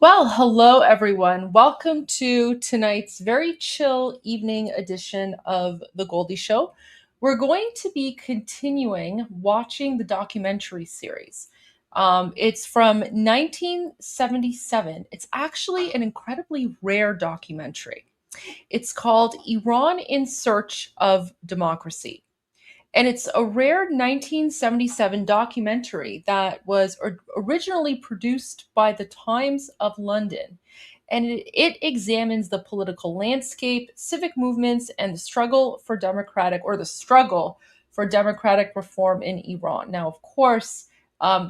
Well, hello everyone. Welcome to tonight's very chill evening edition of The Goldie Show. We're going to be continuing watching the documentary series. It's from 1977. It's actually an incredibly rare documentary. It's called Iran in Search of Democracy. And it's a rare 1977 documentary that was originally produced by the Times of London. And it examines the political landscape, civic movements, and the struggle for democratic reform in Iran. Now, of course,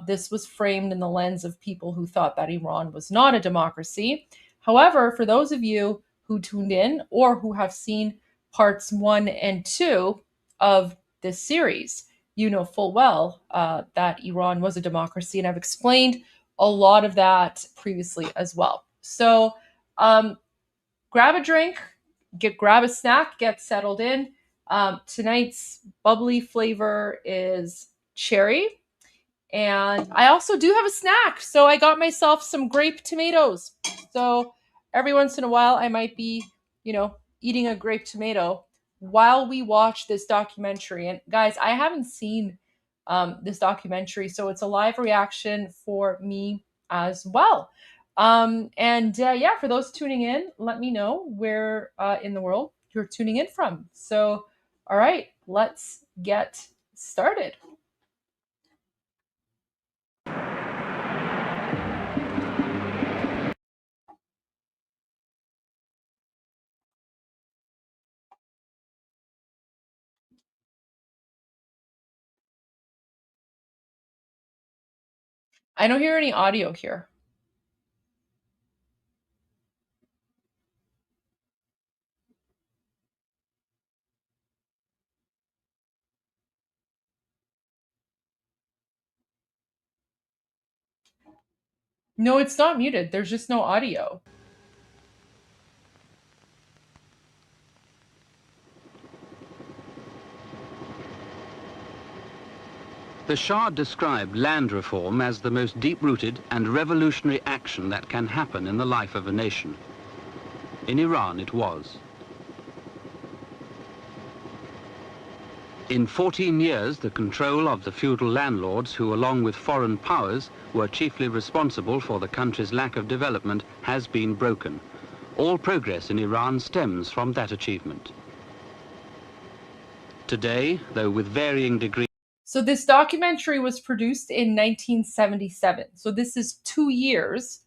this was framed in the lens of people who thought that Iran was not a democracy. However, for those of you who tuned in or who have seen parts 1 and 2 of this series, you know full well that Iran was a democracy, and I've explained a lot of that previously as well. So grab a drink, grab a snack, get settled in. Tonight's bubbly flavor is cherry, and I also do have a snack. So I got myself some grape tomatoes. So every once in a while, I might be, eating a grape tomato while we watch this documentary. And guys, I haven't seen this documentary, so it's a live reaction for me as well. For those tuning in, let me know where in the world you're tuning in from. So, all right, let's get started. I don't hear any audio here. No, it's not muted. There's just no audio. The Shah described land reform as the most deep-rooted and revolutionary action that can happen in the life of a nation. In Iran, it was. In 14 years, the control of the feudal landlords, who along with foreign powers were chiefly responsible for the country's lack of development, has been broken. All progress in Iran stems from that achievement. Today, though with varying degrees... So this documentary was produced in 1977. So this is 2 years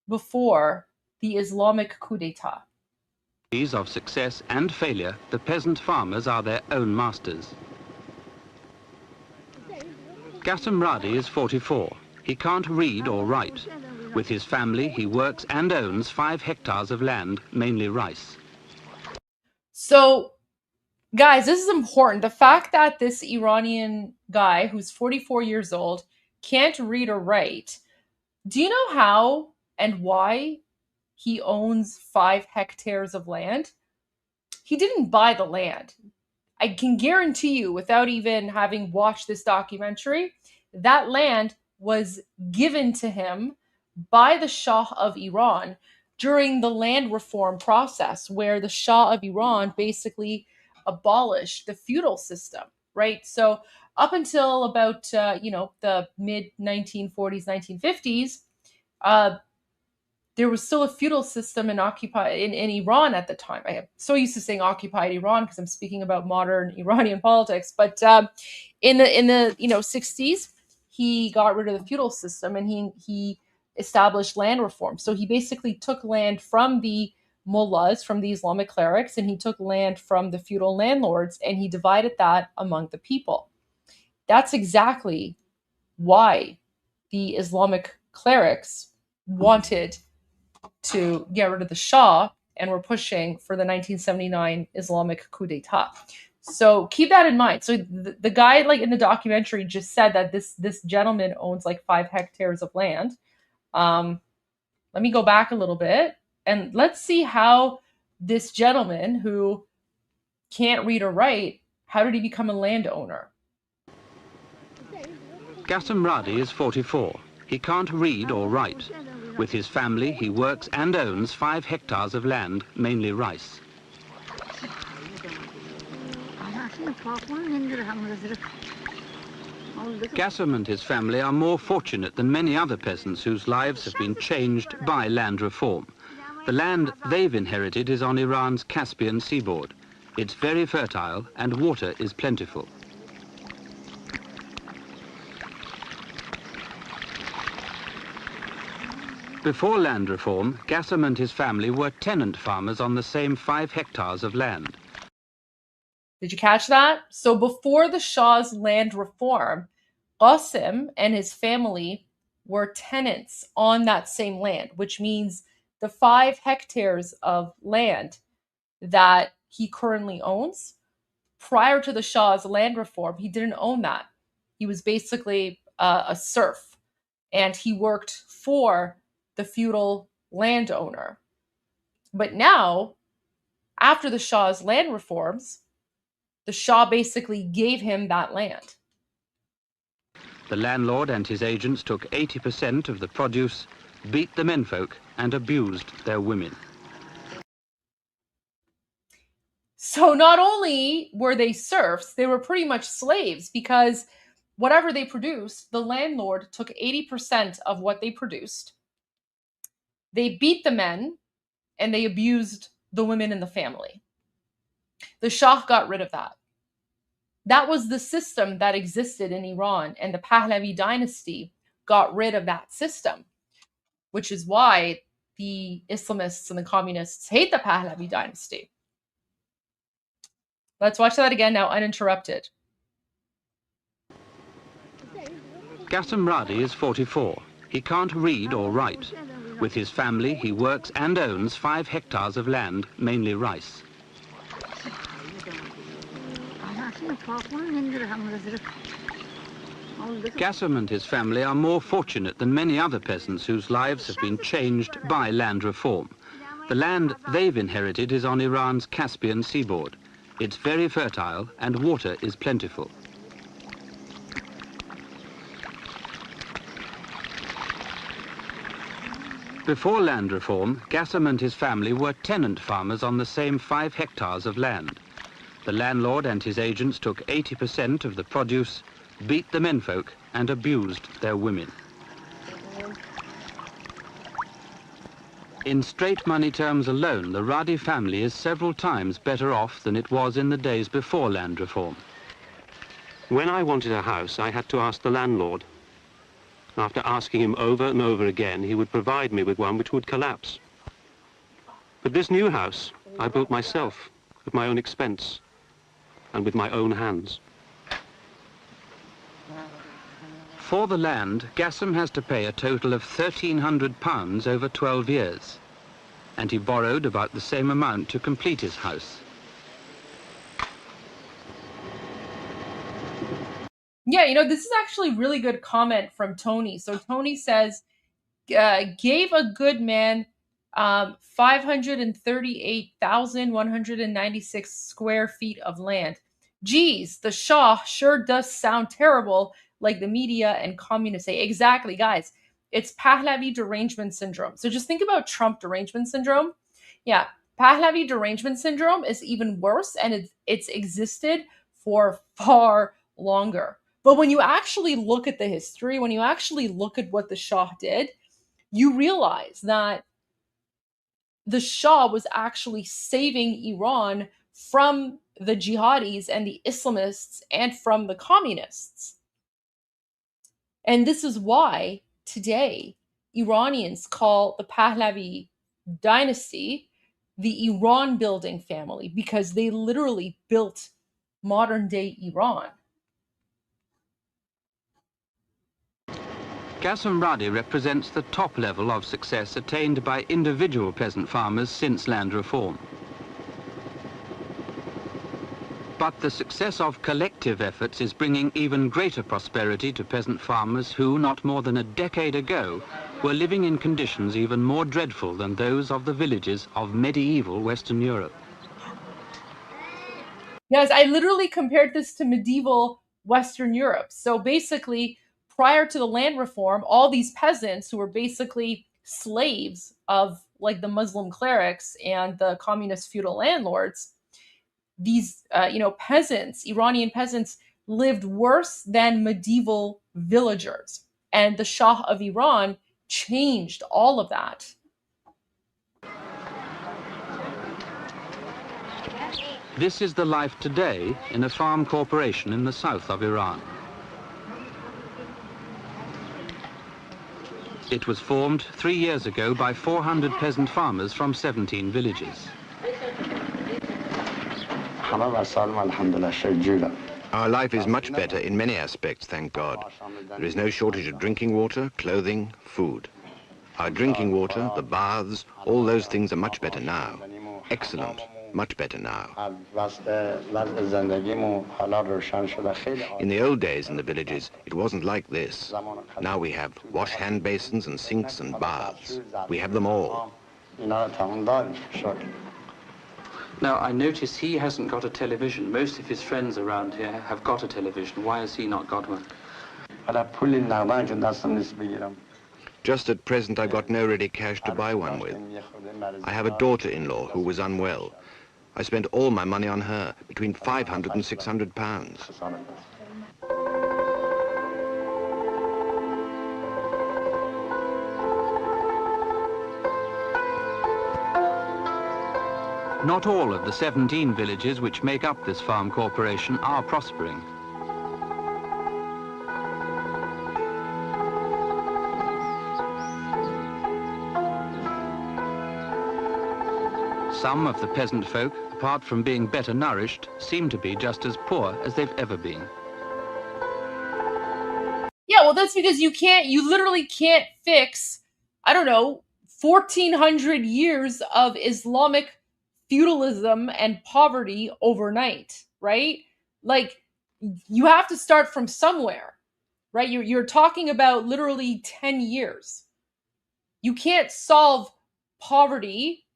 before the Islamic coup d'etat. of success and failure, the peasant farmers are their own masters. Qasim Radi is 44. He can't read or write. With his family, he works and owns 5 hectares of land, mainly rice. So, guys, this is important. The fact that this Iranian guy who's 44 years old can't read or write, do you know how and why he owns 5 hectares of land? He didn't buy the land. I can guarantee you, without even having watched this documentary, that land was given to him by the Shah of Iran during the land reform process, where the Shah of Iran basically abolished the feudal system, right? So up until about the mid 1940s, 1950s, there was still a feudal system in Iran at the time. I am so used to saying occupied Iran because I'm speaking about modern Iranian politics. But in the 60s, he got rid of the feudal system and he established land reform. So he basically took land from the mullahs, from the Islamic clerics, and he took land from the feudal landlords and he divided that among the people. That's exactly why the Islamic clerics wanted to get rid of the Shah and were pushing for the 1979 Islamic coup d'etat. So keep that in mind. So the guy, like in the documentary, just said that this gentleman owns like 5 hectares of land. Let me go back a little bit and let's see how this gentleman who can't read or write, how did he become a landowner? Qasim Radi is 44. He can't read or write. With his family, he works and owns 5 hectares of land, mainly rice. Qasim and his family are more fortunate than many other peasants whose lives have been changed by land reform. The land they've inherited is on Iran's Caspian seaboard. It's very fertile and water is plentiful. Before land reform, Qasim and his family were tenant farmers on the same 5 hectares of land. Did you catch that? So before the Shah's land reform, Qasim and his family were tenants on that same land, which means the 5 hectares of land that he currently owns, prior to the Shah's land reform, he didn't own that. He was basically a serf, and he worked for the feudal landowner. But now, after the Shah's land reforms, the Shah basically gave him that land. The landlord and his agents took 80% of the produce, beat the menfolk, and abused their women. So not only were they serfs, they were pretty much slaves, because whatever they produced, the landlord took 80% of what they produced. They beat the men and they abused the women in the family. The Shah got rid of that. That was the system that existed in Iran, and the Pahlavi dynasty got rid of that system, which is why the Islamists and the communists hate the Pahlavi dynasty. Let's watch that again now, uninterrupted. Qasim Radi is 44. He can't read or write. With his family, he works and owns 5 hectares of land, mainly rice. Qasim and his family are more fortunate than many other peasants whose lives have been changed by land reform. The land they've inherited is on Iran's Caspian seaboard. It's very fertile and water is plentiful. Before land reform, Qasim and his family were tenant farmers on the same 5 hectares of land. The landlord and his agents took 80% of the produce, beat the menfolk and abused their women. In straight money terms alone, the Radi family is several times better off than it was in the days before land reform. When I wanted a house, I had to ask the landlord. After asking him over and over again, he would provide me with one which would collapse. But this new house, I built myself, at my own expense, and with my own hands. For the land, Gassam has to pay a total of £1,300 over 12 years, and he borrowed about the same amount to complete his house. Yeah, you know, this is actually really good comment from Tony. So Tony says, gave a good man 538,196 square feet of land. Geez, the Shah sure does sound terrible, like the media and communists say. Exactly, guys. It's Pahlavi derangement syndrome. So just think about Trump derangement syndrome. Yeah, Pahlavi derangement syndrome is even worse, and it's existed for far longer. But when you actually look at the history, when you actually look at what the Shah did, you realize that the Shah was actually saving Iran from the jihadis and the Islamists and from the communists. And this is why today Iranians call the Pahlavi dynasty the Iran building family, because they literally built modern day Iran. Gassam Radi represents the top level of success attained by individual peasant farmers since land reform. But the success of collective efforts is bringing even greater prosperity to peasant farmers who, not more than a decade ago, were living in conditions even more dreadful than those of the villages of medieval Western Europe. Yes, I literally compared this to medieval Western Europe. So basically, prior to the land reform, all these peasants who were basically slaves of like the Muslim clerics and the communist feudal landlords, these peasants, Iranian peasants, lived worse than medieval villagers. And the Shah of Iran changed all of that. This is the life today in a farm corporation in the south of Iran. It was formed 3 years ago by 400 peasant farmers from 17 villages. Our life is much better in many aspects, thank God. There is no shortage of drinking water, clothing, food. Our drinking water, the baths, all those things are much better now. Excellent, much better now. In the old days in the villages, it wasn't like this. Now we have wash hand basins and sinks and baths. We have them all. Now, I notice he hasn't got a television. Most of his friends around here have got a television. Why has he not got one? Just at present, I've got no ready cash to buy one with. I have a daughter-in-law who was unwell. I spent all my money on her, between 500 and 600 pounds. Not all of the 17 villages which make up this farm corporation are prospering. Some of the peasant folk, apart from being better nourished, seem to be just as poor as they've ever been. Yeah, well, that's because you literally can't fix, I don't know, 1,400 years of Islamic feudalism and poverty overnight, right? Like, you have to start from somewhere, right? You're talking about literally 10 years. You can't solve poverty.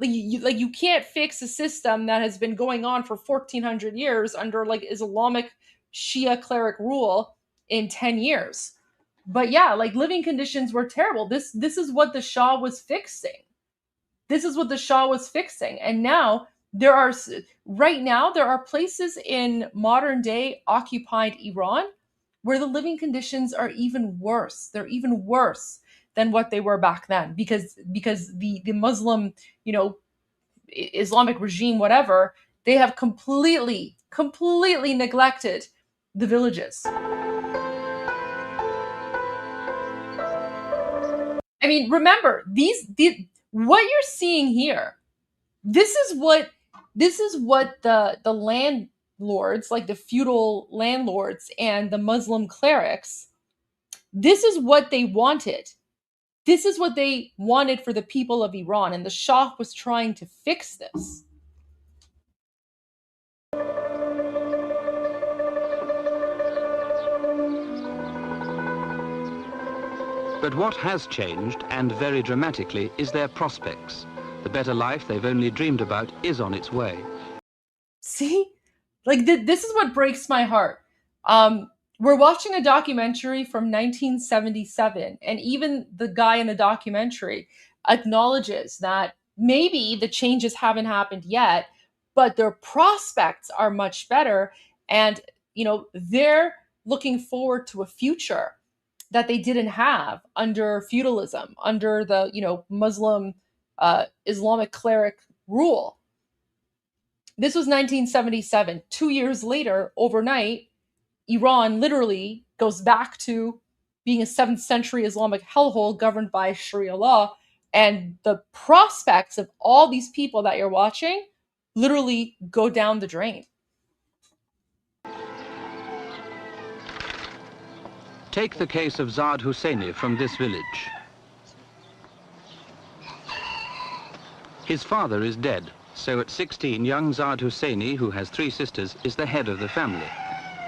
You can't fix a system that has been going on for 1,400 years under like Islamic Shia cleric rule in 10 years. But yeah, like living conditions were terrible. This is what the Shah was fixing. This is what the Shah was fixing. And now right now there are places in modern day occupied Iran where the living conditions are even worse. They're even worse than what they were back then, because the Muslim, Islamic regime, whatever, they have completely neglected the villages. I mean, remember, what you're seeing here, this is what the landlords, like the feudal landlords and the Muslim clerics, this is what they wanted. This is what they wanted for the people of Iran, and the Shah was trying to fix this. But what has changed, and very dramatically, is their prospects. The better life they've only dreamed about is on its way. See? Like, this is what breaks my heart. We're watching a documentary from 1977, and even the guy in the documentary acknowledges that maybe the changes haven't happened yet, but their prospects are much better, and they're looking forward to a future that they didn't have under feudalism, under the Muslim Islamic cleric rule. This was 1977. 2 years later, overnight, Iran literally goes back to being a 7th century Islamic hellhole governed by Sharia law, and the prospects of all these people that you're watching literally go down the drain. Take the case of Zad Husseini from this village. His father is dead, so at 16, young Zad Husseini, who has 3 sisters, is the head of the family.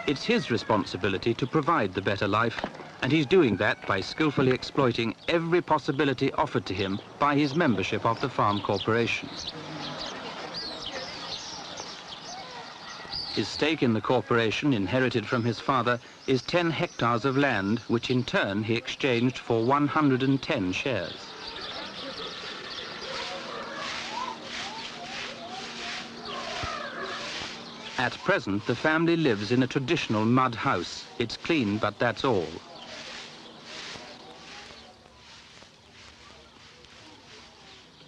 It's his responsibility to provide the better life, and he's doing that by skillfully exploiting every possibility offered to him by his membership of the farm corporation. His stake in the corporation, inherited from his father, is 10 hectares of land, which in turn he exchanged for 110 shares. At present, the family lives in a traditional mud house. It's clean, but that's all.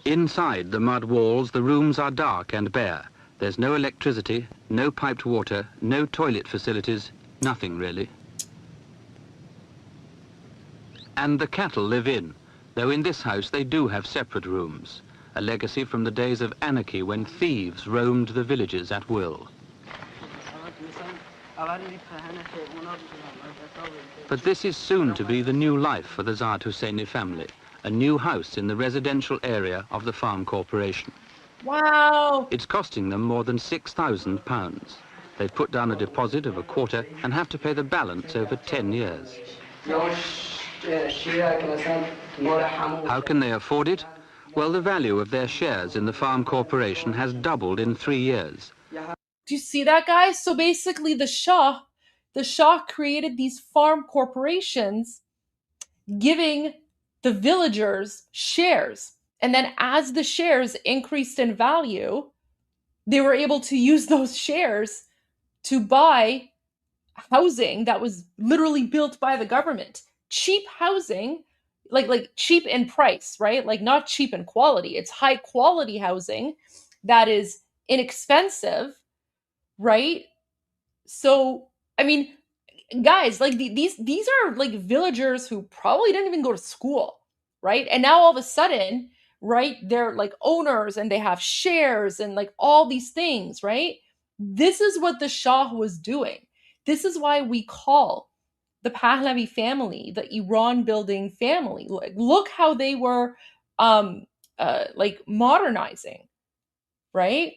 Inside the mud walls, the rooms are dark and bare. There's no electricity, no piped water, no toilet facilities, nothing really. And the cattle live in, though in this house they do have separate rooms, a legacy from the days of anarchy when thieves roamed the villages at will. But this is soon to be the new life for the Zad Husseini family, a new house in the residential area of the farm corporation. Wow! It's costing them more than £6,000. They've put down a deposit of a quarter and have to pay the balance over 10 years. How can they afford it? Well, the value of their shares in the farm corporation has doubled in 3 years. Do you see that, guys? So basically the Shah created these farm corporations, giving the villagers shares. And then as the shares increased in value, they were able to use those shares to buy housing that was literally built by the government. Cheap housing, like cheap in price, right? Like not cheap in quality. It's high quality housing that is inexpensive, right? So, I mean, guys, like these are like villagers who probably didn't even go to school, right? And now all of a sudden, right, they're like owners and they have shares and like all these things, right? This is what the Shah was doing. This is why we call the Pahlavi family the Iran building family. Like, look how they were like modernizing, right?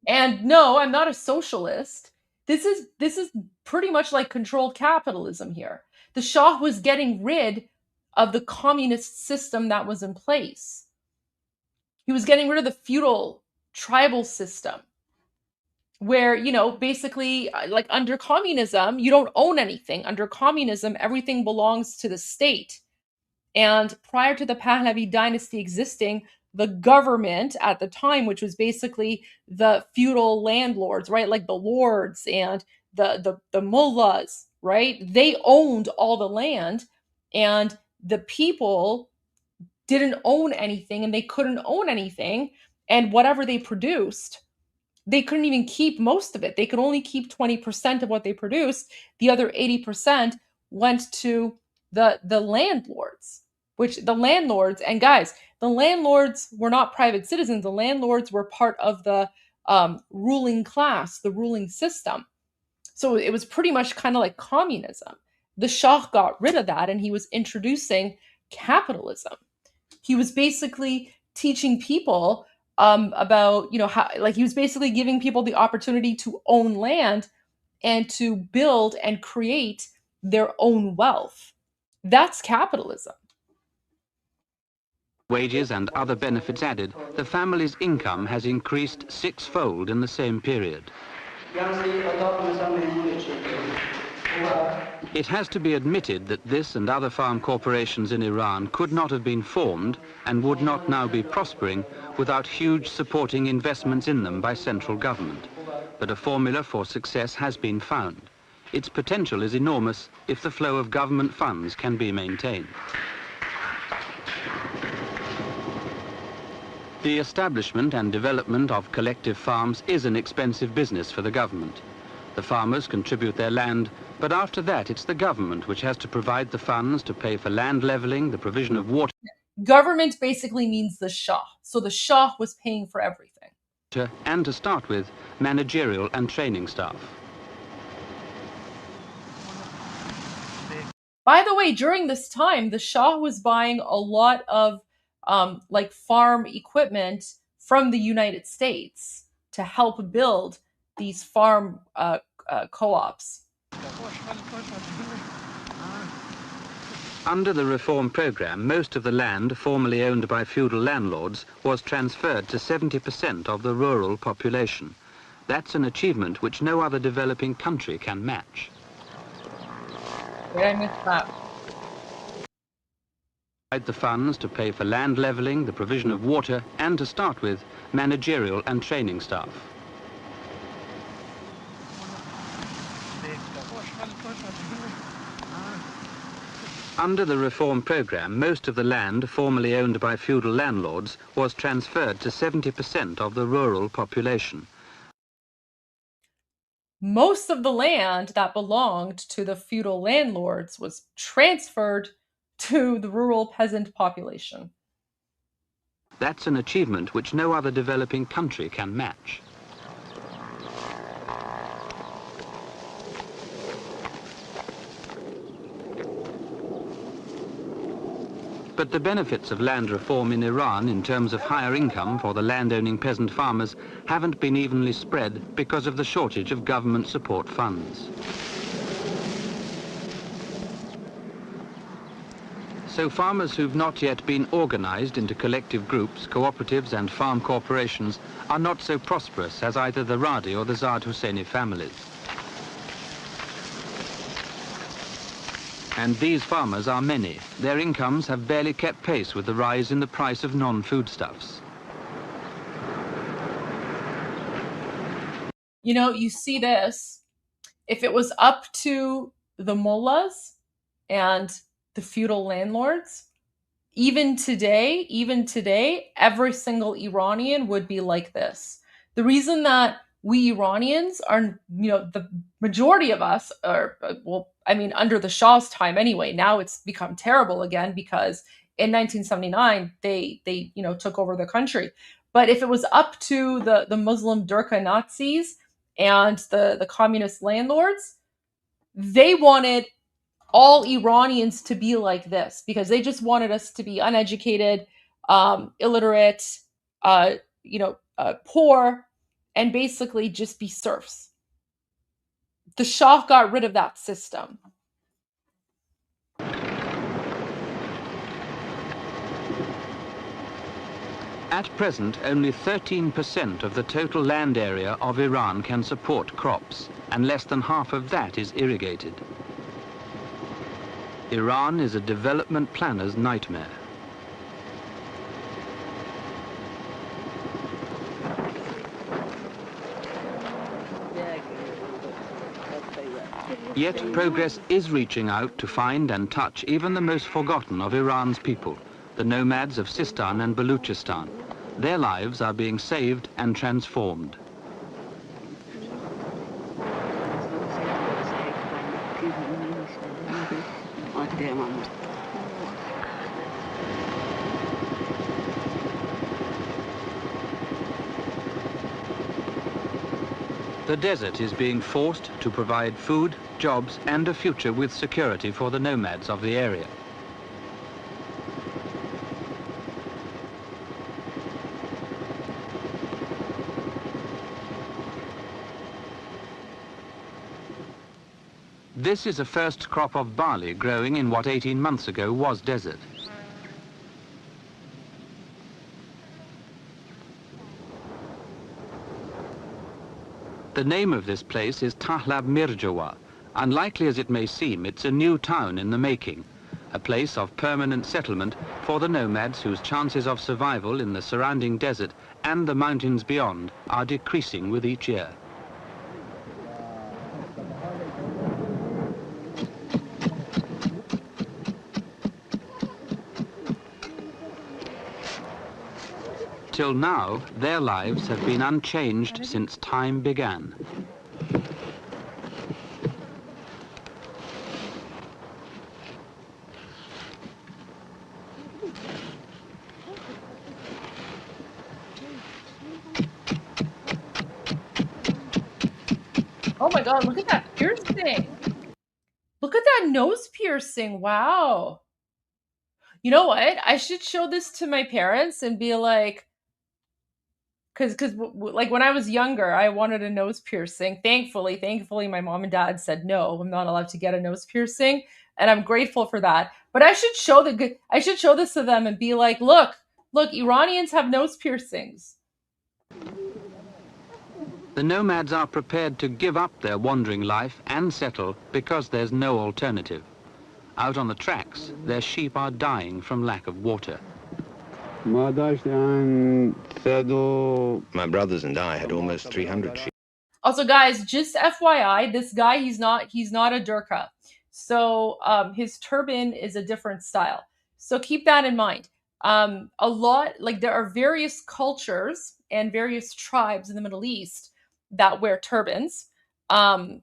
And no, I'm not a socialist. This is pretty much like controlled capitalism here. The Shah was getting rid of the communist system that was in place. He was getting rid of the feudal tribal system where, basically like under communism, you don't own anything. Under communism, everything belongs to the state. And prior to the Pahlavi dynasty existing, the government at the time, which was basically the feudal landlords, right? Like the lords and the mullahs, right? They owned all the land, and the people didn't own anything, and they couldn't own anything. And whatever they produced, they couldn't even keep most of it. They could only keep 20% of what they produced. The other 80% went to the landlords, which the landlords, and guys, the landlords were not private citizens. The landlords were part of the ruling class, the ruling system. So it was pretty much kind of like communism. The Shah got rid of that, and he was introducing capitalism. He was basically teaching people about, how, like, he was basically giving people the opportunity to own land and to build and create their own wealth. That's capitalism. Wages and other benefits added, the family's income has increased 6-fold in the same period. It has to be admitted that this and other farm corporations in Iran could not have been formed and would not now be prospering without huge supporting investments in them by central government. But a formula for success has been found. Its potential is enormous if the flow of government funds can be maintained. The establishment and development of collective farms is an expensive business for the government. The farmers contribute their land, but after that it's the government which has to provide the funds to pay for land leveling, the provision of water. Government basically means the Shah. So the Shah was paying for everything. And to start with, managerial and training staff. By the way, during this time, the Shah was buying a lot of like farm equipment from the United States to help build these farm co-ops. Under the reform program, most of the land formerly owned by feudal landlords was transferred to 70% of the rural population. That's an achievement which no other developing country can match. Did I miss that? The funds to pay for land leveling, the provision of water, and to start with, managerial and training staff. Under the reform program, most of the land formerly owned by feudal landlords was transferred to 70% of the rural population. Most of the land that belonged to the feudal landlords was transferred to the rural peasant population. That's an achievement which no other developing country can match. But the benefits of land reform in Iran in terms of higher income for the land-owning peasant farmers haven't been evenly spread because of the shortage of government support funds. So farmers who've not yet been organized into collective groups, cooperatives and farm corporations are not so prosperous as either the Radi or the Zad Husseini families. And these farmers are many. Their incomes have barely kept pace with the rise in the price of non-foodstuffs. You know, you see this. If it was up to the mullahs and the feudal landlords, even today, every single Iranian would be like this. The reason that we Iranians are, the majority of us are, well, I mean, under the Shah's time anyway, now it's become terrible again because in 1979, they took over the country. But if it was up to the Muslim Durkha Nazis and the communist landlords, they wanted all Iranians to be like this because they just wanted us to be uneducated, illiterate, poor, and basically just be serfs. The Shah got rid of that system. At present, only 13% of the total land area of Iran can support crops, and less than half of that is irrigated. Iran is a development planner's nightmare. Yet progress is reaching out to find and touch even the most forgotten of Iran's people, the nomads of Sistan and Baluchistan. Their lives are being saved and transformed. The desert is being forced to provide food, jobs, and a future with security for the nomads of the area. This is a first crop of barley growing in what 18 months ago was desert. The name of this place is Tahlab Mirjawa. Unlikely as it may seem, it's a new town in the making, a place of permanent settlement for the nomads whose chances of survival in the surrounding desert and the mountains beyond are decreasing with each year. Till now, their lives have been unchanged since time began. Oh my God, look at that piercing. Look at that nose piercing. Wow. You know what? I should show this to my parents and be like, because like when I was younger, I wanted a nose piercing. Thankfully, my mom and dad said no, I'm not allowed to get a nose piercing, and I'm grateful for that. But I should show this to them and be like, look, Iranians have nose piercings. The nomads are prepared to give up their wandering life and settle because there's no alternative. Out on the tracks, their sheep are dying from lack of water. My brothers and I had almost 300 sheep. Also, guys, just FYI, this guy, he's not a Durkha. So his turban is a different style. So keep that in mind. There are various cultures and various tribes in the Middle East that wear turbans. That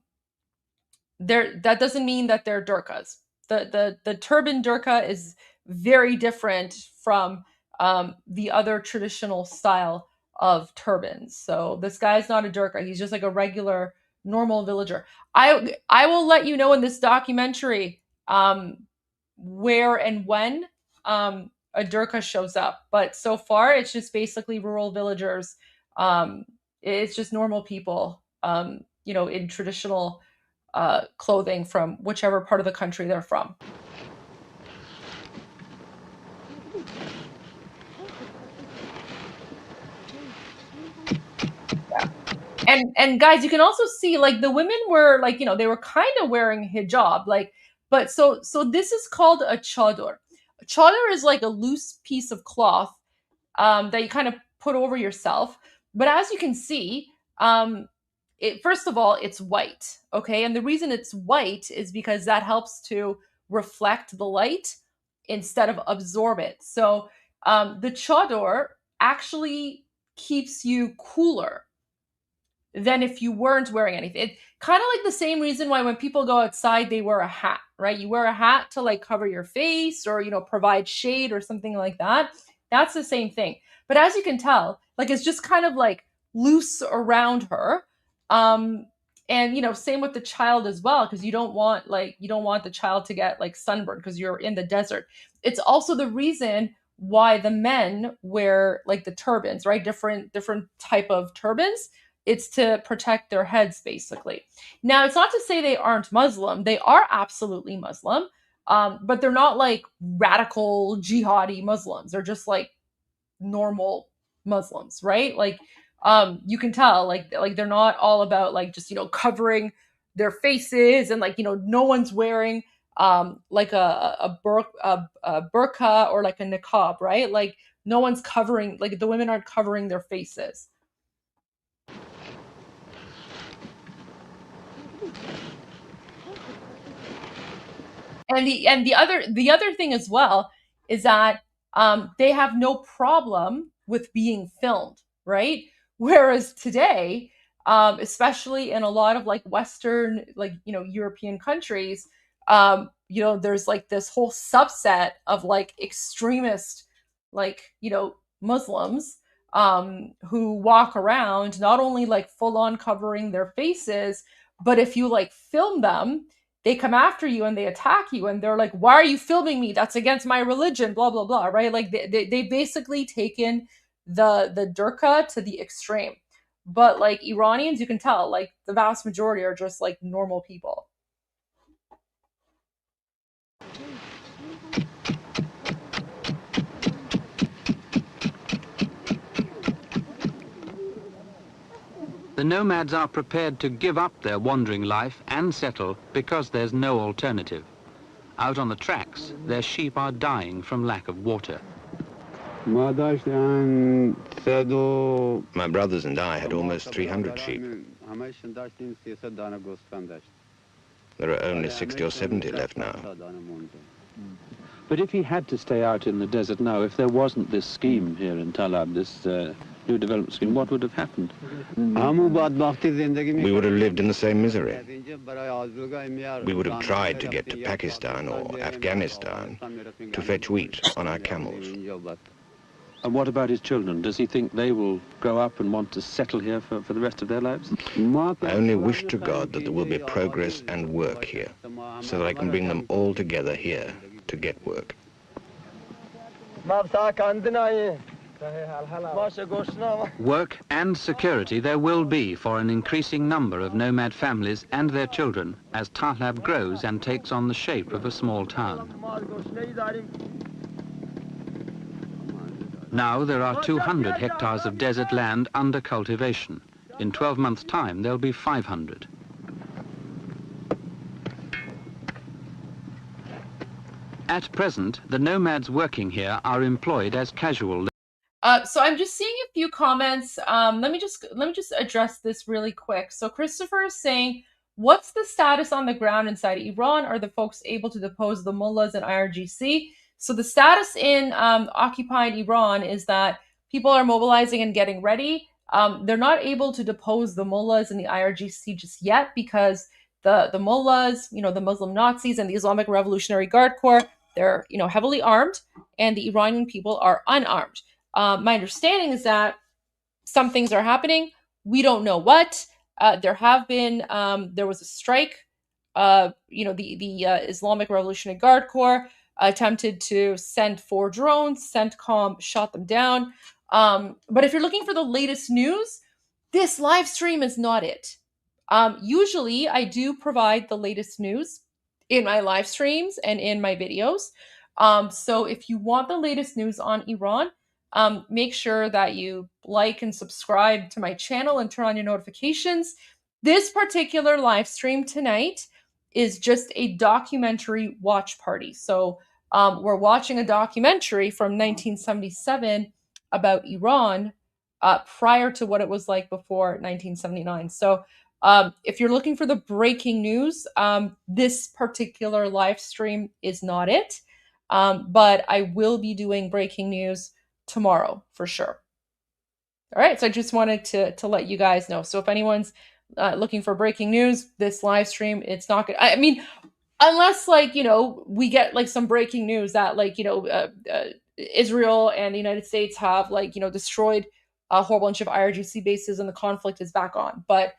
doesn't mean that they're Durkhas. The turban Durkha is very different from the other traditional style of turbans. So this guy's not a Durkha. He's just like a regular, normal villager. I will let you know in this documentary where and when a Durkha shows up. But so far, it's just basically rural villagers. It's just normal people, in traditional clothing from whichever part of the country they're from. And guys, you can also see like the women were like, they were kind of wearing hijab, but so this is called a chador. A chador is like a loose piece of cloth that you kind of put over yourself. But as you can see, first of all, it's white, okay? And the reason it's white is because that helps to reflect the light instead of absorb it. So the chador actually keeps you cooler than if you weren't wearing anything. It's kind of like the same reason why when people go outside, they wear a hat, right? You wear a hat to like cover your face or, provide shade or something like that. That's the same thing. But as you can tell, like it's just kind of like loose around her. And, same with the child as well, because you don't want the child to get like sunburned because you're in the desert. It's also the reason why the men wear like the turbans, right? Different type of turbans. It's to protect their heads, basically. Now, it's not to say they aren't Muslim. They are absolutely Muslim, but they're not like radical jihadi Muslims. They're just like normal Muslims, right? Like, you can tell, like they're not all about like just covering their faces and like no one's wearing like a burqa or like a niqab, right? Like no one's covering, like the women aren't covering their faces. And the other thing as well is that they have no problem with being filmed, right? Whereas today, especially in a lot of like Western, like, you know, European countries, you know, there's like this whole subset of like extremist, like, you know, Muslims who walk around not only like full on covering their faces, but if you like film them, they come after you and they attack you and they're like, why are you filming me? That's against my religion, blah, blah, blah, right? Like they basically taken the Durka to the extreme. But like Iranians, you can tell, like the vast majority are just like normal people. The nomads are prepared to give up their wandering life and settle because there's no alternative. Out on the tracks, their sheep are dying from lack of water. My brothers and I had almost 300 sheep. There are only 60 or 70 left now. But if he had to stay out in the desert now, if there wasn't this scheme here in Talab, this new development scheme, what would have happened? We would have lived in the same misery. We would have tried to get to Pakistan or Afghanistan to fetch wheat on our camels. And what about his children? Does he think they will grow up and want to settle here for the rest of their lives? I only wish to God that there will be progress and work here, so that I can bring them all together here to get work. Work and security there will be for an increasing number of nomad families and their children as Talab grows and takes on the shape of a small town. Now there are 200 hectares of desert land under cultivation. In 12 months' time, there'll be 500. At present, the nomads working here are employed as casual. So I'm just seeing a few comments. Let me just address this really quick. So Christopher is saying, what's the status on the ground inside Iran? Are the folks able to depose the mullahs and IRGC? So the status in occupied Iran is that people are mobilizing and getting ready. They're not able to depose the mullahs and the IRGC just yet because the mullahs, you know, the Muslim Nazis and the Islamic Revolutionary Guard Corps, they're, you know, heavily armed, and the Iranian people are unarmed. My understanding is that some things are happening. We don't know what. There was a strike. You know, the Islamic Revolutionary Guard Corps attempted to send 4 drones. CENTCOM shot them down. But if you're looking for the latest news, this live stream is not it. Usually, I do provide the latest news in my live streams and in my videos. So if you want the latest news on Iran, make sure that you like and subscribe to my channel and turn on your notifications. This particular live stream tonight is just a documentary watch party. So we're watching a documentary from 1977 about Iran prior to what it was like before 1979. So if you're looking for the breaking news, this particular live stream is not it. But I will be doing breaking news tomorrow for sure. All right, so I just wanted to let you guys know. So if anyone's looking for breaking news, this live stream, it's not good. I mean, unless like, you know, we get like some breaking news that like, you know, Israel and the United States have like, you know, destroyed a whole bunch of IRGC bases and the conflict is back on. But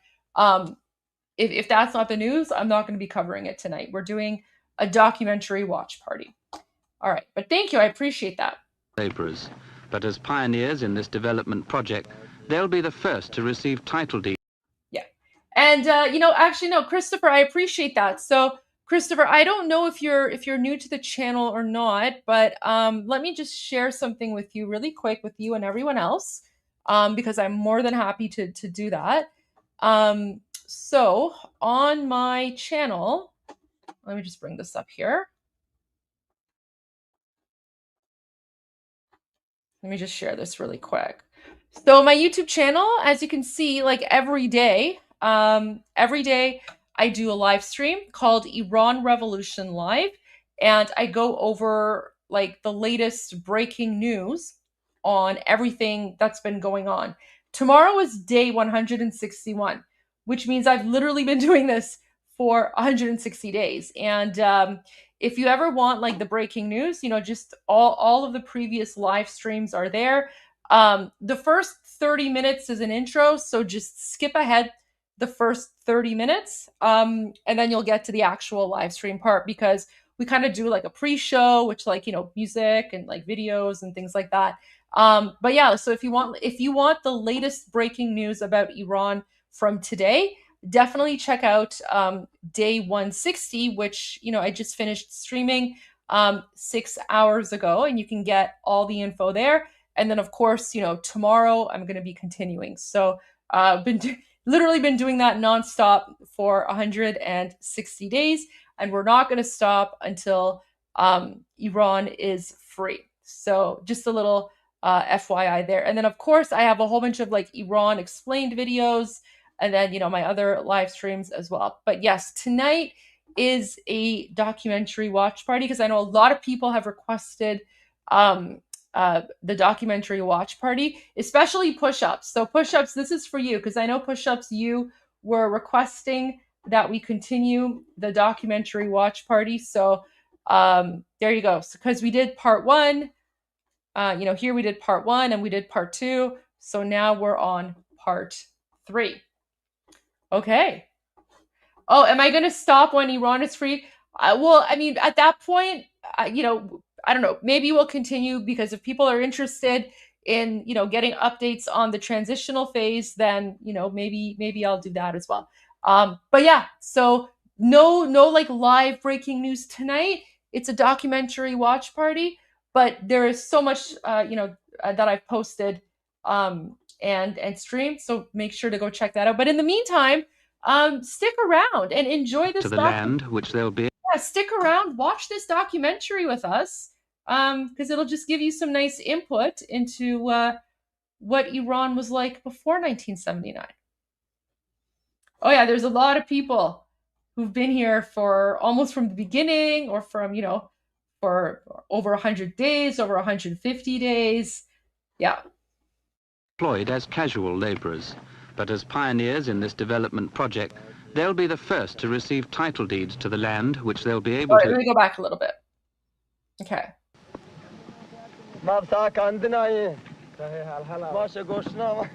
if that's not the news, I'm not going to be covering it tonight. We're doing a documentary watch party. All right, but thank you. I appreciate that. Laborers. But as pioneers in this development project, they'll be the first to receive title deeds. Yeah. And, you know, actually, no, Christopher, I appreciate that. So, Christopher, I don't know if you're new to the channel or not, but let me just share something with you really quick with you and everyone else, because I'm more than happy to do that. So, on my channel, let me just bring this up here. Let me just share this really quick. So my YouTube channel, as you can see, like every day I do a live stream called Iran Revolution Live. and I go over like the latest breaking news on everything that's been going on. Tomorrow is day 161, which means I've literally been doing this for 160 days. And if you ever want like the breaking news, just all of the previous live streams are there. The first 30 minutes is an intro, so just skip ahead the first 30 minutes, and then you'll get to the actual live stream part, because we kind of do like a pre-show, which like, music and like videos and things like that. But yeah, so if you want the latest breaking news about Iran from today, definitely check out day 160, which, I just finished streaming 6 hours ago, and you can get all the info there. And then of course, tomorrow I'm going to be continuing. So literally been doing that nonstop for 160 days, and we're not going to stop until Iran is free. So just a little FYI there. And then of course I have a whole bunch of like Iran explained videos, and then my other live streams as well. But yes, tonight is a documentary watch party, because I know a lot of people have requested the documentary watch party, especially push-ups. So push-ups, this is for you, because I know push-ups, you were requesting that we continue the documentary watch party. So there you go. Because we did part 1, here we did part 1 and we did part 2. So now we're on part 3. Okay. Oh, am I going to stop when Iran is free? Well, I mean, at that point, I don't know, maybe we'll continue, because if people are interested in, getting updates on the transitional phase, then, maybe I'll do that as well. But yeah, so no like live breaking news tonight. It's a documentary watch party, but there is so much, that I've posted and streamed. So make sure to go check that out. But in the meantime, stick around and enjoy this to the land which they'll be. Yeah, stick around, watch this documentary with us, because it'll just give you some nice input into what Iran was like before 1979. Oh yeah, there's a lot of people who've been here for almost from the beginning, or from, for over 100 days, over 150 days. Yeah. Employed as casual labourers, but as pioneers in this development project, they'll be the first to receive title deeds to the land, which they'll be able to... Let me go back a little bit. Okay.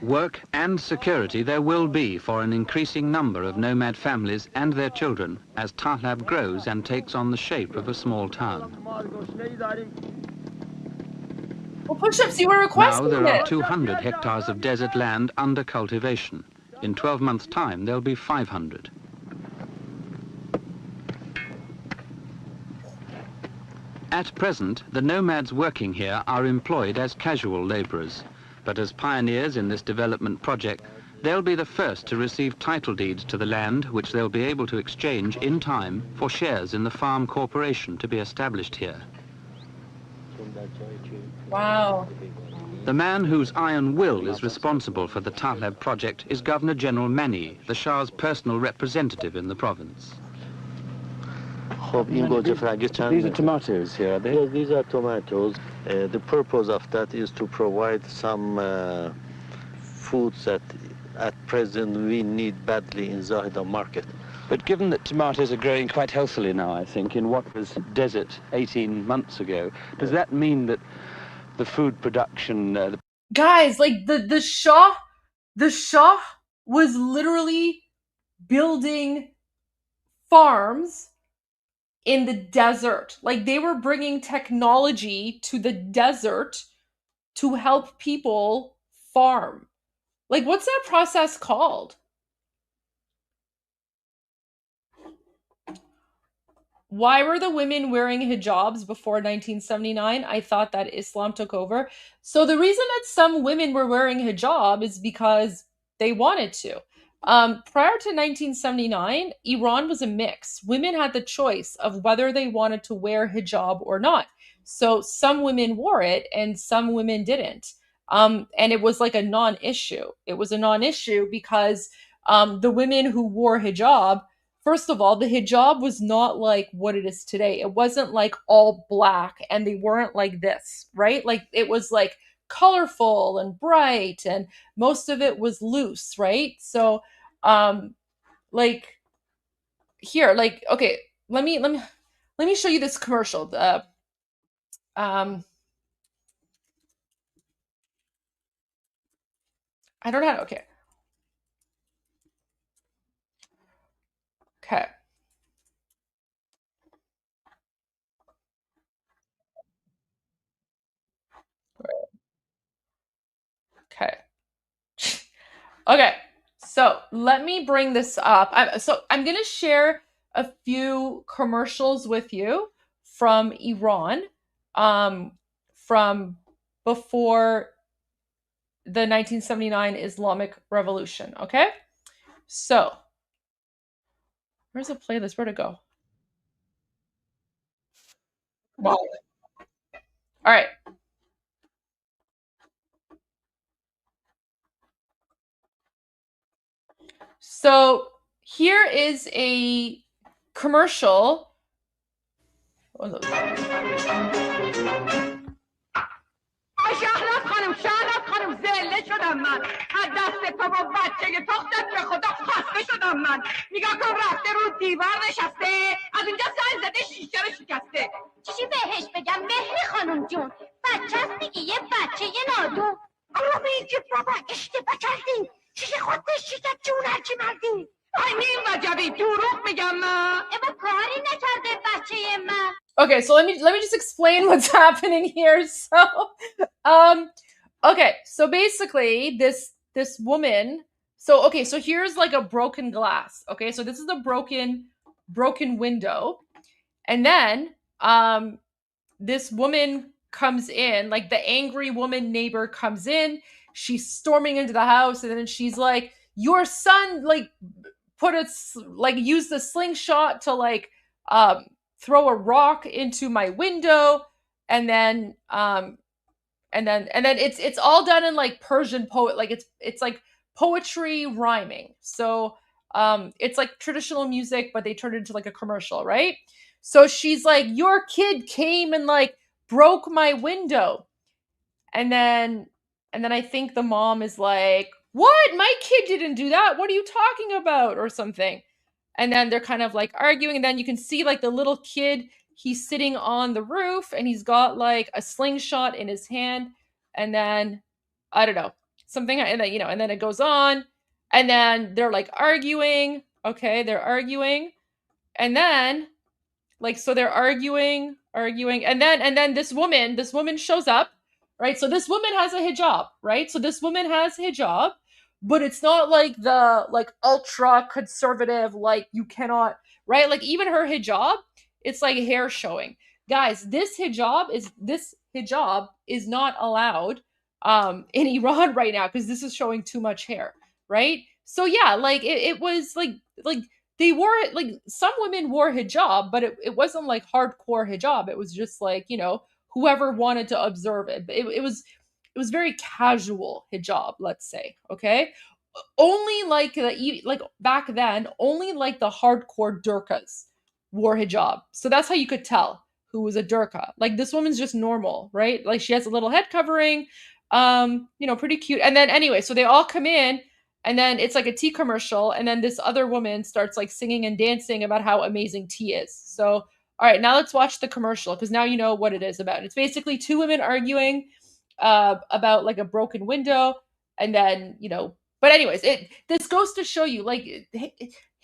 Work and security there will be for an increasing number of nomad families and their children as Pahlavi grows and takes on the shape of a small town. Well, push-ups, you were requesting Now there are 200 hectares of desert land under cultivation. In 12 months' time, there'll be 500. At present, the nomads working here are employed as casual labourers, but as pioneers in this development project, they'll be the first to receive title deeds to the land, which they'll be able to exchange in time for shares in the farm corporation to be established here. Wow. The man whose iron will is responsible for the Pahlavi project is Governor General Mani, the Shah's personal representative in the province. These are tomatoes here, are they? Yes, these are tomatoes. The purpose of that is to provide some foods that at present we need badly in Zahida market. But given that tomatoes are growing quite healthily now, I think, in what was desert 18 months ago, does that mean that the food production... Guys, like the Shah was literally building farms in the desert. Like, they were bringing technology to the desert to help people farm. Like, what's that process called? Why were the women wearing hijabs before 1979? I thought that Islam took over. So the reason that some women were wearing hijab is because they wanted to. Prior to 1979, Iran was a mix. Women had the choice of whether they wanted to wear hijab or not. So some women wore it and some women didn't. And it was like a non-issue. It was a non-issue because the women who wore hijab first of all, the hijab was not like what it is today. It wasn't like all black, and they weren't like this, right? Like it was like colorful and bright, and most of it was loose, right? So like here, like, okay, let me show you this commercial. I don't know. Okay. Okay. Okay. Okay. So let me bring this up. I'm going to share a few commercials with you from Iran, from before the 1979 Islamic Revolution. Okay. So where's the playlist? Where'd it go? Wow. All right. So here is a commercial. شهرت خانم زله شدم من از دست تو و بچه تختت به خدا خسته شدم من نگاه کن رفته رو دیوار نشسته از اونجا زنگ زده شیشه رو شکسته چی بهش بگم مهری خانم جون بچه هست دیگه یه بچه نادون آرومی که بابا اشتباه کردی شیشه خودش شکست جون هرچی مردی آی نیم وجبی دروغ میگم من اما کاری نکرده بچه من. Okay, so let me just explain what's happening here. So, okay, so basically this woman. So okay, so here's like a broken glass. Okay, so this is a broken window, and then this woman comes in, like the angry woman neighbor comes in. She's storming into the house, and then she's like, "Your son like used a slingshot to like throw a rock into my window," and then it's all done in like Persian poet, like it's like poetry rhyming. So it's like traditional music, but they turned it into like a commercial, right? So she's like, "Your kid came and like broke my window," and then I think the mom is like, "What? My kid didn't do that. What are you talking about?" or something. And then they're kind of like arguing, and then you can see like the little kid, he's sitting on the roof and he's got like a slingshot in his hand, and then I don't know, something, and then and then it goes on, and then they're like arguing. Okay, they're arguing, and then like so they're arguing, and then this woman shows up, right? So this woman has a hijab, right? So this woman has hijab, but it's not like the like ultra conservative, like you cannot, right? Like even her hijab, it's like hair showing. Guys, this hijab is not allowed in Iran right now because this is showing too much hair, right? So yeah, like it was like they wore it, like some women wore hijab, but it wasn't like hardcore hijab. It was just like, whoever wanted to observe it. But it was very casual hijab, let's say. Okay. Only like back then, only like the hardcore durkas wore hijab. So that's how you could tell who was a durka. Like this woman's just normal, right? Like she has a little head covering, pretty cute. And then anyway, so they all come in, and then it's like a tea commercial, and then this other woman starts like singing and dancing about how amazing tea is. So, all right, now let's watch the commercial because now you know what it is about. It's basically two women arguing about like a broken window, and then But anyways, this goes to show you like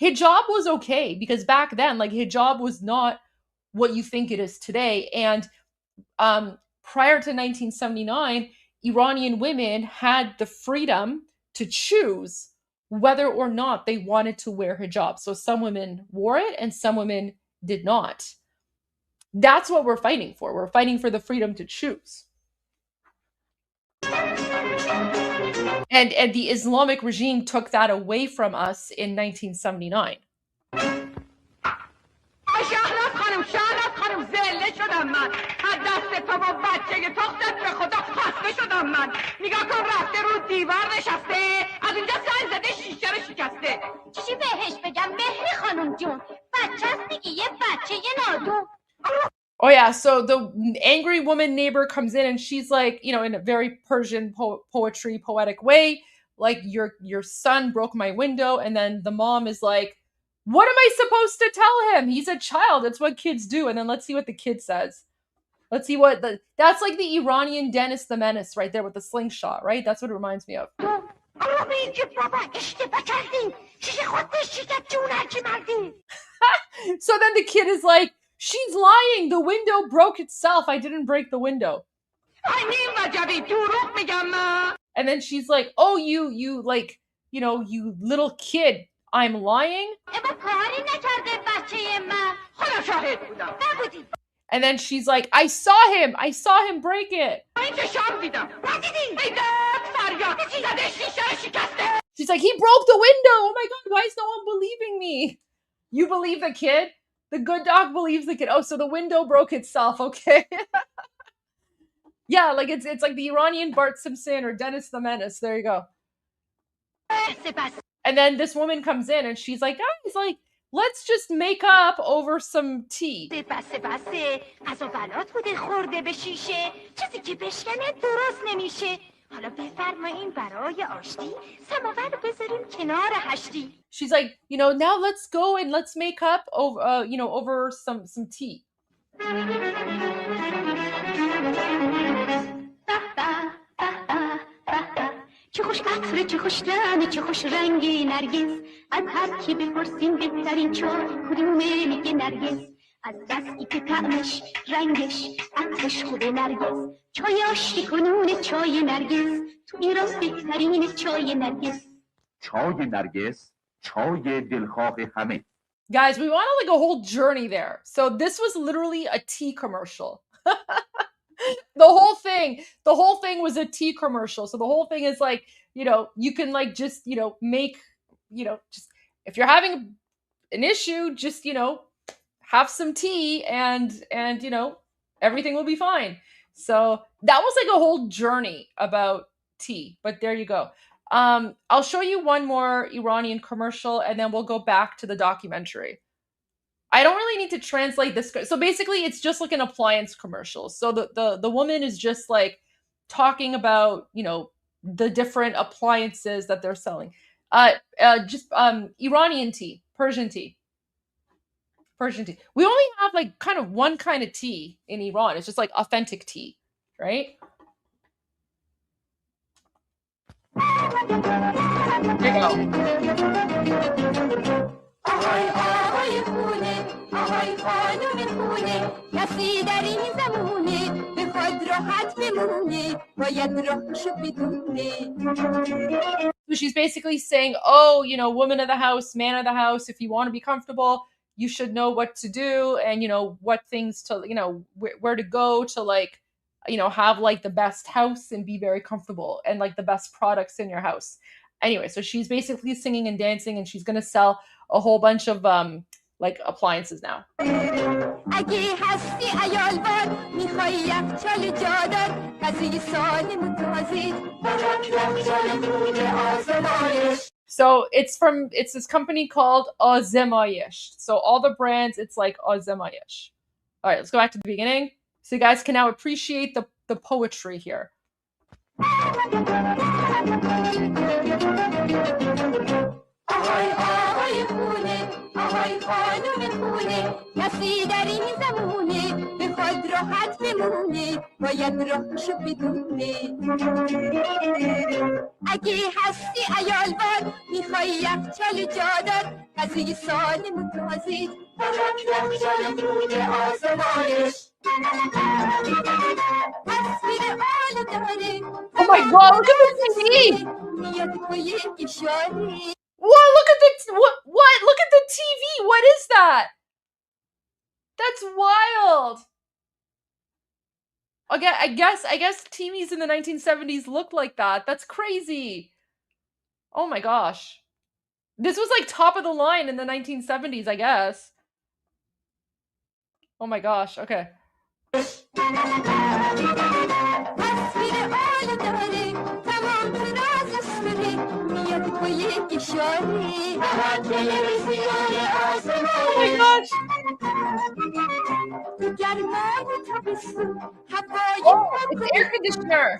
hijab was okay because back then like hijab was not what you think it is today, and prior to 1979, Iranian women had the freedom to choose whether or not they wanted to wear hijab. So some women wore it and some women did not. That's what we're fighting for. We're fighting for the freedom to choose. And the Islamic regime took that away from us in 1979. چی بهش بگم مهری خانم Oh yeah, so the angry woman neighbor comes in and she's like, you know, in a very Persian poetic way, like your son broke my window, and then the mom is like, what am I supposed to tell him? He's a child. That's what kids do. And then let's see what the kid says. Let's see what that's like the Iranian Dennis the Menace right there with the slingshot, right? That's what it reminds me of. So then the kid is like, she's lying. The window broke itself. I didn't break the window. And then she's like, oh, you like, you know, you little kid, I'm lying. And then she's like, I saw him break it. She's like, he broke the window. Oh my God, why is no one believing me? You believe the kid? The good dog believes the kid. Oh, so the window broke itself, okay. Yeah, like it's like the Iranian Bart Simpson or Dennis the Menace. There you go. And then this woman comes in and she's like, guys, like, let's just make up over some tea. She's like, you know, now let's go and let's make up over, you know, over some tea. چه خوش عطر چه خوش دم چه خوش رنگ نرگس از هر کی بپرسیم بهترین چای کدومه میگه نرگس از دستی که طعمش رنگش عطرش خوب نرگس چای آشتی کنون چای نرگس تو ایران بهترین چای نرگس چای نرگس چای دلخواه همه. Guys, we want like a whole journey there. So this was literally a tea commercial. The whole thing was a tea commercial. So the whole thing is like, you know, you can like just, you know, make, you know, just if you're having an issue, just, you know, have some tea and you know, everything will be fine. So that was like a whole journey about tea, but there you go. I'll show you one more Iranian commercial and then we'll go back to the documentary. I don't really need to translate this. So basically it's just like an appliance commercial. So the woman is just like talking about, you know, the different appliances that they're selling. Iranian tea, Persian tea. We only have like kind of one kind of tea in Iran. It's just like authentic tea, right? There you go. آهای خانم خونه کسی در این زمونه به خود راحت بمونه باید راهشو بدونه. So she's basically saying, oh, you know, woman of the house, man of the house, if you want to be comfortable, you should know what to do and, you know, what things to, you know, where to go to like, you know, have like the best house and be very comfortable and like the best products in your house. Anyway, so she's basically singing and dancing and she's going to sell a whole bunch of like appliances now. So it's this company called Azemayish. So all the brands, it's like Azemayish. All right, let's go back to the beginning. So you guys can now appreciate the poetry here. آهای خانم خونه کسی در این زمونه به خود راحت بمونه باید راهشو بدونه اگه هستی عیالوار میخوای یخچال جادار غذای سالم و تازه یخچال بوده آزمایش تصویر آل داره Oh my God, look at the TV! میاد با یک اشاره What? Look at the what? Look at the TV. What is that? That's wild. Okay, I guess TVs in the 1970s looked like that. That's crazy. Oh my gosh. This was like top of the line in the 1970s, I guess. Oh my gosh. Okay. my gosh! Oh, it's air conditioner.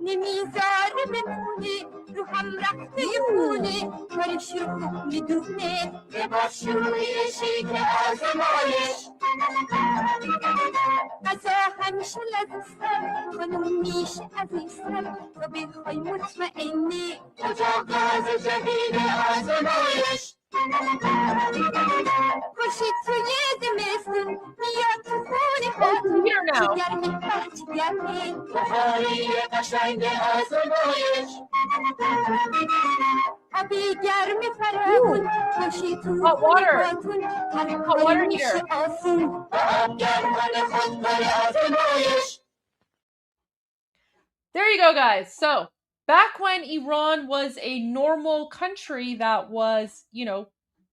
نمیذاره بمونی رو هم رفته خونه کارش رو خوب میدونه لباس شوی شیک آزمایش غذا همیشه لذیذتر خانم میشه عزیزتر تو بخوای مطمئنی اتاق گاز جدید آزمایش خوشی توی زمستون میاد تو خونه هاتون Here now. چی گرمی چی گرمی بخاری قشنگ آزمایش آبی گرمی فراون خوشی تو Hot خونه water. هاتون هر Hot کاری water میشه heater. آسون با آب گرمان خود کار آزمایش. There you go, guys. So, back when Iran was a normal country that was,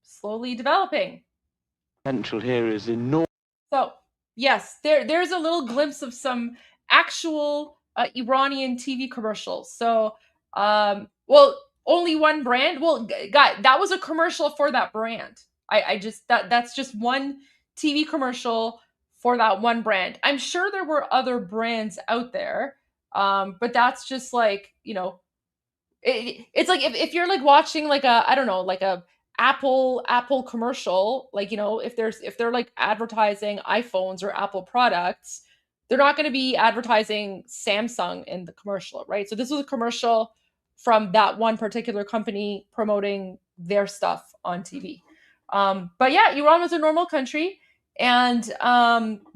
slowly developing. Potential here is enormous. So, yes, there's a little glimpse of some actual Iranian TV commercials. So, well, only one brand. Well, guy, that was a commercial for that brand. I just that's just one TV commercial for that one brand. I'm sure there were other brands out there, but that's just like it's like if you're like watching like a I don't know like a Apple commercial, like if they're like advertising iPhones or Apple products, they're not going to be advertising Samsung in the commercial, right? So this was a commercial from that one particular company promoting their stuff on TV. But yeah, Iran was a normal country, and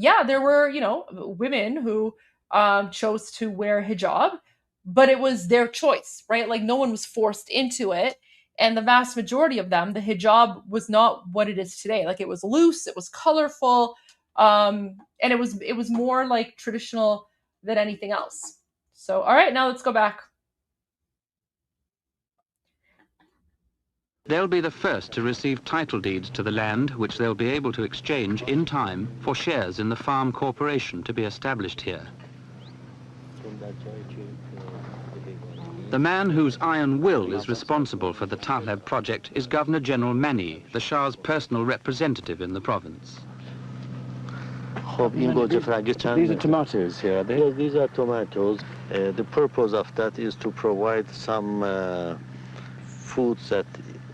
yeah, there were women who chose to wear hijab, but it was their choice, right? Like no one was forced into it. And the vast majority of them, the hijab was not what it is today. Like it was loose, it was colorful, and it was more like traditional than anything else. So, all right, now let's go back. They'll be the first to receive title deeds to the land, which they'll be able to exchange in time for shares in the farm corporation to be established here. The man whose iron will is responsible for the Pahlab project is Governor General Mani, the Shah's personal representative in the province. These are tomatoes here, are they? Yes, these are tomatoes. The purpose of that is to provide some foods that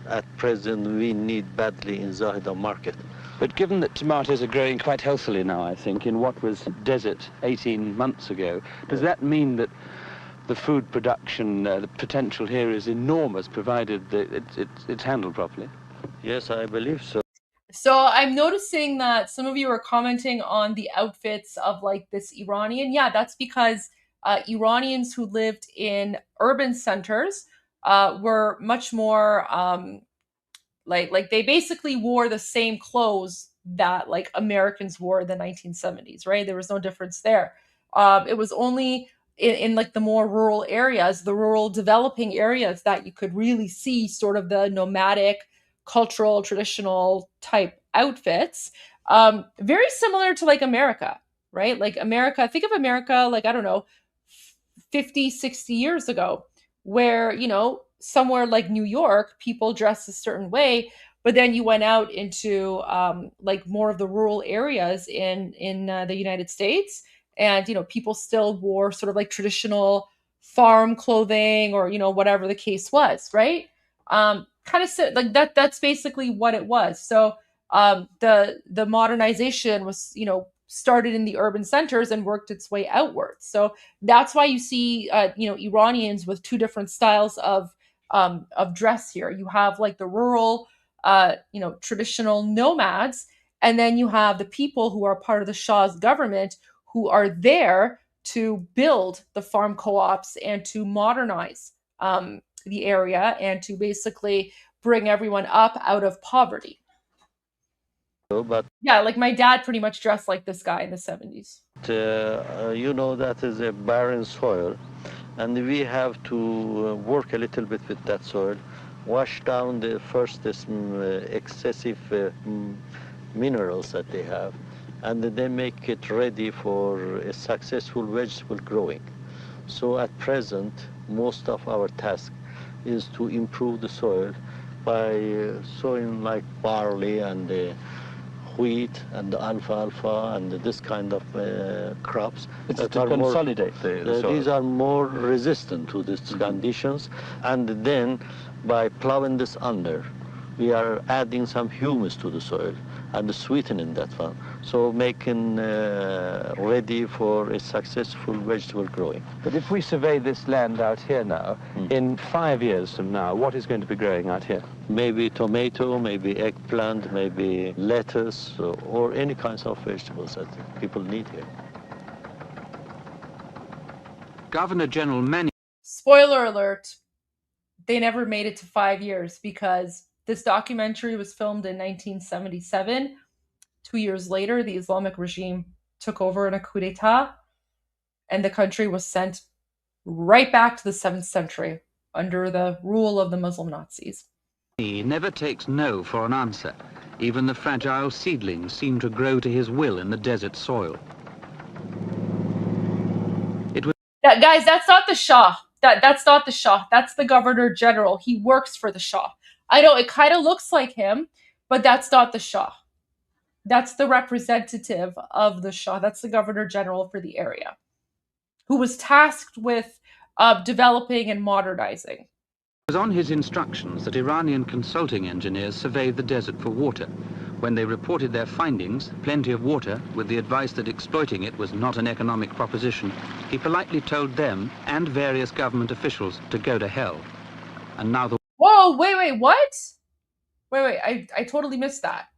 at present we need badly in Zahida market. But given that tomatoes are growing quite healthily now, I think, in what was desert 18 months ago, does that mean that the food production, the potential here is enormous, provided that it's handled properly? Yes, I believe so. So I'm noticing that some of you are commenting on the outfits of like this Iranian. Yeah, that's because Iranians who lived in urban centers were much more like they basically wore the same clothes that like Americans wore in the 1970s, right? There was no difference there. It was only in like the more rural areas, the rural developing areas, that you could really see sort of the nomadic, cultural, traditional type outfits. Very similar to like America, right? Like America, think of America like, I don't know, 50, 60 years ago, where, somewhere like New York, people dress a certain way, but then you went out into like more of the rural areas in the United States, and people still wore sort of like traditional farm clothing, or whatever the case was, right? Kind of like that. That's basically what it was. So the modernization was started in the urban centers and worked its way outwards. So that's why you see Iranians with two different styles of dress here. You have like the rural traditional nomads, and then you have the people who are part of the Shah's government, who are there to build the farm co-ops and to modernize the area and to basically bring everyone up out of poverty. But yeah, like my dad pretty much dressed like this guy in the 70s. That is a barren soil, and we have to work a little bit with that soil, wash down this excessive minerals that they have, and they make it ready for a successful vegetable growing. So at present, most of our task is to improve the soil by sowing like barley and wheat and alfalfa and this kind of crops. It's that to are consolidate the soil. These are more resistant to these conditions, and then by plowing this under, we are adding some humus to the soil and sweetening that one, so making ready for a successful vegetable growing. But if we survey this land out here now, in 5 years from now, what is going to be growing out here? Maybe tomato, maybe eggplant, maybe lettuce, or any kinds of vegetables that people need here. Governor General Manny. Spoiler alert, they never made it to 5 years because this documentary was filmed in 1977. 2 years later, the Islamic regime took over in a coup d'etat, and the country was sent right back to the 7th century under the rule of the Muslim Nazis. He never takes no for an answer. Even the fragile seedlings seem to grow to his will in the desert soil. Guys, that's not the Shah. That's not the Shah. That's the Governor General. He works for the Shah. I know it kind of looks like him, but that's not the Shah. That's the representative of the Shah. That's the Governor General for the area, who was tasked with developing and modernizing. It was on his instructions that Iranian consulting engineers surveyed the desert for water. When they reported their findings, plenty of water, with the advice that exploiting it was not an economic proposition, he politely told them and various government officials to go to hell. And now the... Whoa, wait, what? Wait, I totally missed that.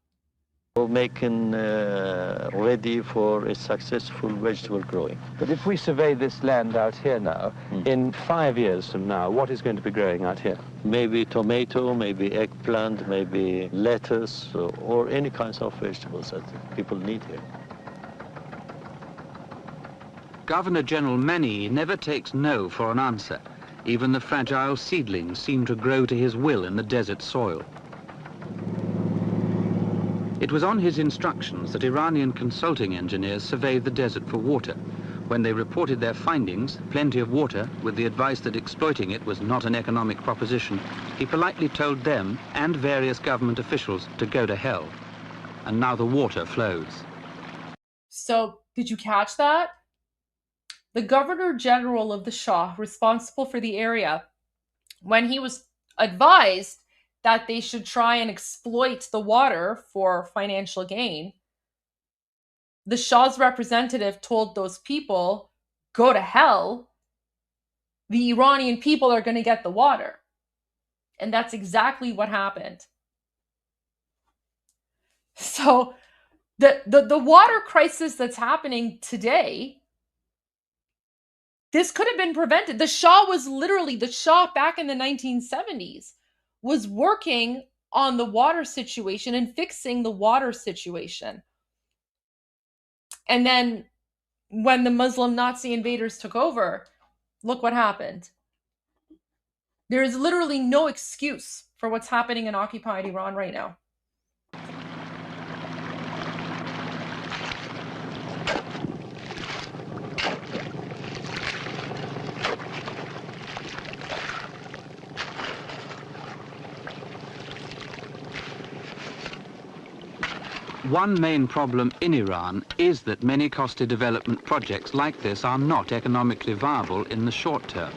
Making ready for a successful vegetable growing. But if we survey this land out here now, in 5 years from now, what is going to be growing out here? Maybe tomato, maybe eggplant, maybe lettuce, or any kinds of vegetables that people need here. Governor General Manny never takes no for an answer. Even the fragile seedlings seem to grow to his will in the desert soil. It was on his instructions that Iranian consulting engineers surveyed the desert for water. When they reported their findings, plenty of water, with the advice that exploiting it was not an economic proposition, he politely told them and various government officials to go to hell. And now the water flows. So, did you catch that? The Governor General of the Shah, responsible for the area, when he was advised that they should try and exploit the water for financial gain, the Shah's representative told those people, go to hell. The Iranian people are going to get the water. And that's exactly what happened. So the water crisis that's happening today, this could have been prevented. The Shah back in the 1970s was working on the water situation and fixing the water situation. And then when the Muslim Nazi invaders took over, look what happened. There is literally no excuse for what's happening in occupied Iran right now. One main problem in Iran is that many costly development projects like this are not economically viable in the short term.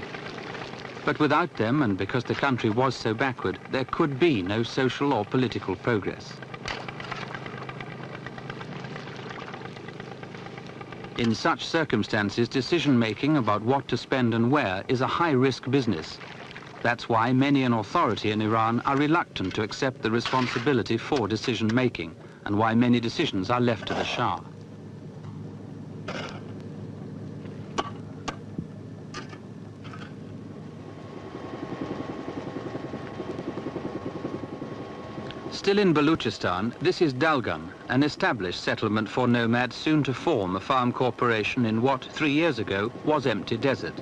But without them, and because the country was so backward, there could be no social or political progress. In such circumstances, decision-making about what to spend and where is a high-risk business. That's why many in authority in Iran are reluctant to accept the responsibility for decision-making, and why many decisions are left to the Shah. Still in Baluchistan, this is Dalgan, an established settlement for nomads soon to form a farm corporation in what 3 years ago was empty desert.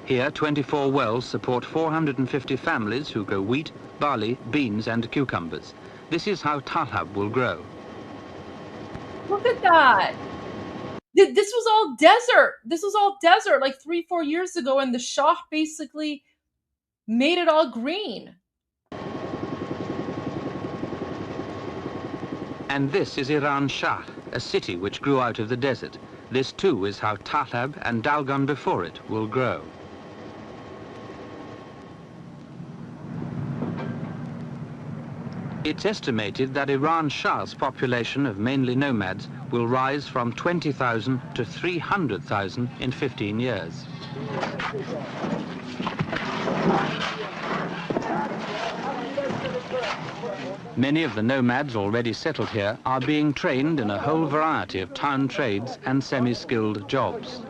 Here, 24 wells support 450 families who grow wheat, barley, beans and cucumbers. This is how Talhab will grow. Look at that. This was all desert. This was all desert like 3-4 years ago, and the Shah basically made it all green. And this is Iran Shah, a city which grew out of the desert. This too is how Tahlab and Dalgan before it will grow. It's estimated that Iran Shah's population of mainly nomads will rise from 20,000 to 300,000 in 15 years. Many of the nomads already settled here are being trained in a whole variety of town trades and semi-skilled jobs.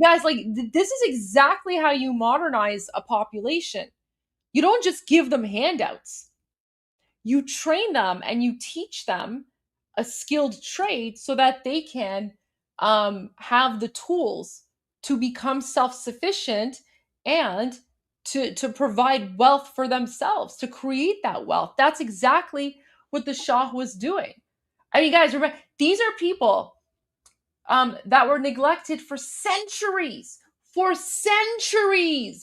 Guys, like, this is exactly how you modernize a population. You don't just give them handouts. You train them and you teach them a skilled trade so that they can have the tools to become self-sufficient and to provide wealth for themselves, to create that wealth. That's exactly what the Shah was doing. I mean, guys, remember, these are people that were neglected for centuries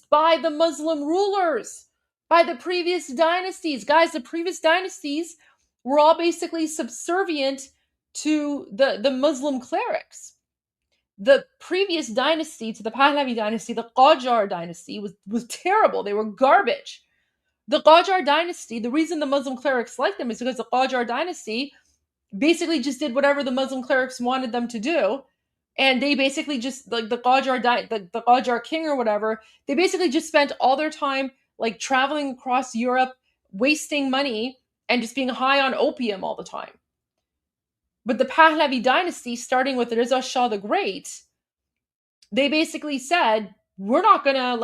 by the Muslim rulers, by the previous dynasties. Guys, the previous dynasties were all basically subservient to the Muslim clerics. The previous dynasty, to the Pahlavi dynasty, the Qajar dynasty, was terrible. They were garbage. The Qajar dynasty, the reason the Muslim clerics liked them is because the Qajar dynasty basically just did whatever the Muslim clerics wanted them to do. And they basically just, like the Qajar king or whatever, they basically just spent all their time like traveling across Europe, wasting money, and just being high on opium all the time. But the Pahlavi dynasty, starting with Reza Shah the Great, they basically said, we're not gonna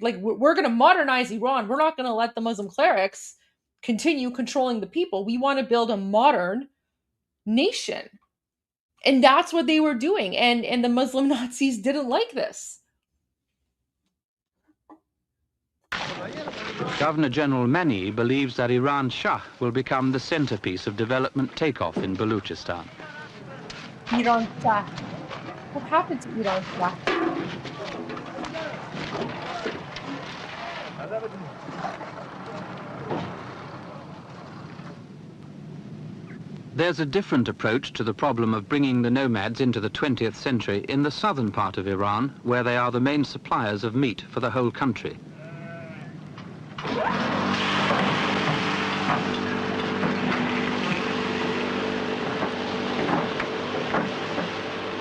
we're gonna modernize Iran. We're not gonna let the Muslim clerics continue controlling the people. We want to build a modern nation. And that's what they were doing. And the Muslim Nazis didn't like this. Governor General Mani believes that Iran Shah will become the centerpiece of development takeoff in Baluchistan. Iran Shah. What happened to Iran Shah? There's a different approach to the problem of bringing the nomads into the 20th century in the southern part of Iran, where they are the main suppliers of meat for the whole country.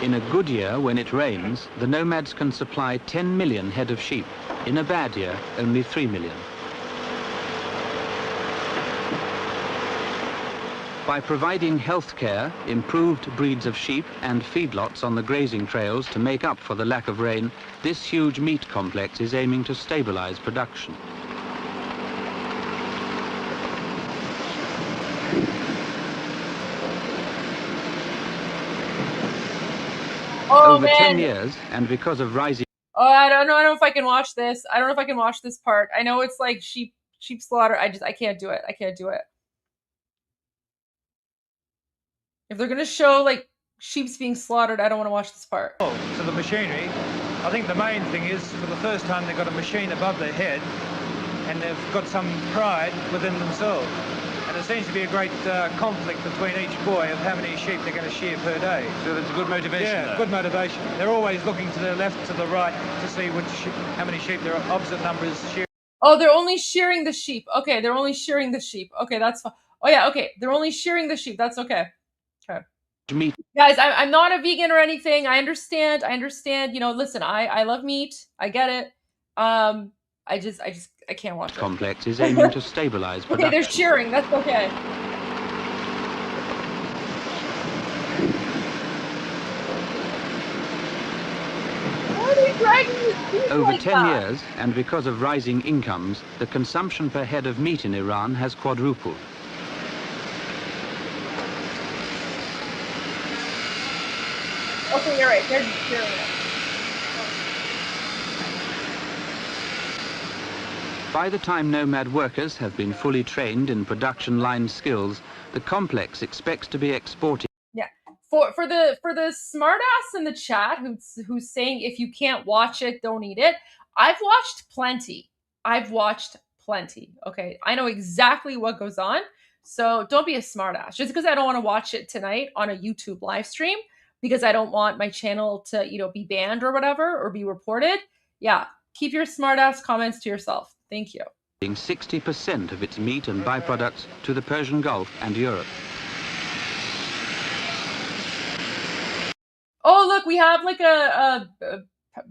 In a good year, when it rains, the nomads can supply 10 million head of sheep. In a bad year, only 3 million. By providing health care, improved breeds of sheep and feedlots on the grazing trails to make up for the lack of rain, this huge meat complex is aiming to stabilize production. Over 10 years, and because of rising... Oh, I don't know if I can watch this. I don't know if I can watch this part. I know it's like sheep slaughter. I can't do it. I can't do it. If they're going to show, like, sheep's being slaughtered, I don't want to watch this part. So the machinery, I think the main thing is, for the first time, they've got a machine above their head, and they've got some pride within themselves. And there seems to be a great conflict between each boy of how many sheep they're going to shear per day. So that's a good motivation. Yeah, though. Good motivation. They're always looking to the left, to the right, to see how many sheep there are, opposite numbers shearing. Oh, they're only shearing the sheep. Okay, they're only shearing the sheep. Okay, that's fine. Oh, yeah, okay. They're only shearing the sheep. That's okay. Okay. Meat. Guys, I'm not a vegan or anything. I understand. You know, listen, I love meat. I get it. I can't watch it. Complex is aiming to stabilize production. Okay, they're shearing. That's okay. Why are they dragging this beef Over like 10 that? years, and because of rising incomes, the consumption per head of meat in Iran has quadrupled. Okay, you're right. They're just shearing it. By the time nomad workers have been fully trained in production line skills, the complex expects to be exported. Yeah. For the smartass in the chat who's saying if you can't watch it, don't eat it. I've watched plenty. Okay. I know exactly what goes on. So don't be a smartass. Just because I don't want to watch it tonight on a YouTube live stream because I don't want my channel to, be banned or whatever or be reported. Yeah. Keep your smartass comments to yourself. Thank you. 60% of its meat and byproducts to the Persian Gulf and Europe. Oh, look, we have like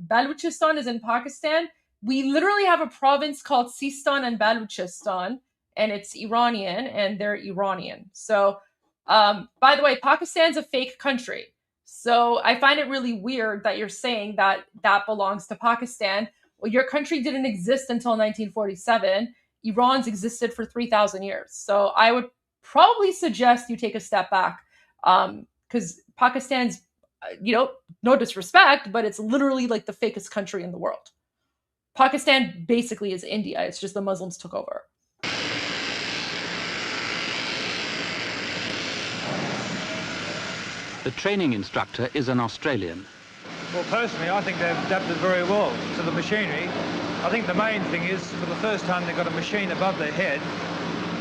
Baluchistan is in Pakistan. We literally have a province called Sistan and Baluchistan, and it's Iranian, and they're Iranian. So, by the way, Pakistan's a fake country. So I find it really weird that you're saying that that belongs to Pakistan. Well, your country didn't exist until 1947. Iran's existed for 3,000 years. So I would probably suggest you take a step back, because Pakistan's, no disrespect, but it's literally like the fakest country in the world. Pakistan basically is India. It's just the Muslims took over. The training instructor is an Australian. Well, personally, I think they've adapted very well to the machinery. I think the main thing is, for the first time, they've got a machine above their head,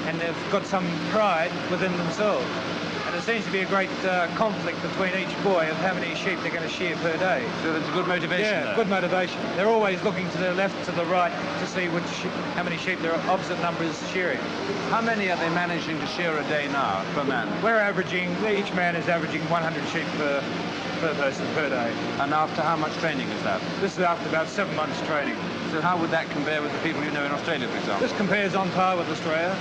and they've got some pride within themselves. And there seems to be a great conflict between each boy of how many sheep they're going to shear per day. So that's a good motivation. Yeah, good motivation. They're always looking to the left, to the right, to see how many sheep there are opposite numbers shearing. How many are they managing to shear a day now per man? We're averaging, each man is averaging 100 sheep per person per day. And after how much training is that? This is after about 7 months training. So how would that compare with the people you know in Australia, for example? This compares on par with Australia.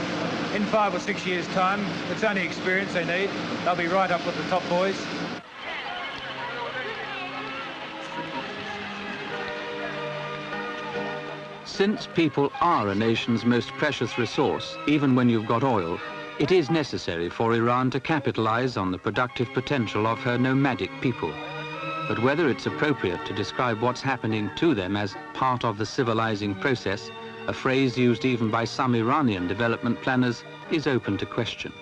In 5 or 6 years' time, it's only experience they need. They'll be right up with the top boys. Since people are a nation's most precious resource, even when you've got oil, it is necessary for Iran to capitalize on the productive potential of her nomadic people. But whether it's appropriate to describe what's happening to them as part of the civilizing process, a phrase used even by some Iranian development planners, is open to question.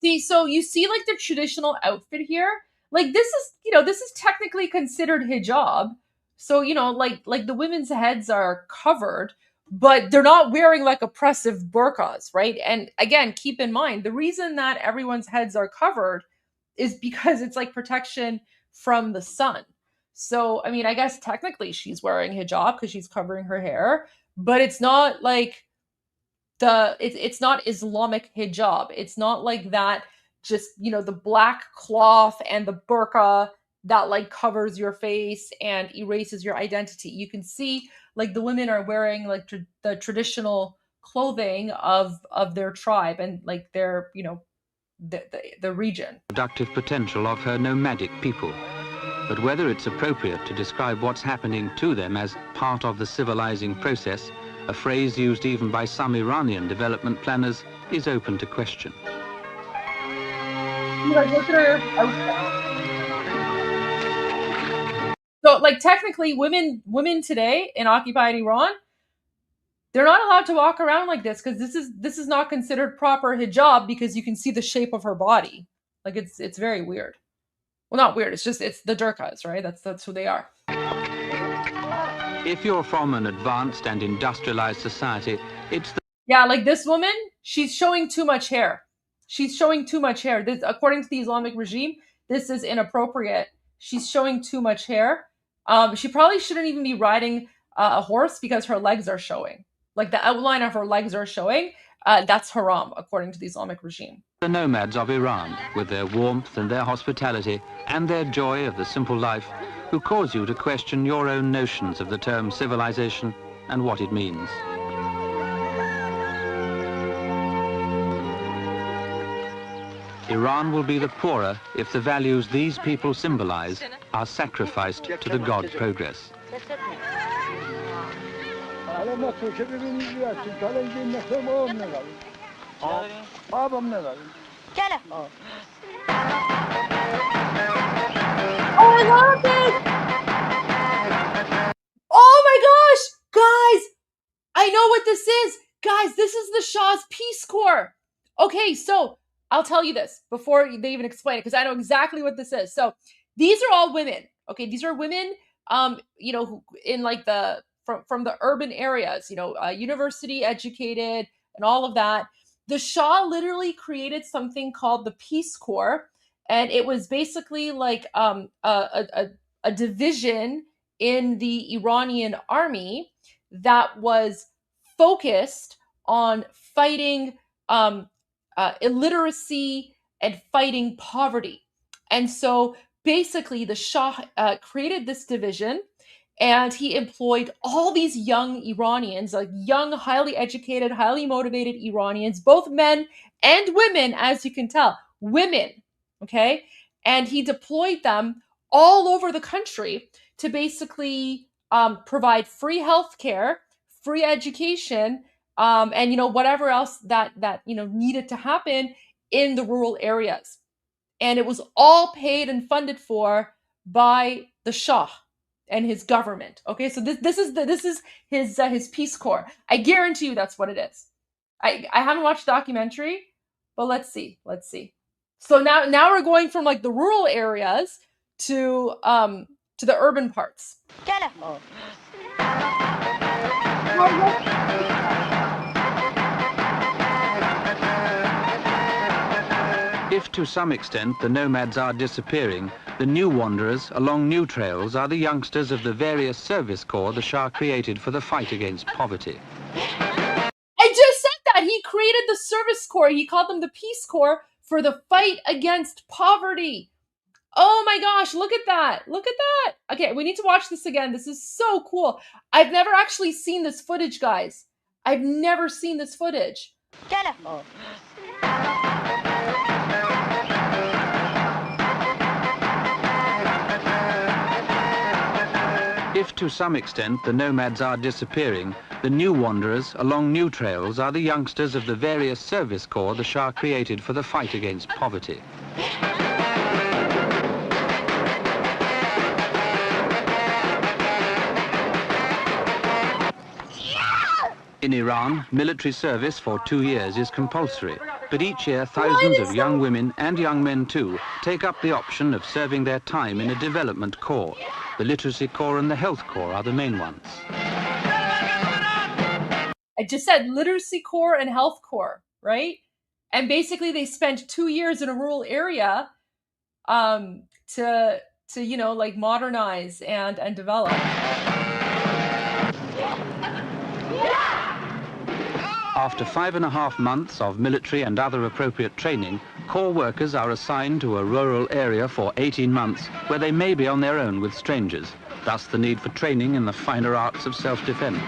See, so you see like the traditional outfit here? Like this is technically considered hijab. So, like the women's heads are covered, but they're not wearing like oppressive burqas, right? And again, keep in mind, the reason that everyone's heads are covered is because it's like protection from the sun. So, I mean, I guess technically she's wearing hijab because she's covering her hair, but it's not like it's not Islamic hijab. It's not like that, just, the black cloth and the burqa that like covers your face and erases your identity. You can see like the women are wearing like the traditional clothing of their tribe and like their, the region. Productive potential of her nomadic people. But whether it's appropriate to describe what's happening to them as part of the civilizing process, a phrase used even by some Iranian development planners, is open to question. So, like, technically, women today in occupied Iran, they're not allowed to walk around like this because this is not considered proper hijab because you can see the shape of her body. Like, it's very weird. Well, not weird. It's the Durkas, right? That's who they are. If you're from an advanced and industrialized society, it's the... Yeah, like this woman, she's showing too much hair. She's showing too much hair. This, according to the Islamic regime, this is inappropriate. She's showing too much hair. She probably shouldn't even be riding a horse because her legs are showing. Like the outline of her legs are showing. That's haram, according to the Islamic regime. The nomads of Iran, with their warmth and their hospitality and their joy of the simple life, who cause you to question your own notions of the term civilization and what it means. Iran will be the poorer if the values these people symbolize are sacrificed to the god progress. Oh, I love it. Oh my gosh, guys, I know what this is. Guys, this is the Shah's Peace Corps. Okay, so I'll tell you this before they even explain it, because I know exactly what this is. So these are all women. Okay, these are women, who in like the from the urban areas, university educated and all of that. The Shah literally created something called the Peace Corps, and it was basically like a division in the Iranian army that was focused on fighting illiteracy and fighting poverty. And so basically, the Shah created this division, and he employed all these young Iranians, like young, highly educated, highly motivated Iranians, both men and women, as you can tell, women, okay? And he deployed them all over the country to basically provide free healthcare, free education, and whatever else that needed to happen in the rural areas. And it was all paid and funded for by the Shah and his government. Okay, so this is his Peace Corps. I guarantee you that's what it is. I haven't watched the documentary, but let's see. So now we're going from like the rural areas to the urban parts. If to some extent the nomads are disappearing, the new wanderers along new trails are the youngsters of the various service corps the Shah created for the fight against poverty. I just said that! He created the service corps. He called them the Peace Corps for the fight against poverty. Oh my gosh, look at that. Look at that. Okay, we need to watch this again. This is so cool. I've never actually seen this footage, guys. I've never seen this footage. If to some extent the nomads are disappearing, the new wanderers along new trails are the youngsters of the various service corps the Shah created for the fight against poverty. In Iran, military service for 2 years is compulsory, but each year thousands of young women and young men too take up the option of serving their time in a development corps. The literacy corps and the health corps are the main ones. I just said literacy corps and health corps, right? And basically they spent 2 years in a rural area to like modernize and develop. After 5.5 months of military and other appropriate training, corps workers are assigned to a rural area for 18 months where they may be on their own with strangers, thus the need for training in the finer arts of self-defense.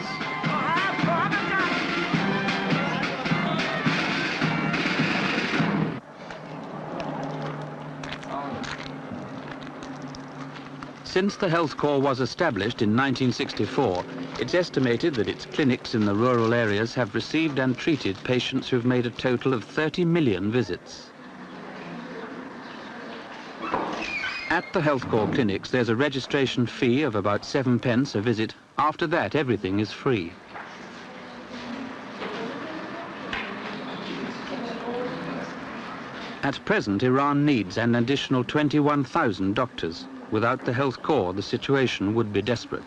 Since the Health Corps was established in 1964, it's estimated that its clinics in the rural areas have received and treated patients who've made a total of 30 million visits. At the Health Corps clinics, there's a registration fee of about 7 pence a visit. After that, everything is free. At present, Iran needs an additional 21,000 doctors. Without the Health Corps, the situation would be desperate.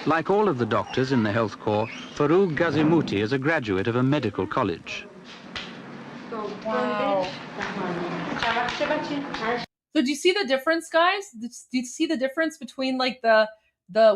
Like all of the doctors in the Health Corps, Farouk Ghazimuti is a graduate of a medical college. Wow. So do you see the difference, guys? Do you see the difference between like the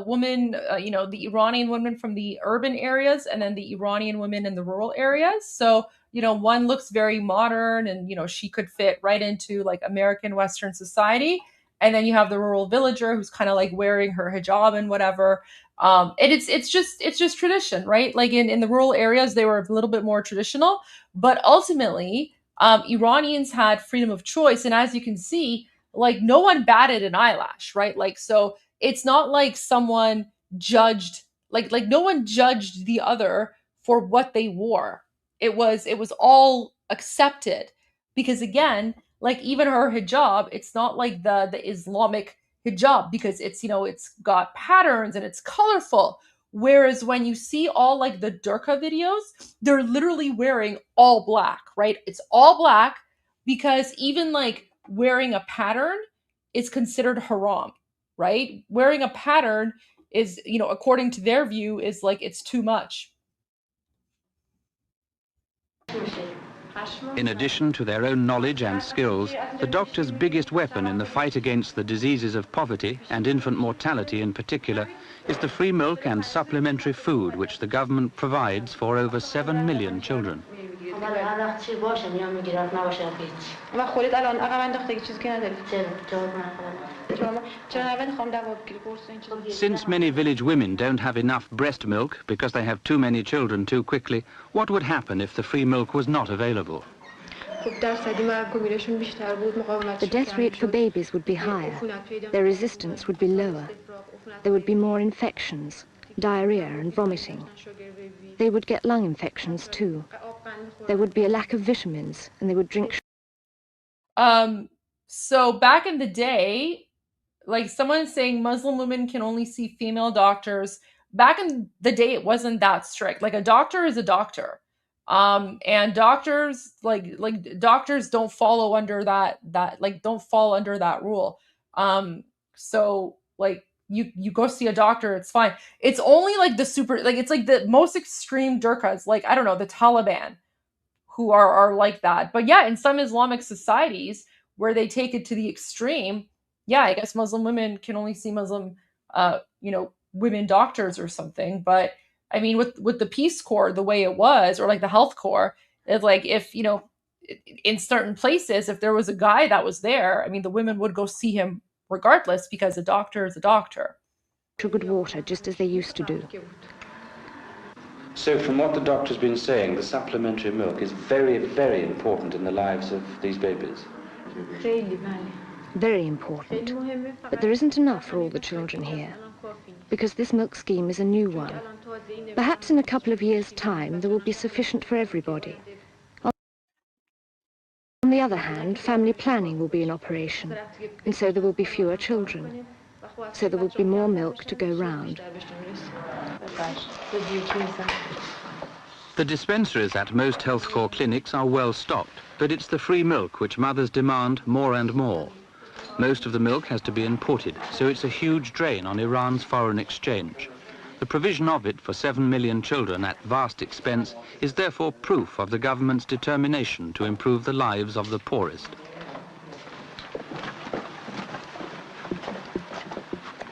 woman, the Iranian women from the urban areas and then the Iranian women in the rural areas? So, one looks very modern and, she could fit right into like American Western society. And then you have the rural villager who's kind of like wearing her hijab and whatever. And it's just tradition, right? Like in the rural areas, they were a little bit more traditional, but ultimately, Iranians had freedom of choice. And as you can see, like no one batted an eyelash, right? Like, so it's not like someone judged, like no one judged the other for what they wore. It was all accepted. because again, like even her hijab, it's not like the Islamic hijab, because it's, you know, it's got patterns and it's colorful. Whereas when you see all like the Durka videos, they're literally wearing all black, right? It's all black because even like wearing a pattern is considered haram, right? Wearing a pattern is, you know, according to their view, is like it's too much. In addition to their own knowledge and skills, the doctor's biggest weapon in the fight against the diseases of poverty and infant mortality in particular is the free milk and supplementary food which the government provides for over 7 million children. Since many village women don't have enough breast milk because they have too many children too quickly, what would happen if the free milk was not available? The death rate for babies would be higher. Their resistance would be lower. There would be more infections, diarrhea and vomiting. They would get lung infections too. There would be a lack of vitamins, and they would drink. So back in the day, like someone saying Muslim women can only see female doctors. Back in the day, it wasn't that strict. Like a doctor is a doctor. And doctors like doctors don't follow under that don't fall under that rule. So like you go see a doctor, it's fine. It's only like the super, like it's like the most extreme Durkas, like I don't know, the Taliban, who are like that. But yeah, in some Islamic societies where they take it to the extreme, yeah, I guess Muslim women can only see Muslim women doctors or something. But I mean, with the Peace Corps the way it was, or like the Health Corps, it's like if, you know, in certain places, if there was a guy that was there, I mean, the women would go see him regardless, because a doctor is a doctor. Good water, just as they used to do. So from what the doctor's been saying, the supplementary milk is very, very important in the lives of these babies. Very important. But there isn't enough for all the children here, because this milk scheme is a new one. Perhaps in a couple of years' time there will be sufficient for everybody. On the other hand, family planning will be in operation, and so there will be fewer children. So there will be more milk to go round. The dispensaries at most health corps clinics are well stocked, but it's the free milk which mothers demand more and more. Most of the milk has to be imported, so it's a huge drain on Iran's foreign exchange. The provision of it for 7 million children at vast expense is therefore proof of the government's determination to improve the lives of the poorest.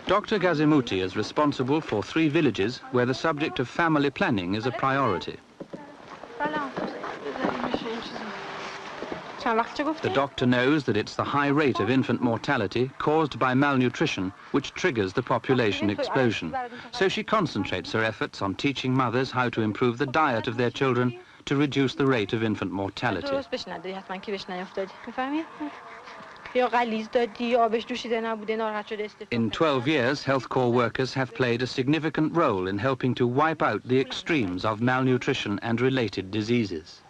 Dr. Gazimuti is responsible for 3 villages where the subject of family planning is a priority. The doctor knows that it's the high rate of infant mortality caused by malnutrition which triggers the population explosion. So she concentrates her efforts on teaching mothers how to improve the diet of their children to reduce the rate of infant mortality. In 12 years, health corps workers have played a significant role in helping to wipe out the extremes of malnutrition and related diseases.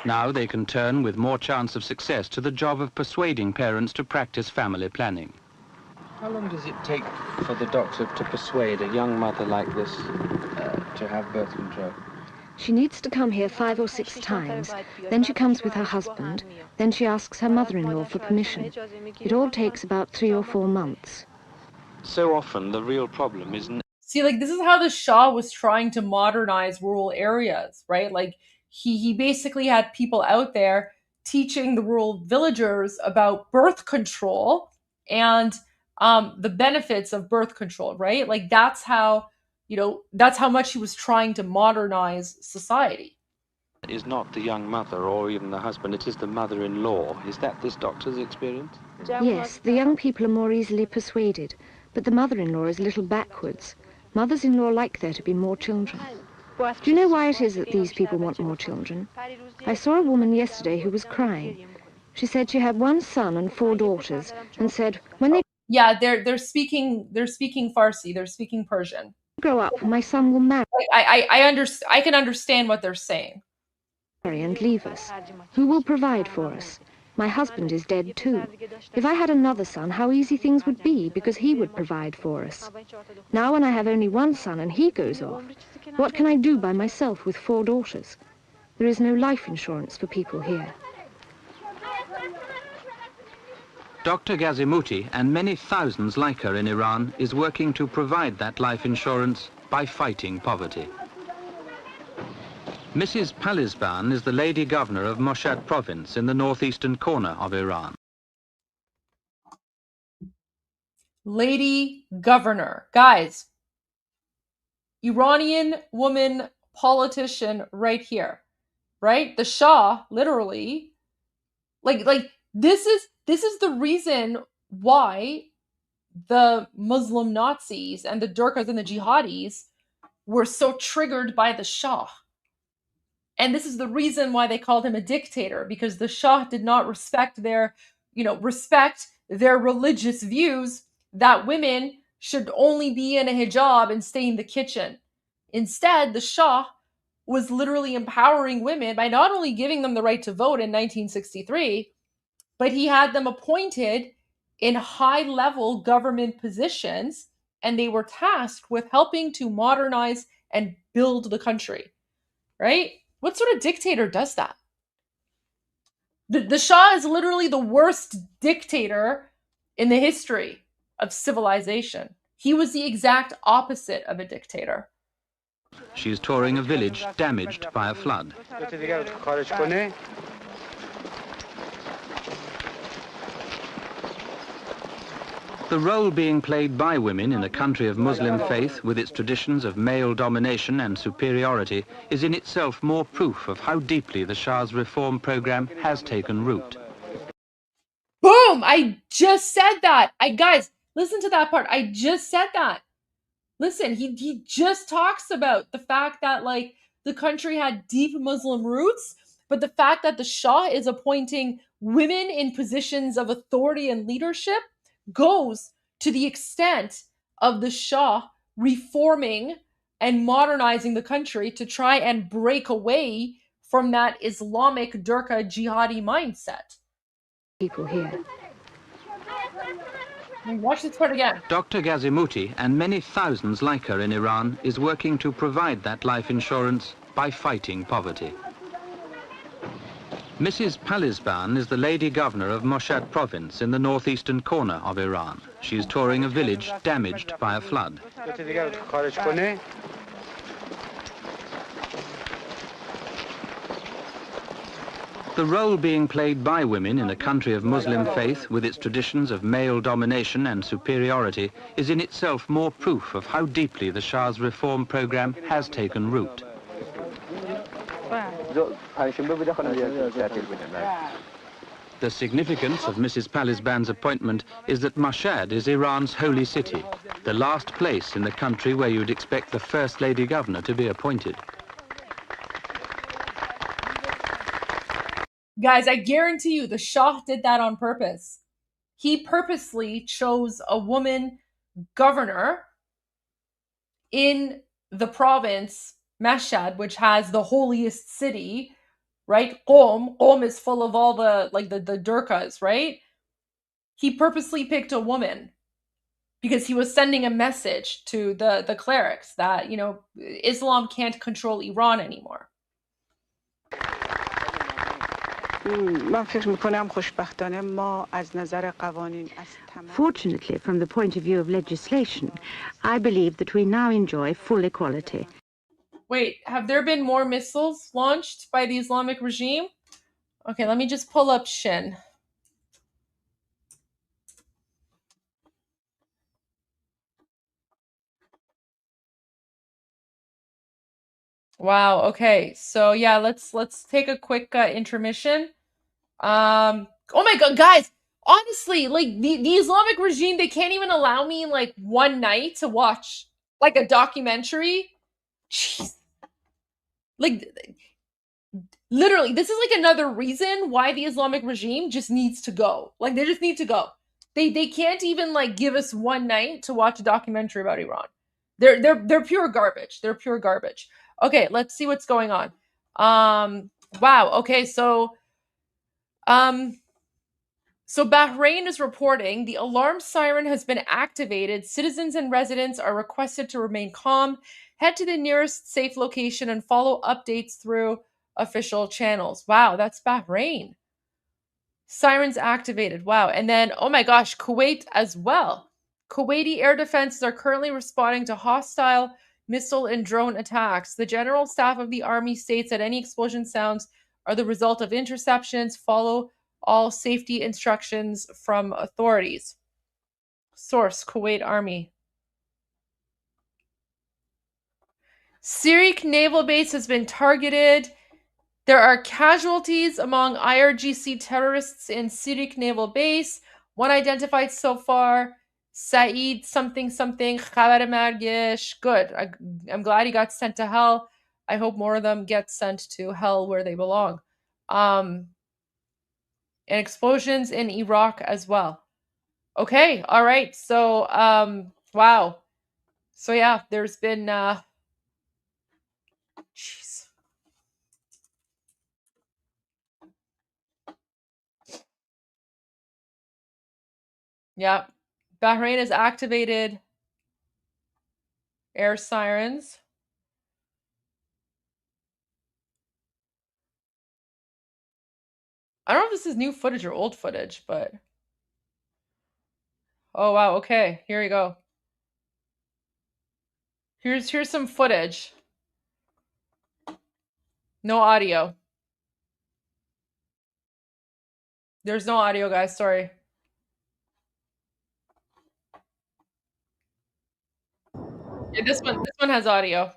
Now they can turn with more chance of success to the job of persuading parents to practice family planning. How long does it take for the doctor to persuade a young mother like this to have birth control? She needs to come here 5 or 6 times, then she comes with her husband, then she asks her mother-in-law for permission. It all takes about 3 or 4 months. So often the real problem is... See, like, this is how the Shah was trying to modernize rural areas, right? Like, he basically had people out there teaching the rural villagers about birth control and the benefits of birth control, right? Like, that's how, you know, that's how much he was trying to modernize society. It is not the young mother or even the husband, it is the mother-in-law. Is that this doctor's experience? Yes, the young people are more easily persuaded, but the mother-in-law is a little backwards. Mothers-in-law like there to be more children. Do you know why it is that these people want more children? I saw a woman yesterday who was crying. She said she had 1 son and 4 daughters, and said when they... Yeah, they're speaking Farsi, they're speaking Persian. grow up, my son will marry. I can understand what they're saying. And leave us. Who will provide for us? My husband is dead too. If I had another son, how easy things would be, because he would provide for us. Now when I have only one son and he goes off, what can I do by myself with 4 daughters? There is no life insurance for people here. Dr. Ghazimuti and many thousands like her in Iran is working to provide that life insurance by fighting poverty. Mrs. Palizban is the Lady Governor of Mashhad province in the northeastern corner of Iran. Lady Governor. Guys, Iranian woman politician right here, right? The Shah, literally, this is the reason why the Muslim Nazis and the Durkas and the jihadis were so triggered by the Shah. And this is the reason why they called him a dictator, because the Shah did not respect their religious views that women should only be in a hijab and stay in the kitchen. Instead, the Shah was literally empowering women by not only giving them the right to vote in 1963, but he had them appointed in high-level government positions, and they were tasked with helping to modernize and build the country, right? What sort of dictator does that? The Shah is literally the worst dictator in the history of civilization. He was the exact opposite of a dictator. She is touring a village damaged by a flood. The role being played by women in a country of Muslim faith with its traditions of male domination and superiority is in itself more proof of how deeply the Shah's reform program has taken root. Boom! I just said that. Guys, listen to that part. I just said that. Listen, he just talks about the fact that the country had deep Muslim roots, but the fact that the Shah is appointing women in positions of authority and leadership goes to the extent of the Shah reforming and modernizing the country to try and break away from that Islamic Durka jihadi mindset. People here. Watch this part again. Dr. Ghazimuti and many thousands like her in Iran is working to provide that life insurance by fighting poverty. Mrs. Palizban is the Lady Governor of Mashhad province in the northeastern corner of Iran. She is touring a village damaged by a flood. The role being played by women in a country of Muslim faith with its traditions of male domination and superiority is in itself more proof of how deeply the Shah's reform program has taken root. The significance of Mrs. Palizban's appointment is that Mashhad is Iran's holy city, the last place in the country where you'd expect the First Lady Governor to be appointed. Guys, I guarantee you the Shah did that on purpose. He purposely chose a woman governor in the province Mashhad, which has the holiest city, right? Qom is full of all the the Durkas, right? He purposely picked a woman because he was sending a message to the clerics that, Islam can't control Iran anymore. Fortunately, from the point of view of legislation, I believe that we now enjoy full equality. Wait, have there been more missiles launched by the Islamic regime? Okay, let me just pull up Shin. Wow, okay. So yeah, let's take a quick intermission. Oh my god, guys, honestly, the Islamic regime, they can't even allow me one night to watch a documentary. Jeez. Literally, this is another reason why the Islamic regime just needs to go. They just need to go. They can't even give us one night to watch a documentary about Iran. They're pure garbage. They're pure garbage. Okay, let's see what's going on. Wow. Okay, so Bahrain is reporting the alarm siren has been activated. Citizens and residents are requested to remain calm, head to the nearest safe location, and follow updates through official channels. Wow, that's Bahrain. Sirens activated. Wow. And then, oh my gosh, Kuwait as well. Kuwaiti air defenses are currently responding to hostile missile and drone attacks. The General Staff of the Army states that any explosion sounds are the result of interceptions. Follow all safety instructions from authorities. Source, Kuwait Army. Sirik naval base has been targeted. There are casualties among IRGC terrorists in Sirik naval base. One identified so far, Saeed something something, Khabar Margish. Good. I'm glad he got sent to hell. I hope more of them get sent to hell where they belong. And explosions in Iraq as well. Okay, all right. So, wow. So yeah, there's been, jeez. Yeah, Bahrain has activated air sirens. I don't know if this is new footage or old footage, but oh wow, okay, here we go. Here's some footage. No audio. There's no audio, guys, sorry. Yeah, this one has audio.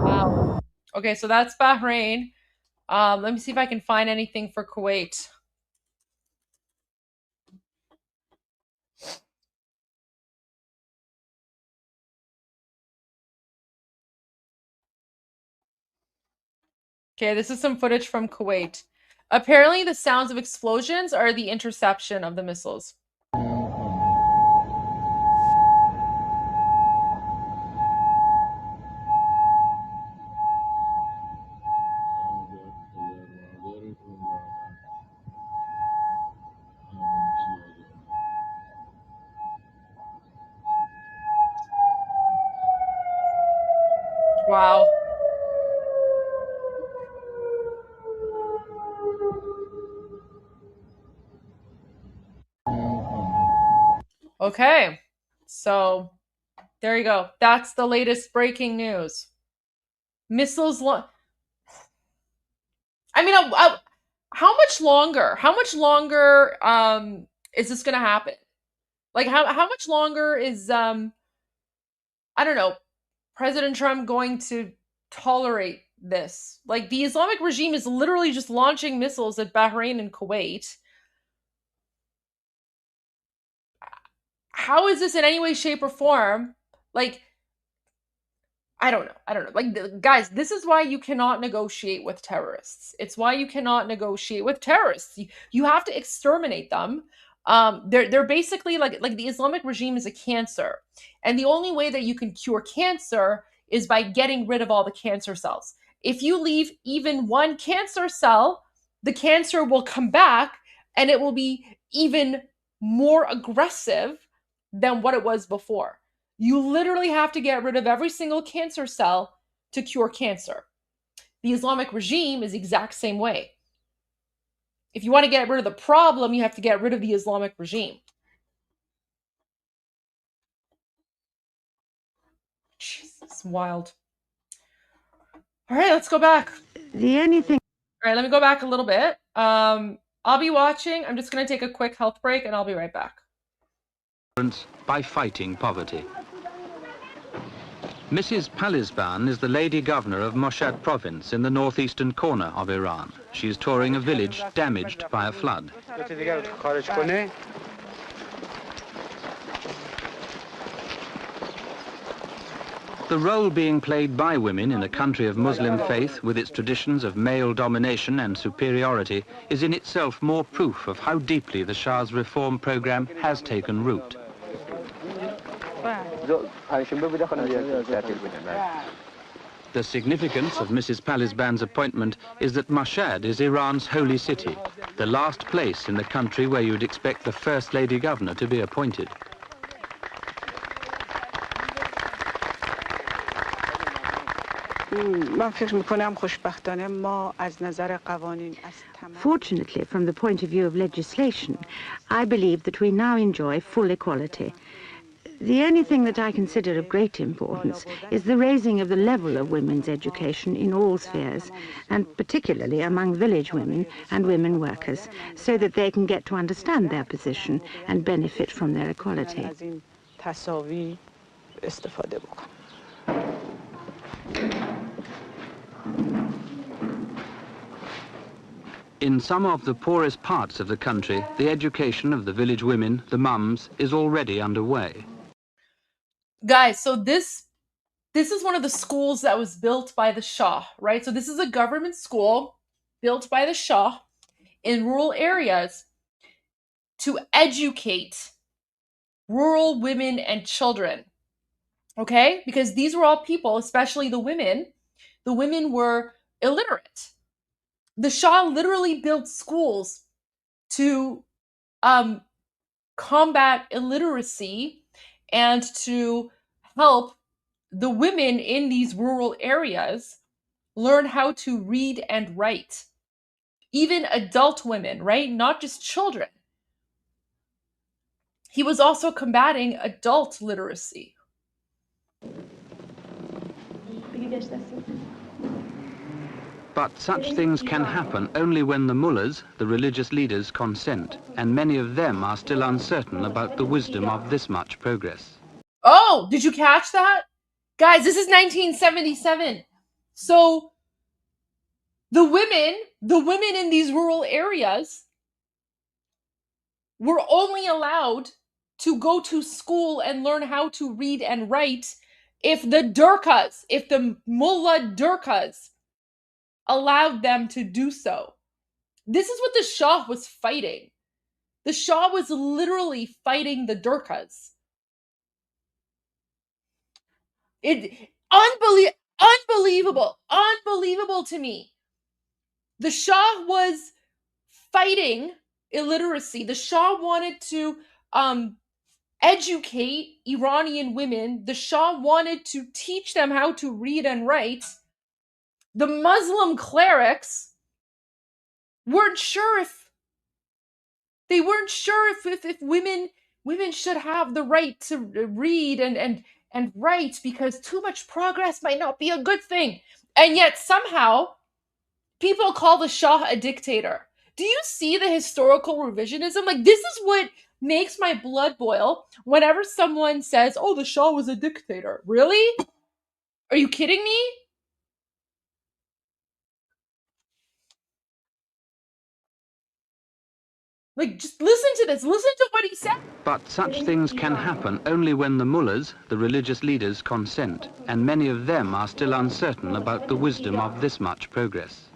Wow. Okay, so that's Bahrain. Let me see if I can find anything for Kuwait. Okay, this is some footage from Kuwait. Apparently, the sounds of explosions are the interception of the missiles. Wow. Okay, so there you go. That's the latest breaking news. Missiles. I mean, how much longer? How much longer is this going to happen? Like, how much longer is I don't know, President Trump going to tolerate this? Like, the Islamic regime is literally just launching missiles at Bahrain and Kuwait. How is this in any way, shape, or form? Like, I don't know. Like, guys, this is why you cannot negotiate with terrorists. It's why you cannot negotiate with terrorists. You have to exterminate them. They're basically like the Islamic regime is a cancer, and the only way that you can cure cancer is by getting rid of all the cancer cells. If you leave even one cancer cell, the cancer will come back, and it will be even more aggressive than what it was before. You literally have to get rid of every single cancer cell to cure cancer. The Islamic regime is the exact same way. If you want to get rid of the problem, you have to get rid of the Islamic regime. Jesus, wild. All right, let's go back. The only thing... All right, let me go back a little bit. I'll be watching. I'm just going to take a quick health break, and I'll be right back. By fighting poverty. Mrs. Palisban is the lady governor of Mashhad province in the northeastern corner of Iran. She is touring a village damaged by a flood. The the role being played by women in a country of Muslim faith with its traditions of male domination and superiority is in itself more proof of how deeply the Shah's reform program has taken root. The significance of Mrs. Palisban's appointment is that Mashhad is Iran's holy city, the last place in the country where you'd expect the First Lady Governor to be appointed. Fortunately, from the point of view of legislation, I believe that we now enjoy full equality. The only thing that I consider of great importance is the raising of the level of women's education in all spheres, and particularly among village women and women workers, so that they can get to understand their position and benefit from their equality. In some of the poorest parts of the country, the education of the village women, the mums, is already underway. Guys, so this is one of the schools that was built by the Shah, right? So this is a government school built by the Shah in rural areas to educate rural women and children, okay? Because these were all people, especially the women were illiterate. The Shah literally built schools to combat illiteracy and to help the women in these rural areas learn how to read and write. Even adult women, right? Not just children. He was also combating adult literacy. But such things can happen only when the mullahs, the religious leaders, consent, and many of them are still uncertain about the wisdom of this much progress. Oh, did you catch that? Guys, this is 1977. So the women in these rural areas were only allowed to go to school and learn how to read and write if the mullah durkas allowed them to do so. This is what the Shah was fighting. The Shah was literally fighting the durkas. Unbelievable to me. The Shah was fighting illiteracy. The Shah wanted to educate Iranian women. The Shah wanted to teach them how to read and write. The Muslim clerics weren't sure if women should have the right to read and write, because too much progress might not be a good thing. And yet somehow people call the Shah a dictator. Do you see the historical revisionism? Like, this is what makes my blood boil whenever someone says, oh, the Shah was a dictator. Really? Are you kidding me? Like, just listen to this. Listen to what he said. But such things can happen only when the mullahs, the religious leaders, consent, and many of them are still uncertain about the wisdom of this much progress.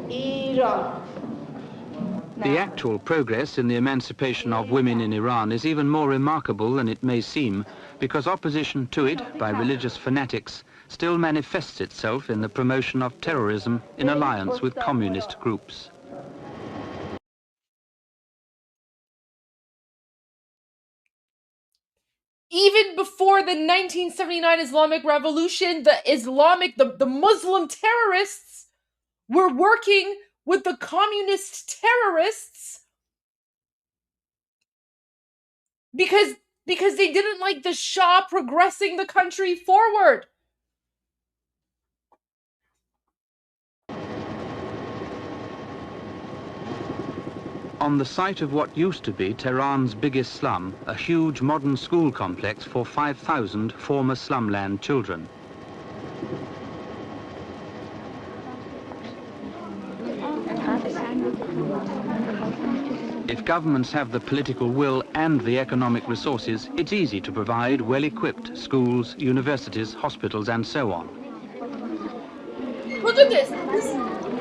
The actual progress in the emancipation of women in Iran is even more remarkable than it may seem, because opposition to it by religious fanatics still manifests itself in the promotion of terrorism in alliance with communist groups. Even before the 1979 Islamic Revolution, the Muslim terrorists were working with the communist terrorists because they didn't like the Shah progressing the country forward. On the site of what used to be Tehran's biggest slum, a huge modern school complex for 5,000 former slumland children. If governments have the political will and the economic resources, it's easy to provide well-equipped schools, universities, hospitals, and so on. Look at this.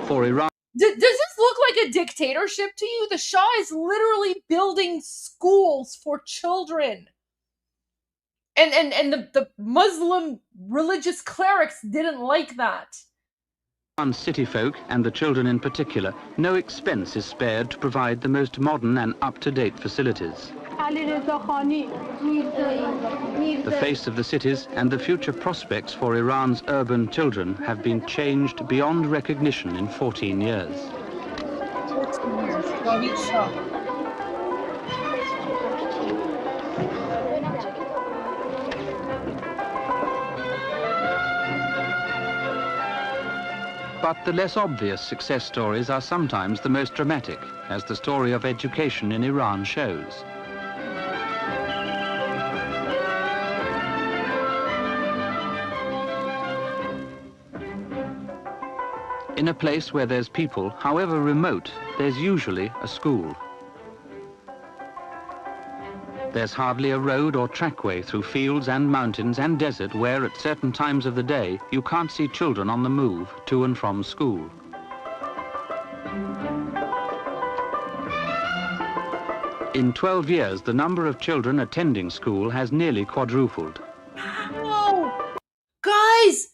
For Iran, Does this look like a dictatorship to you? The Shah is literally building schools for children. And the Muslim religious clerics didn't like that. On city folk, and the children in particular, no expense is spared to provide the most modern and up-to-date facilities. The face of the cities and the future prospects for Iran's urban children have been changed beyond recognition in 14 years. 14 years. Goldie Shah. But the less obvious success stories are sometimes the most dramatic, as the story of education in Iran shows. In a place where there's people, however remote, there's usually a school. There's hardly a road or trackway through fields and mountains and desert where at certain times of the day you can't see children on the move to and from school. In 12 years, the number of children attending school has nearly quadrupled. Whoa! Guys,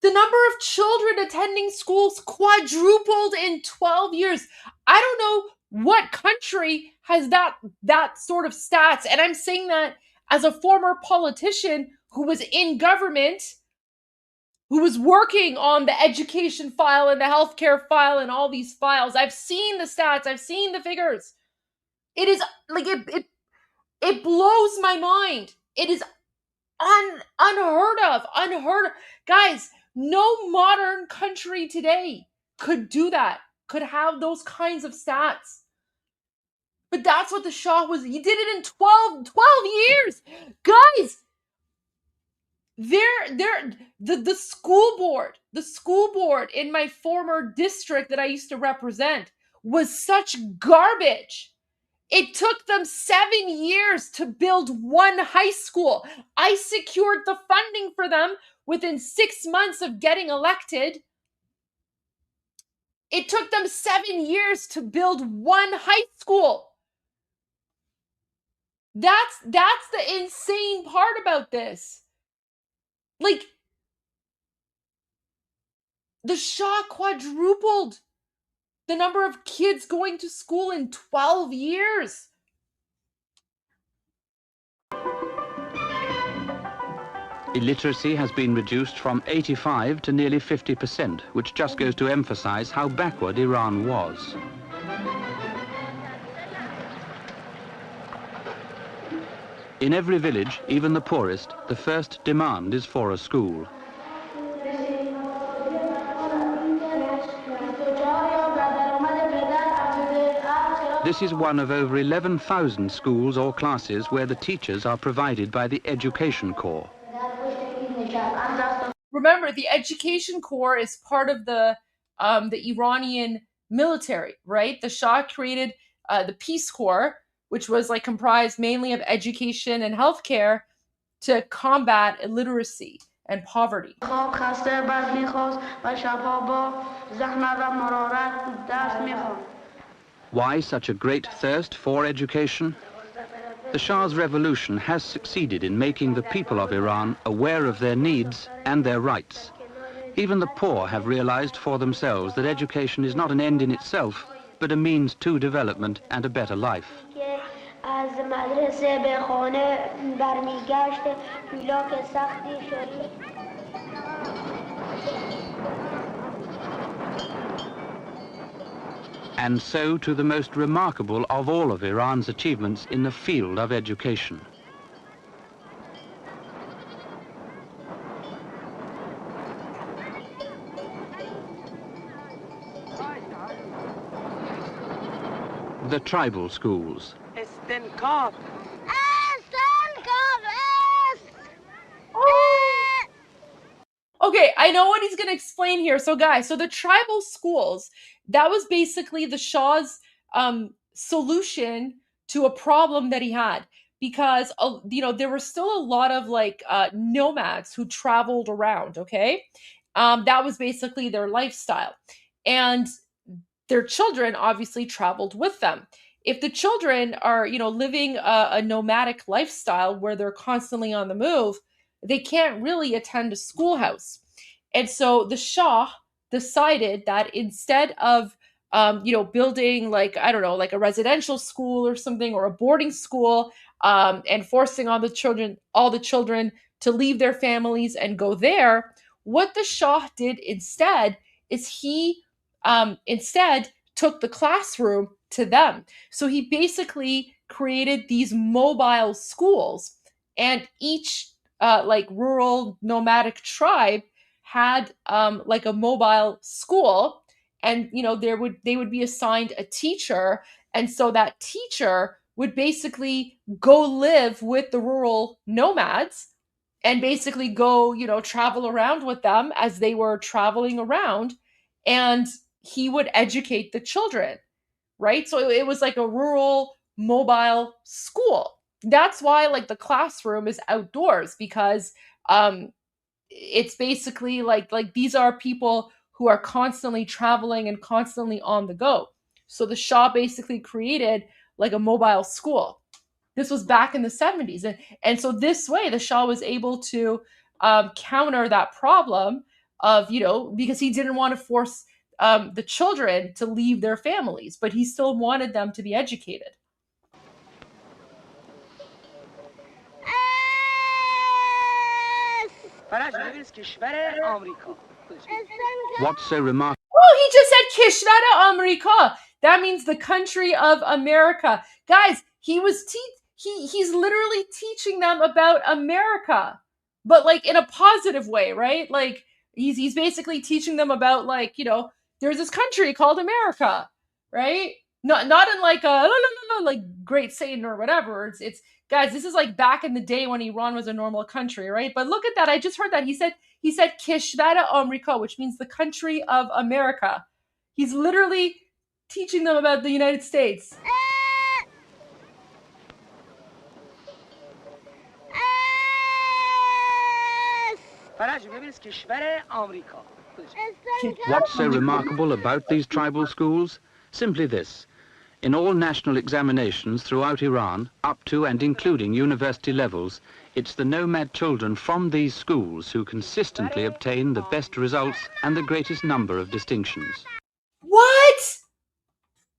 the number of children attending schools quadrupled in 12 years. I don't know what country has that sort of stats, and I'm saying that as a former politician who was in government, who was working on the education file and the healthcare file and all these files. I've seen the stats, I've seen the figures. It is like it blows my mind. It is unheard of. Guys, no modern country today could do that, could have those kinds of stats. But that's what the Shah was. He did it in 12 years. Guys, the school board in my former district that I used to represent was such garbage. It took them 7 years to build one high school. I secured the funding for them within 6 months of getting elected. It took them 7 years to build one high school. That's the insane part about this. Like, the Shah quadrupled the number of kids going to school in 12 years. Illiteracy has been reduced from 85 to nearly 50%, which just goes to emphasize how backward Iran was. In every village, even the poorest, the first demand is for a school. This is one of over 11,000 schools or classes where the teachers are provided by the Education Corps. Remember, the Education Corps is part of the Iranian military, right? The Shah created the Peace Corps, which was like comprised mainly of education and healthcare to combat illiteracy and poverty. Why such a great thirst for education? The Shah's revolution has succeeded in making the people of Iran aware of their needs and their rights. Even the poor have realized for themselves that education is not an end in itself, but a means to development and a better life. And so to the most remarkable of all of Iran's achievements in the field of education. The tribal schools. Okay, I know what he's going to explain here. So guys, so the tribal schools, that was basically the Shah's solution to a problem that he had, because there were still a lot of like nomads who traveled around. Okay, that was basically their lifestyle, and their children obviously traveled with them. If the children are, living a nomadic lifestyle where they're constantly on the move, they can't really attend a schoolhouse. And so the Shah decided that instead of, building like, I don't know, like a residential school or something, or a boarding school, and forcing all the children to leave their families and go there, what the Shah did instead is he instead took the classroom to them. So he basically created these mobile schools, and each like rural nomadic tribe had like a mobile school, and they would be assigned a teacher, and so that teacher would basically go live with the rural nomads and basically go, travel around with them as they were traveling around, and he would educate the children, right? So it was like a rural mobile school. That's why like the classroom is outdoors, because it's basically like these are people who are constantly traveling and constantly on the go. So the Shah basically created like a mobile school. This was back in the 70s. And so this way, the Shah was able to counter that problem of, because he didn't want to force the children to leave their families, but he still wanted them to be educated. What's so remarkable? Oh, he just said Kishvara Amerika. That means the country of America. Guys, he's literally teaching them about America, but like in a positive way, right? Like he's basically teaching them about, like, there's this country called America, right? Not in like a like Great Satan or whatever. It's guys, this is like back in the day when Iran was a normal country, right? But look at that. I just heard that. He said Kishvara Amerika, which means the country of America. He's literally teaching them about the United States. What's so remarkable about these tribal schools? Simply this. In all national examinations throughout Iran, up to and including university levels, it's the nomad children from these schools who consistently obtain the best results and the greatest number of distinctions. What?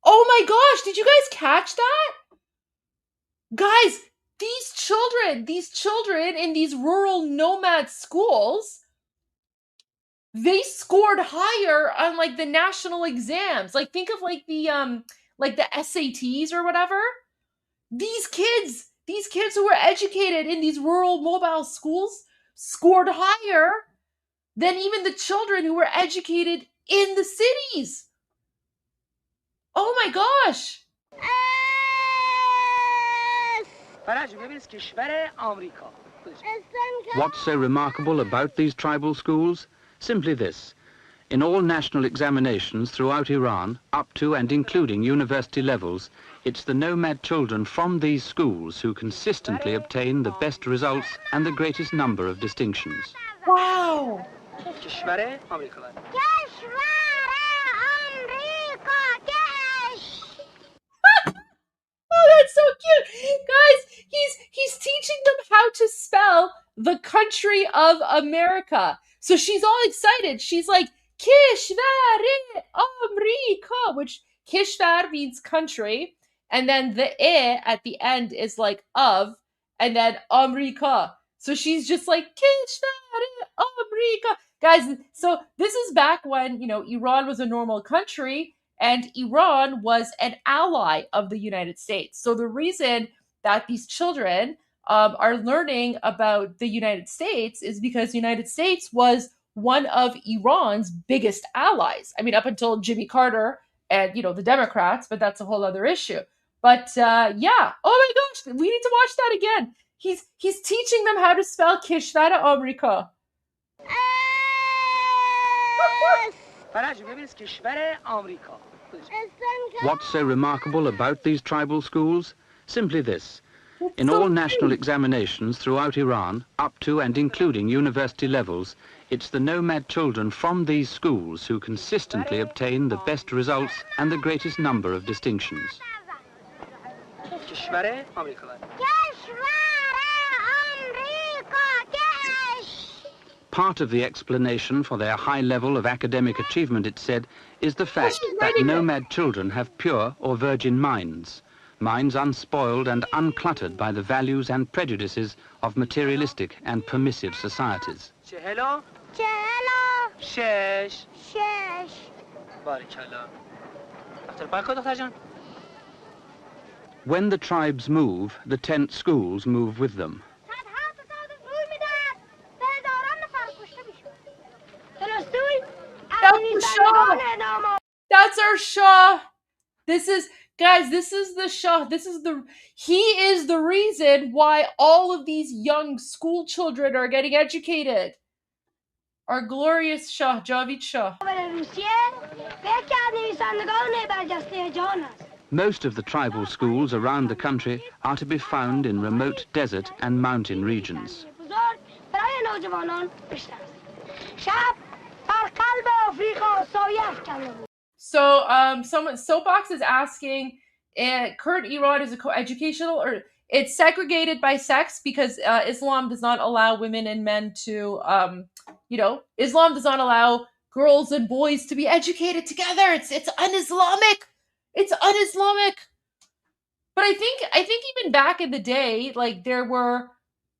Oh my gosh, did you guys catch that? Guys, these children in these rural nomad schools, they scored higher on like the national exams. Like think of like the SATs or whatever. These kids who were educated in these rural mobile schools scored higher than even the children who were educated in the cities. Oh my gosh. What's so remarkable about these tribal schools? Simply this. In all national examinations throughout Iran, up to and including university levels, it's the nomad children from these schools who consistently obtain the best results and the greatest number of distinctions. Wow! Oh, that's so cute. Guys, he's teaching them how to spell the country of America. So she's all excited. She's like, Kishvar Amerika, which Kishvar means country, and then the E at the end is like of, and then Amerika. So she's just like, Kishvar Amerika. Guys, so this is back when, Iran was a normal country, and Iran was an ally of the United States. So the reason that these children are learning about the United States is because the United States was one of Iran's biggest allies. I mean, up until Jimmy Carter and, the Democrats, but that's a whole other issue. But yeah, oh my gosh, we need to watch that again. He's teaching them how to spell Kishvara Amerika. What's so remarkable about these tribal schools? Simply this. In all national examinations throughout Iran, up to and including university levels, it's the nomad children from these schools who consistently obtain the best results and the greatest number of distinctions. Part of the explanation for their high level of academic achievement, it said, is the fact that nomad children have pure or virgin minds, minds unspoiled and uncluttered by the values and prejudices of materialistic and permissive societies. When the tribes move, the tent schools move with them. That's our Shah. This is, guys, this is the Shah. He is the reason why all of these young school children are getting educated. Our glorious Shah, Javid Shah. Most of the tribal schools around the country are to be found in remote desert and mountain regions. So, Soapbox is asking, current Iran is educational, or it's segregated by sex because Islam does not allow women and men to, Islam does not allow girls and boys to be educated together. It's un-Islamic. It's un-Islamic. But I think even back in the day, like there were,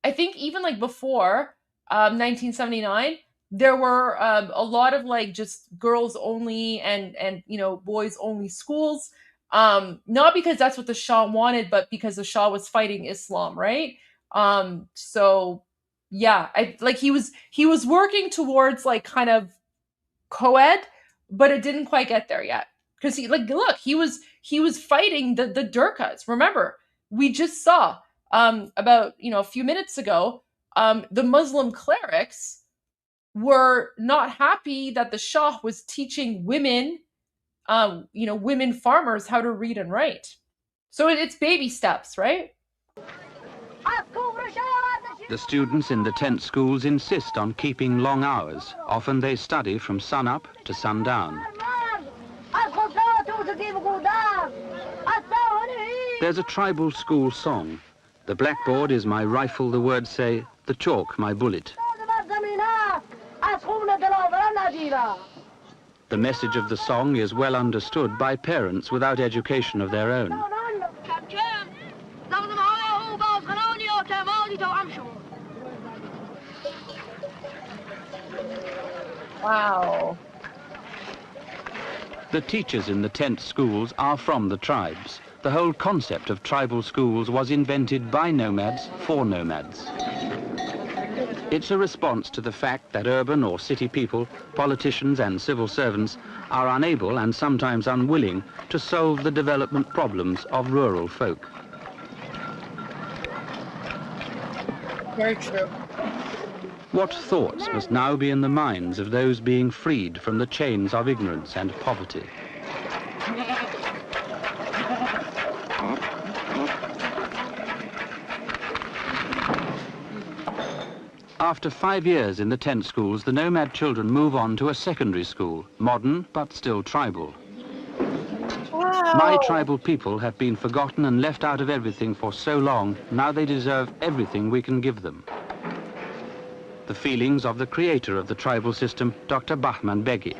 I think even like before 1979, there were a lot of like just girls only and boys only schools. Not because that's what the Shah wanted, but because the Shah was fighting Islam, right? So yeah, he was working towards like kind of co-ed, but it didn't quite get there yet. Because he was fighting the Durkas. Remember, we just saw about a few minutes ago, the Muslim clerics were not happy that the Shah was teaching women, women farmers how to read and write. So it's baby steps, right? The students in the tent schools insist on keeping long hours. Often they study from sunup to sundown. There's a tribal school song. The blackboard is my rifle, the words say, the chalk my bullet. The message of the song is well understood by parents without education of their own. Wow. The teachers in the tent schools are from the tribes. The whole concept of tribal schools was invented by nomads for nomads. It's a response to the fact that urban or city people, politicians and civil servants are unable and sometimes unwilling to solve the development problems of rural folk. Very true. What thoughts must now be in the minds of those being freed from the chains of ignorance and poverty? After 5 years in the tent schools, the nomad children move on to a secondary school, modern but still tribal. Wow. My tribal people have been forgotten and left out of everything for so long, now they deserve everything we can give them. The feelings of the creator of the tribal system, Dr. Bahman Begi.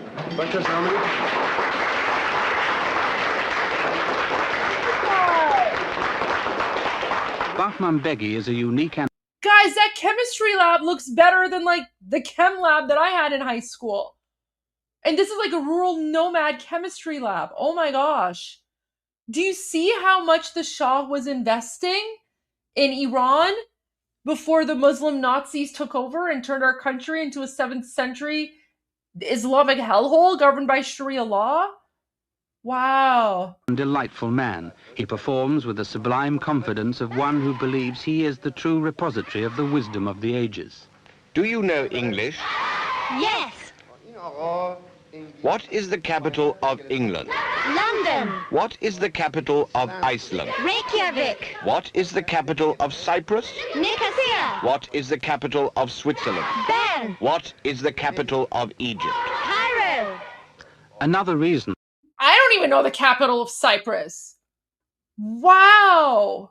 Bahman Begi is a unique and... Guys, that chemistry lab looks better than like the chem lab that I had in high school. And this is like a rural nomad chemistry lab. Oh my gosh. Do you see how much the Shah was investing in Iran before the Muslim Nazis took over and turned our country into a 7th century Islamic hellhole governed by Sharia law? Wow. Delightful man. He performs with the sublime confidence of one who believes he is the true repository of the wisdom of the ages. Do you know English? Yes. What is the capital of England? London. What is the capital of Iceland? Reykjavik. What is the capital of Cyprus? Nicosia. What is the capital of Switzerland? Bern. What is the capital of Egypt? Cairo. Another reason. I don't even know the capital of Cyprus. Wow.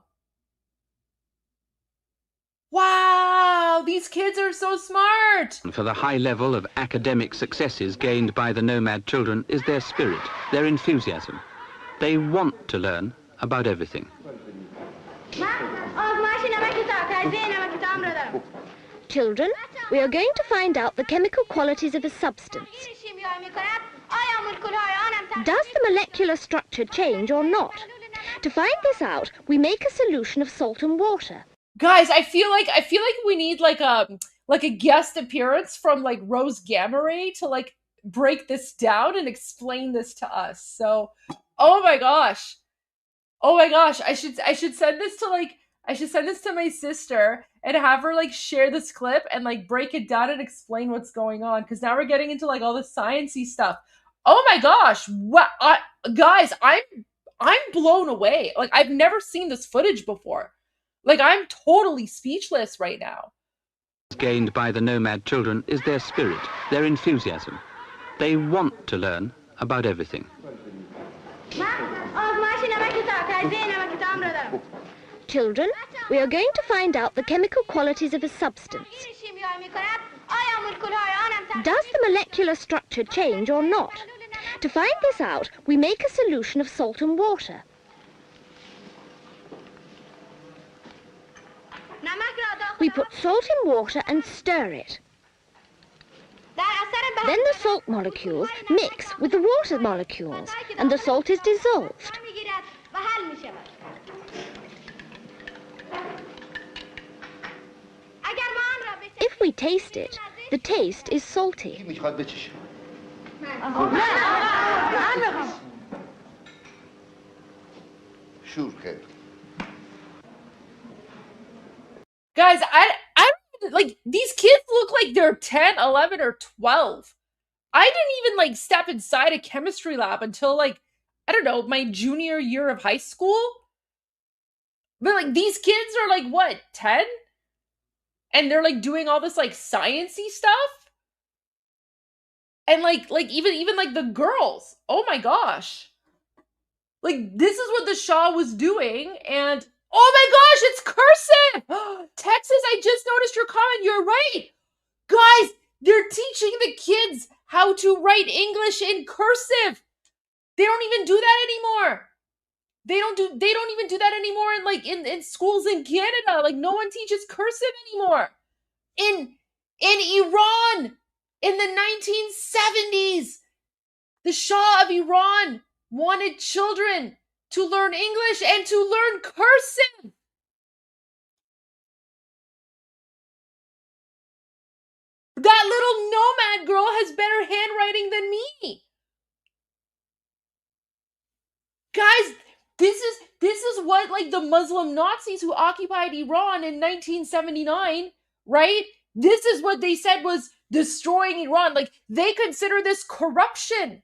Wow, these kids are so smart. For the high level of academic successes gained by the nomad children is their spirit, their enthusiasm. They want to learn about everything. Children, we are going to find out the chemical qualities of a substance. Does the molecular structure change or not? To find this out, we make a solution of salt and water. Guys, I feel like we need like a guest appearance from like Rose Gamma Ray to like break this down and explain this to us. So, oh my gosh, I should send this to my sister and have her like share this clip and like break it down and explain what's going on, because now we're getting into like all the sciencey stuff. Oh my gosh, guys, I'm blown away. Like, I've never seen this footage before. Like, I'm totally speechless right now. Gained by the nomad children is their spirit, their enthusiasm. They want to learn about everything. Children, we are going to find out the chemical qualities of a substance. Does the molecular structure change or not? To find this out, we make a solution of salt and water. We put salt in water and stir it. Then the salt molecules mix with the water molecules, and the salt is dissolved. If we taste it, the taste is salty. Guys, I like, these kids look like they're 10, 11, or 12. I didn't even like step inside a chemistry lab until like, I don't know, my junior year of high school. But like, these kids are like, what, 10? And they're like doing all this like sciencey stuff. And like even like the girls. Oh my gosh. Like, this is what the Shah was doing, and oh my gosh, it's cursive! Texas, I just noticed your comment. You're right. Guys, they're teaching the kids how to write English in cursive. They don't even do that anymore. They don't even do that anymore in schools in Canada. Like, no one teaches cursive anymore. In Iran, in the 1970s, the Shah of Iran wanted children to learn English and to learn cursive. That little nomad girl has better handwriting than me. Guys, this is what like the Muslim Nazis who occupied Iran in 1979, right? This is what they said was destroying Iran. Like, they consider this corruption.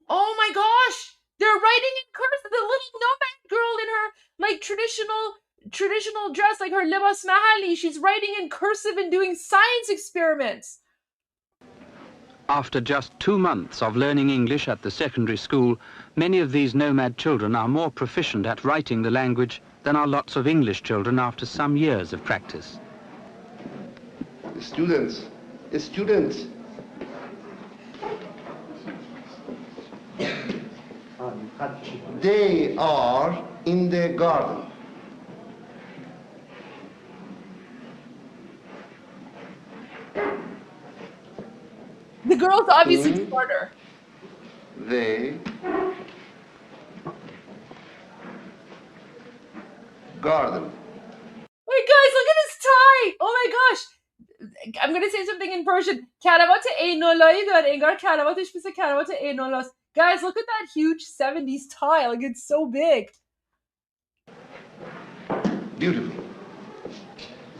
Oh my gosh, they're writing in cursive. The little nomad girl in her like traditional dress, like her libas mahali, she's writing in cursive and doing science experiments. After just 2 months of learning English at the secondary school, many of these nomad children are more proficient at writing the language than are lots of English children after some years of practice. Students. They are in the garden. The girl's obviously smarter. They garden. Wait, guys, look at his tie! Oh my gosh! I'm gonna say something in Persian. Karavat einolai dar engar karavatesh misle karavat einolas. Guys, look at that huge 70s tie. Like, it's so big. Beautiful.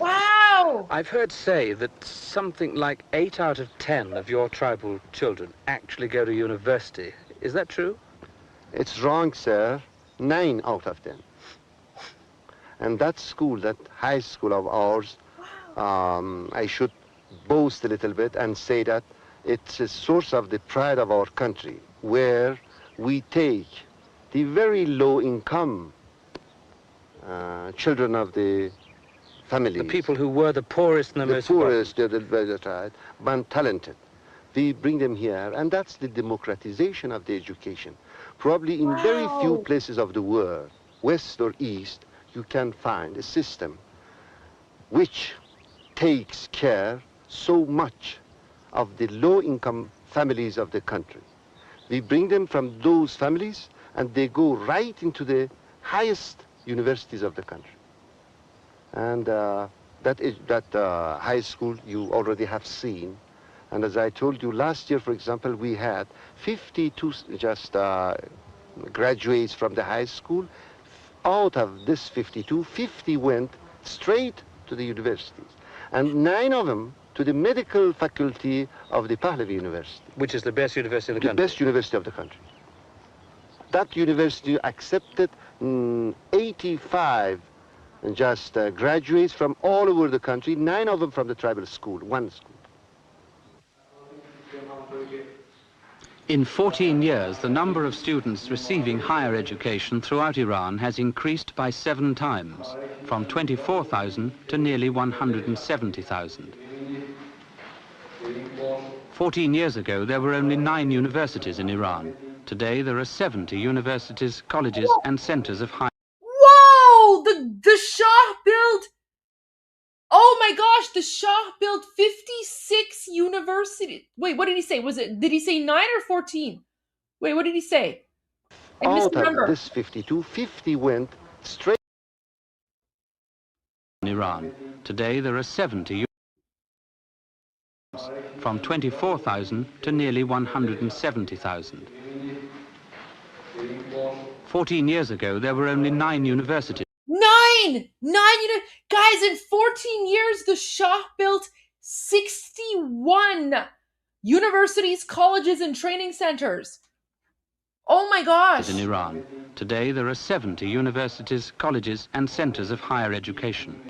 Wow! I've heard say that something like 8 out of 10 of your tribal children actually go to university. Is that true? It's wrong, sir. 9 out of 10. And that school, that high school of ours, I should boast a little bit and say that it's a source of the pride of our country, where we take the very low-income children of the families. The people who were the poorest and the most poorest, but talented. We bring them here, and that's the democratization of the education. Probably in very few places of the world, west or east, you can find a system which takes care so much of the low-income families of the country. We bring them from those families, and they go right into the highest universities of the country. And that high school you already have seen. And as I told you, last year, for example, we had 52 just graduates from the high school. Out of this 52, 50 went straight to the universities, and 9 of them to the medical faculty of the Pahlavi University. Which is the best university in the country? The best university of the country. That university accepted 85 just graduates from all over the country, 9 of them from the tribal school, one school. In 14 years, the number of students receiving higher education throughout Iran has increased by 7 times, from 24,000 to nearly 170,000. 14 years ago, there were only 9 universities in Iran. Today, there are 70 universities, colleges, and centers of higher. Whoa! The Shah built. Oh my gosh! The Shah built 56 universities. Wait, what did he say? Did he say 9 or 14? Wait, what did he say? I missed the number. Out of this 52, 50 went straight in Iran. Today, there are 70 from 24,000 to nearly 170,000. 14 years ago, there were only 9 universities. 9! Guys, in 14 years, the Shah built 61 universities, colleges, and training centers. Oh my gosh! In Iran. Today, there are 70 universities, colleges, and centers of higher education.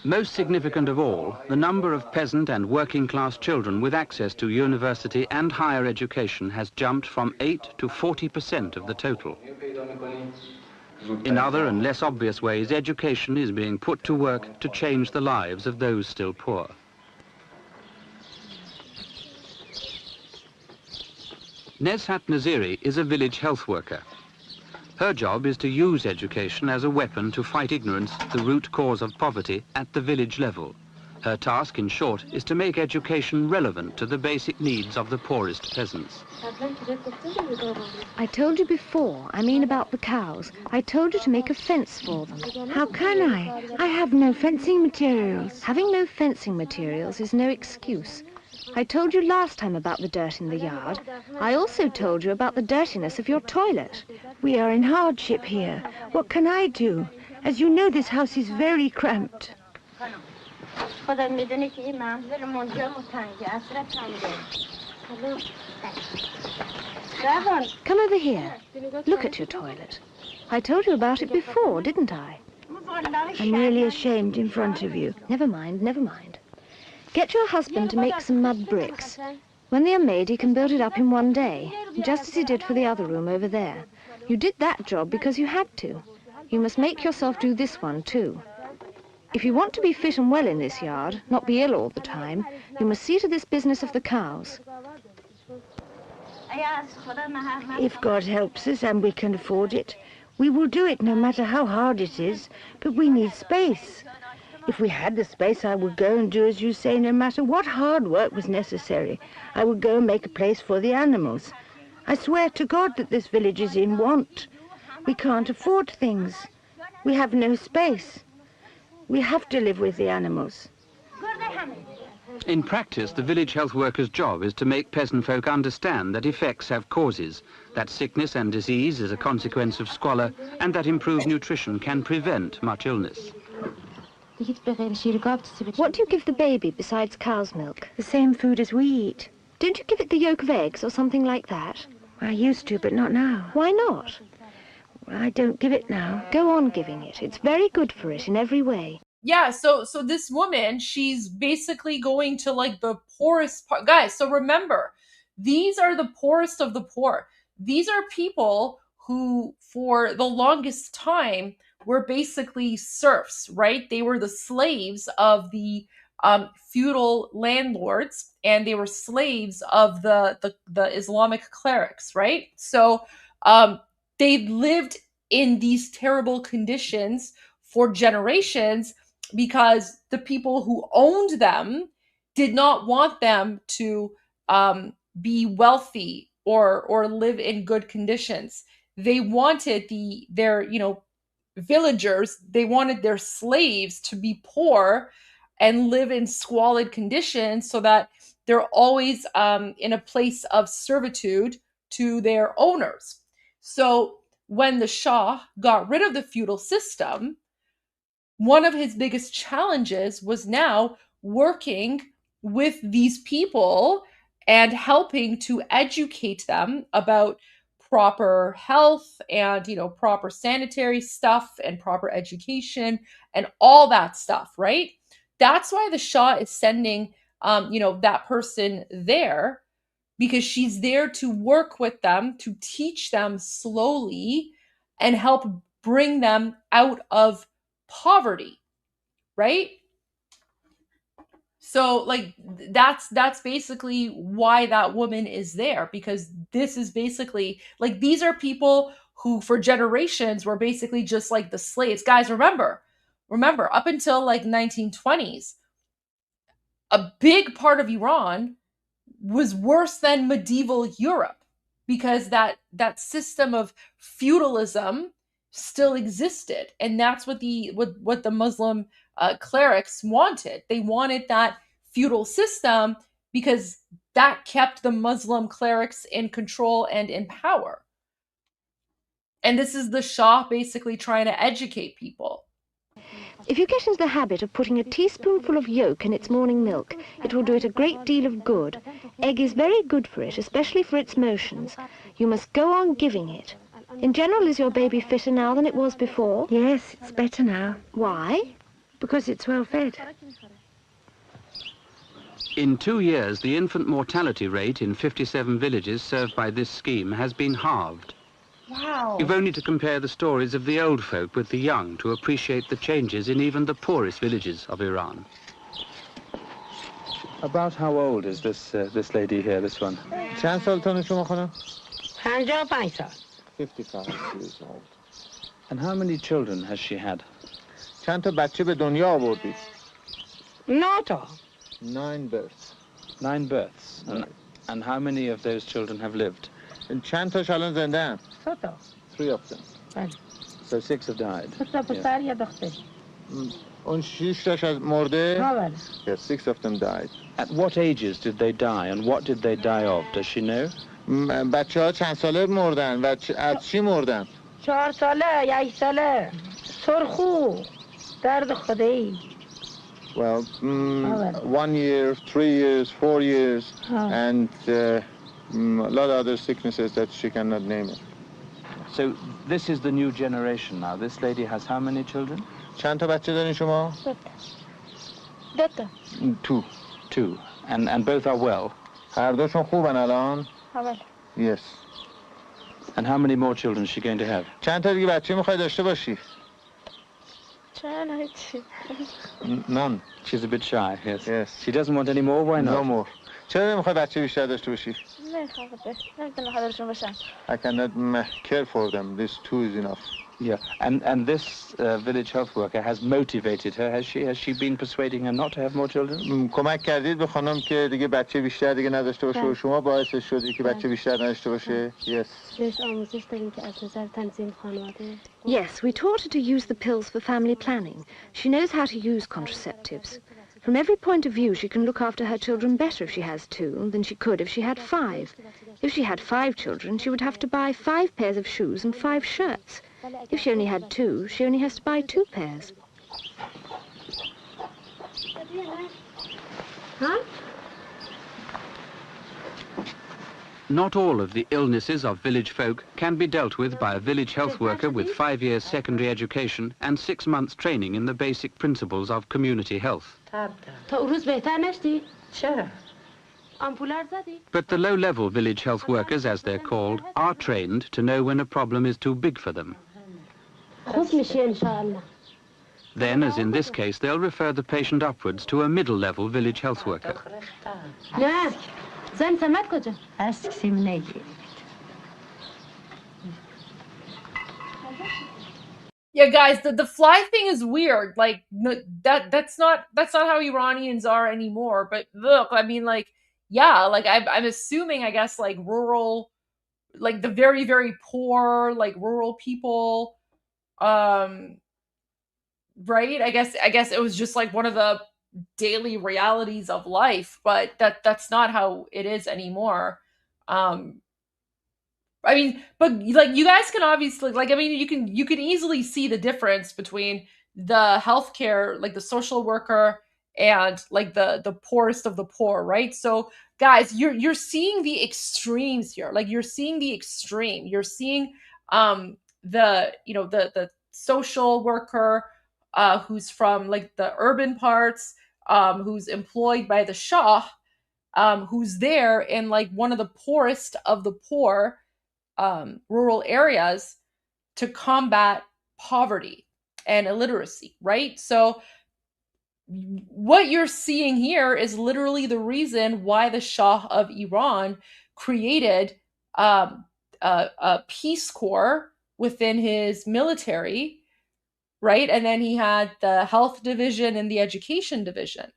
Most significant of all, the number of peasant and working-class children with access to university and higher education has jumped from 8 to 40% of the total. In other and less obvious ways, education is being put to work to change the lives of those still poor. Nezhat Naziri is a village health worker. Her job is to use education as a weapon to fight ignorance, the root cause of poverty, at the village level. Her task, in short, is to make education relevant to the basic needs of the poorest peasants. I told you before, I mean about the cows. I told you to make a fence for them. How can I? I have no fencing materials. Having no fencing materials is no excuse. I told you last time about the dirt in the yard. I also told you about the dirtiness of your toilet. We are in hardship here. What can I do? As you know, this house is very cramped. Come over here. Look at your toilet. I told you about it before, didn't I? I'm really ashamed in front of you. Never mind, never mind. Get your husband to make some mud bricks. When they are made, he can build it up in one day, just as he did for the other room over there. You did that job because you had to. You must make yourself do this one, too. If you want to be fit and well in this yard, not be ill all the time, you must see to this business of the cows. If God helps us and we can afford it, we will do it no matter how hard it is, but we need space. If we had the space, I would go and do as you say, no matter what hard work was necessary. I would go and make a place for the animals. I swear to God that this village is in want. We can't afford things. We have no space. We have to live with the animals. In practice, the village health worker's job is to make peasant folk understand that effects have causes, that sickness and disease is a consequence of squalor, and that improved nutrition can prevent much illness. What do you give the baby besides cow's milk? The same food as we eat. Don't you give it the yolk of eggs or something like that? I used to, but not now. Why not? Well, I don't give it now. Go on giving it. It's very good for it in every way. Yeah, so this woman, she's basically going to like the poorest part. Guys, so remember, these are the poorest of the poor. These are people who, for the longest time, were basically serfs, right? They were the slaves of the feudal landlords, and they were slaves of the Islamic clerics, right? So they lived in these terrible conditions for generations because the people who owned them did not want them to be wealthy or live in good conditions. They wanted their villagers, they wanted their slaves to be poor and live in squalid conditions so that they're always in a place of servitude to their owners. So when the Shah got rid of the feudal system, one of his biggest challenges was now working with these people and helping to educate them about proper health and proper sanitary stuff and proper education and all that stuff, right? That's why the Shah is sending that person there, because she's there to work with them, to teach them slowly and help bring them out of poverty, right? So like that's basically why that woman is there, because this is basically like, these are people who for generations were basically just like the slaves. Guys, remember up until like 1920s, a big part of Iran was worse than medieval Europe, because that system of feudalism still existed, and that's what the Muslim clerics wanted. They wanted that feudal system because that kept the Muslim clerics in control and in power. And this is the Shah basically trying to educate people. If you get into the habit of putting a teaspoonful of yolk in its morning milk, it will do it a great deal of good. Egg is very good for it, especially for its motions. You must go on giving it. In general, is your baby fitter now than it was before? Yes, it's better now. Why? Because it's well fed. In 2 years, the infant mortality rate in 57 villages served by this scheme has been halved. Wow. You've only to compare the stories of the old folk with the young to appreciate the changes in even the poorest villages of Iran. About how old is this lady here, this one? چند سالتونه شما خانم؟ 55 سال. 55 years old. And how many children has she had? چند تا بچه به دنیا آوردید؟ 9 تا. 9 births. 9 births. And how many of those children have lived? چند تاش الان زنده هم؟ 3 تا. 3 of them. بله. So 6 have died. 3 تا پسر یا دختر. اون 6 تاش از مرده؟ بله. Yes, 6 of them died. At what ages did they die and what did they die of? Does she know? بچه ها چند ساله مردن و از چی مردن؟ 4 ساله، 1 ساله. سرخو. درد خدایی. Well, 1 year, 3 years, 4 years, and a lot of other sicknesses that she cannot name it. So this is the new generation now. This lady has how many children? چند تا بچه دارین شما؟ 2 تا. 2. 2. And both are well? هر دوشون خوبن الان؟ بله. Yes. And how many more children is she going to have? چند تا دیگه بچه میخوای داشته باشی؟ None. She's a bit shy, yes. Yes. She doesn't want any more, why not? No more. چرا نمیخوای بچه بیشتر داشته باشی؟ نمیتونم خودشون باشن. I cannot care for them. This 2 is enough. Yeah, and this village health worker has motivated her, has she? Has she been persuading her not to have more children? کمک کردید به خانم که دیگه بچه بیشتر دیگه نداشته باشه و شما باعث شدید که بچه بیشتر نداشته باشه؟ Yes. Yes, we taught her to use the pills for family planning. She knows how to use contraceptives. From every point of view, she can look after her children better if she has 2 than she could if she had 5. If she had 5 children, she would have to buy 5 pairs of shoes and 5 shirts. If she only had 2, she only has to buy 2 pairs. Huh? Not all of the illnesses of village folk can be dealt with by a village health worker with 5 years secondary education and 6 months training in the basic principles of community health. But the low-level village health workers, as they're called, are trained to know when a problem is too big for them. Then, as in this case, they'll refer the patient upwards to a middle-level village health worker. Yeah, guys, the fly thing is weird. Like, that's not how Iranians are anymore. But look, I mean, like, yeah, like I'm assuming, I guess, like rural, like the very, very poor, like rural people, right? I guess it was just like one of the daily realities of life, but that's not how it is anymore. I mean, but like you guys can obviously, like, I mean, you can easily see the difference between the healthcare, like the social worker, and like the poorest of the poor, right? So guys, you're seeing the extremes here. Like you're seeing the extreme. You're seeing the social worker who's from like the urban parts, who's employed by the Shah, who's there in like one of the poorest of the poor rural areas to combat poverty and illiteracy, right? So what you're seeing here is literally the reason why the Shah of Iran created a Peace Corps within his military, right? And then he had the health division and the education division,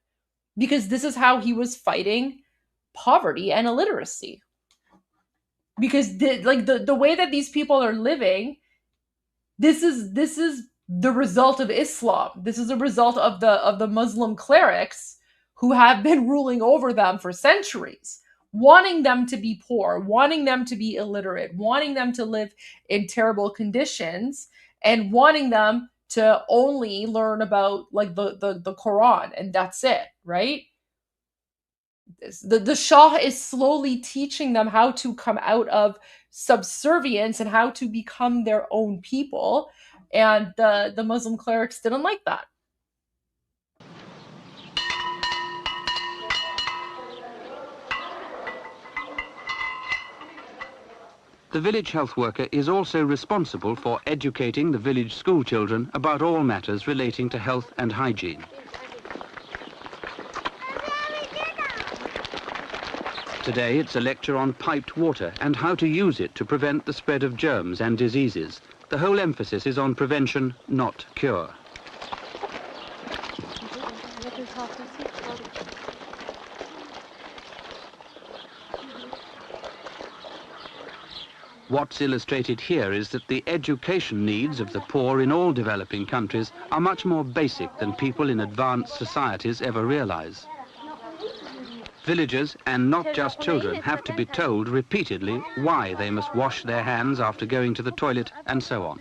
because this is how he was fighting poverty and illiteracy. Because the way that these people are living, this is the result of Islam. This is a result of the Muslim clerics who have been ruling over them for centuries, wanting them to be poor, wanting them to be illiterate, wanting them to live in terrible conditions, and wanting them to only learn about like the Quran, and that's it, right? The Shah is slowly teaching them how to come out of subservience and how to become their own people. And the Muslim clerics didn't like that. The village health worker is also responsible for educating the village school children about all matters relating to health and hygiene. Today it's a lecture on piped water and how to use it to prevent the spread of germs and diseases. The whole emphasis is on prevention, not cure. What's illustrated here is that the education needs of the poor in all developing countries are much more basic than people in advanced societies ever realize. Villagers, and not just children, have to be told repeatedly why they must wash their hands after going to the toilet and so on.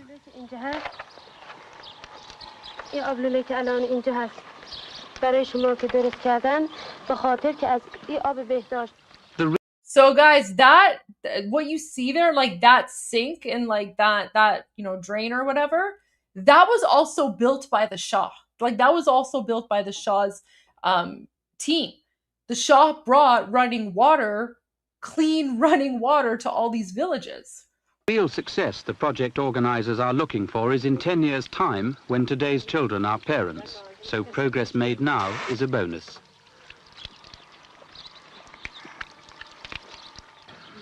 So guys, that what you see there, like that sink and like that drain or whatever, that was also built by the Shah. Like that was also built by the Shah's team. The Shah brought clean running water to all these villages. Real success the project organizers are looking for is in 10 years' time, when today's children are parents. So progress made now is a bonus.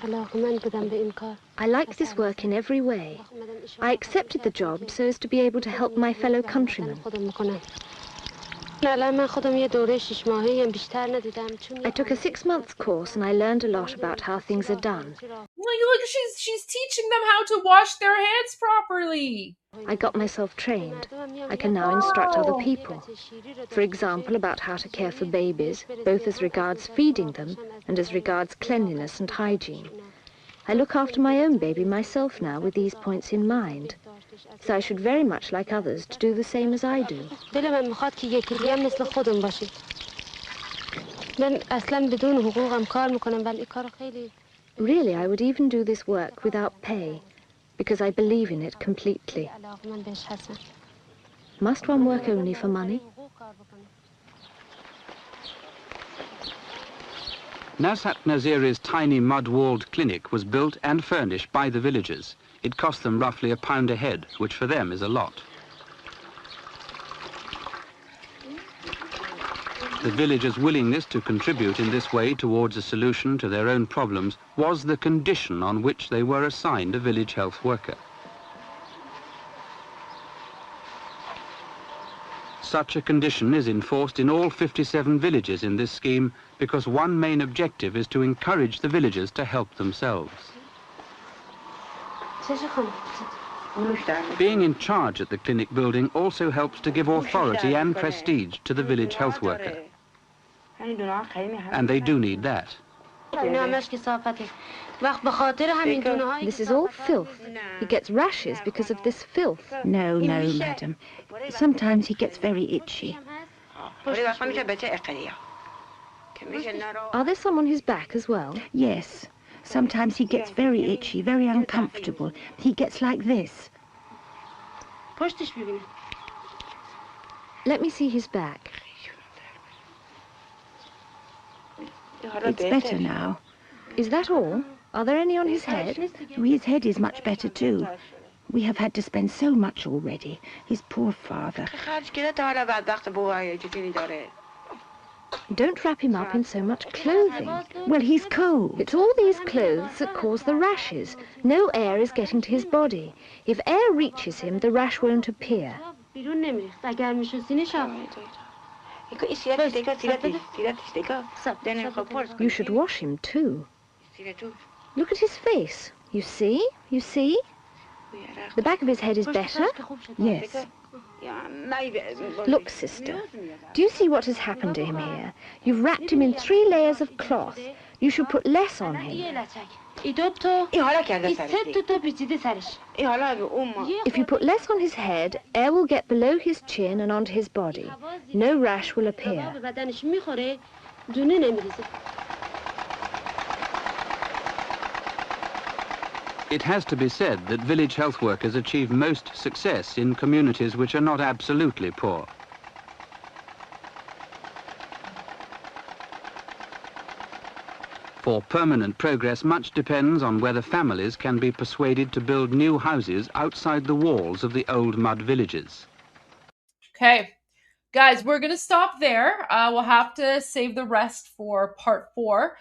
I liked this work in every way. I accepted the job so as to be able to help my fellow countrymen. I took a 6-month course and I learned a lot about how things are done. Look, she's teaching them how to wash their hands properly. I got myself trained. I can now instruct other people. For example, about how to care for babies, both as regards feeding them and as regards cleanliness and hygiene. I look after my own baby myself now with these points in mind. So I should very much like others to do the same as I do. Really, I would even do this work without pay, because I believe in it completely. Must one work only for money? Nashat Naziri's tiny mud-walled clinic was built and furnished by the villagers. It cost them roughly £1 a head, which for them is a lot. The villagers' willingness to contribute in this way towards a solution to their own problems was the condition on which they were assigned a village health worker. Such a condition is enforced in all 57 villages in this scheme because one main objective is to encourage the villagers to help themselves. Being in charge at the clinic building also helps to give authority and prestige to the village health worker. And they do need that. This is all filth. He gets rashes because of this filth. No, no, madam. Sometimes he gets very itchy. Are there some on his back as well? Yes. Sometimes he gets very itchy, very uncomfortable. He gets like this. Let me see his back. It's better now. Is that all? Are there any on his head? His head is much better too. We have had to spend so much already. His poor father. Don't wrap him up in so much clothing. Well, he's cold. It's all these clothes that cause the rashes. No air is getting to his body. If air reaches him, the rash won't appear. You should wash him too. Look at his face. You see? You see? The back of his head is better? Yes. Look, sister, do you see what has happened to him here? You've wrapped him in 3 layers of cloth. You should put less on him. If you put less on his head, air will get below his chin and onto his body. No rash will appear. It has to be said that village health workers achieve most success in communities which are not absolutely poor. For permanent progress, much depends on whether families can be persuaded to build new houses outside the walls of the old mud villages. Okay, guys, we're going to stop there. We'll have to save the rest for part 4.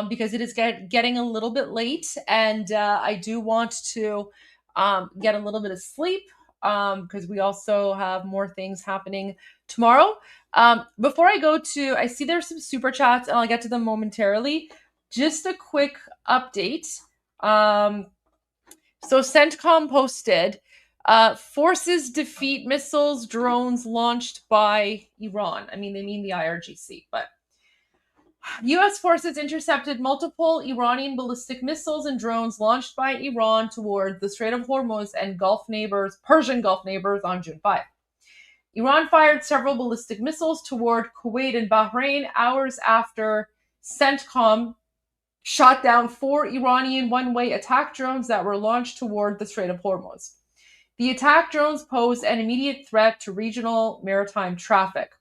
Because it is getting a little bit late, and I do want to get a little bit of sleep because we also have more things happening tomorrow. Before I go to, I see there's some super chats, and I'll get to them momentarily. Just a quick update. So CENTCOM posted, forces defeat missiles, drones launched by Iran. I mean, they mean the IRGC, but U.S. forces intercepted multiple Iranian ballistic missiles and drones launched by Iran toward the Strait of Hormuz and Persian Gulf neighbors on June 5. Iran fired several ballistic missiles toward Kuwait and Bahrain hours after CENTCOM shot down 4 Iranian one-way attack drones that were launched toward the Strait of Hormuz. The attack drones pose an immediate threat to regional maritime traffic.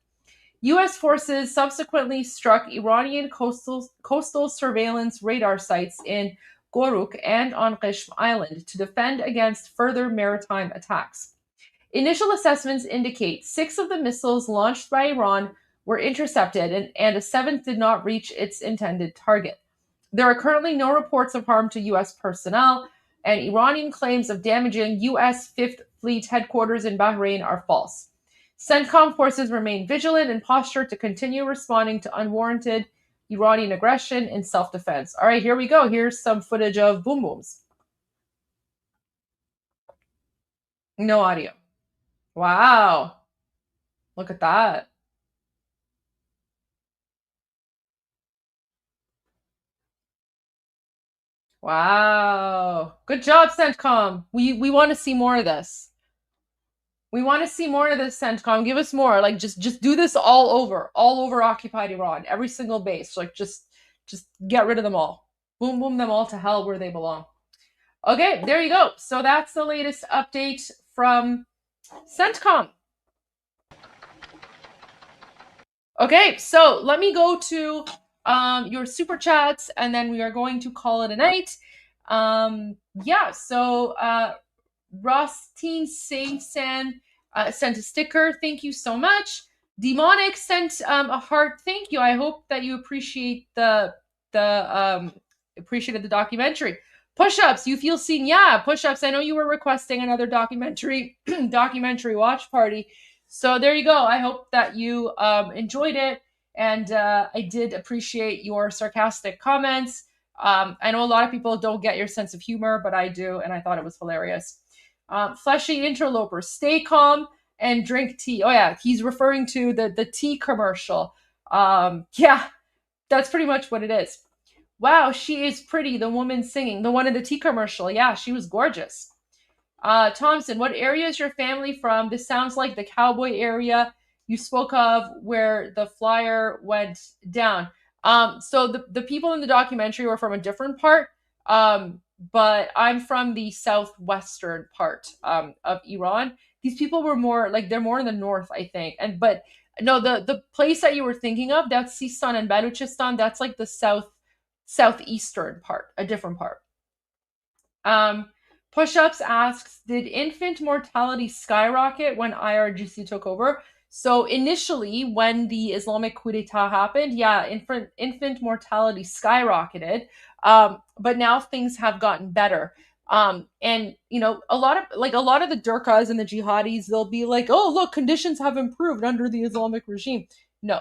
U.S. forces subsequently struck Iranian coastal surveillance radar sites in Goruk and on Qishm Island to defend against further maritime attacks. Initial assessments indicate 6 of the missiles launched by Iran were intercepted and a 7th did not reach its intended target. There are currently no reports of harm to U.S. personnel, and Iranian claims of damaging U.S. 5th Fleet headquarters in Bahrain are false. CENTCOM forces remain vigilant and postured to continue responding to unwarranted Iranian aggression in self-defense. All right, here we go. Here's some footage of boom booms. No audio. Wow. Look at that. Wow. Good job, CENTCOM. We want to see more of this. We want to see more of this, CENTCOM. Give us more. Like just do this all over occupied Iran, every single base. Like just get rid of them all. Boom boom them all to hell where they belong. Okay, there you go. So that's the latest update from CENTCOM. Okay, so let me go to your super chats, and then we are going to call it a night. Yeah, so Rosteen Saint-San sent a sticker. Thank you so much. Demonic sent a heart. Thank you. I hope that you appreciate appreciated the documentary. Push-ups, you feel seen? Yeah, push-ups. I know you were requesting another documentary watch party. So there you go. I hope that you enjoyed it, and I did appreciate your sarcastic comments. I know a lot of people don't get your sense of humor, but I do, and I thought it was hilarious. Fleshy interloper, stay calm and drink tea. Oh yeah, he's referring to the tea commercial. Yeah, that's pretty much what it is. Wow, she is pretty, the woman singing. The one in the tea commercial. Yeah, she was gorgeous. Thompson, what area is your family from? This sounds like the cowboy area you spoke of where the flyer went down. So the people in the documentary were from a different part, but I'm from the southwestern part of Iran. These people were more like, they're more in the north, I think. But no, the place that you were thinking of, that's Sistan and Baluchistan. That's like the southeastern part, a different part. Push-ups asks, did infant mortality skyrocket when IRGC took over? So initially, when the Islamic coup d'etat happened, yeah, infant mortality skyrocketed. But now things have gotten better. And you know, a lot of the Durkas and the jihadis, they'll be like, oh, look, conditions have improved under the Islamic regime. No,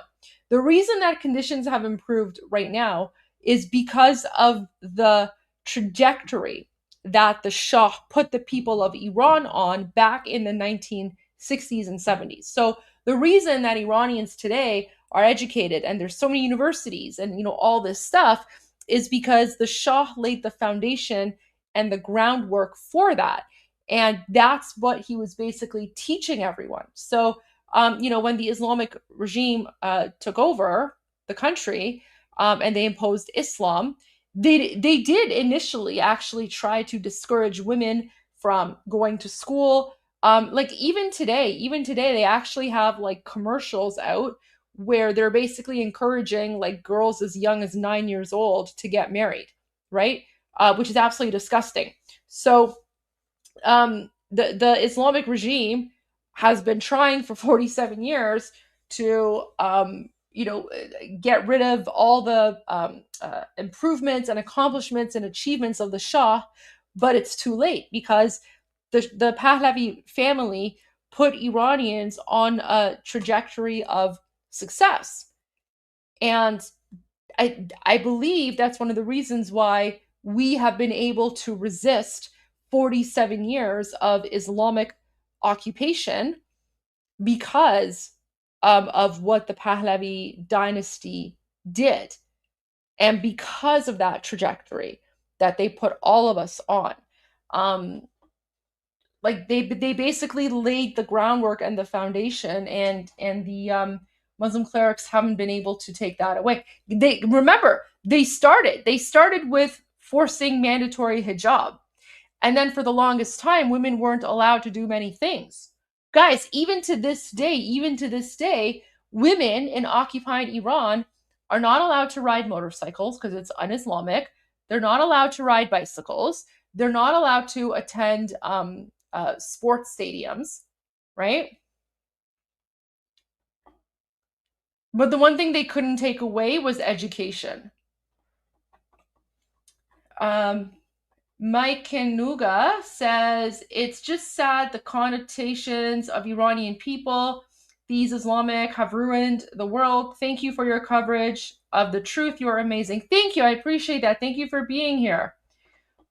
the reason that conditions have improved right now is because of the trajectory that the Shah put the people of Iran on back in the 1960s and 70s. So the reason that Iranians today are educated and there's so many universities and, you know, all this stuff is because the Shah laid the foundation and the groundwork for that. And that's what he was basically teaching everyone. So, you know, when the Islamic regime took over the country and they imposed Islam, they did initially actually try to discourage women from going to school. Like even today they actually have like commercials out where they're basically encouraging like girls as young as 9 years old to get married, right? Which is absolutely disgusting. So the Islamic regime has been trying for 47 years to you know, get rid of all the improvements and accomplishments and achievements of the Shah, but it's too late because the Pahlavi family put Iranians on a trajectory of success. And I believe that's one of the reasons why we have been able to resist 47 years of Islamic occupation, because of what the Pahlavi dynasty did, and because of that trajectory that they put all of us on. Like they basically laid the groundwork and the foundation, and the Muslim clerics haven't been able to take that away. They started with forcing mandatory hijab, and then for the longest time women weren't allowed to do many things. Guys, even to this day, women in occupied Iran are not allowed to ride motorcycles because it's un-Islamic. They're not allowed to ride bicycles. They're not allowed to attend sports stadiums, right? But the one thing they couldn't take away was education. Mike Kanuga says, it's just sad the connotations of Iranian people, these Islamic, have ruined the world. Thank you for your coverage of the truth. You are amazing. Thank you. I appreciate that. Thank you for being here.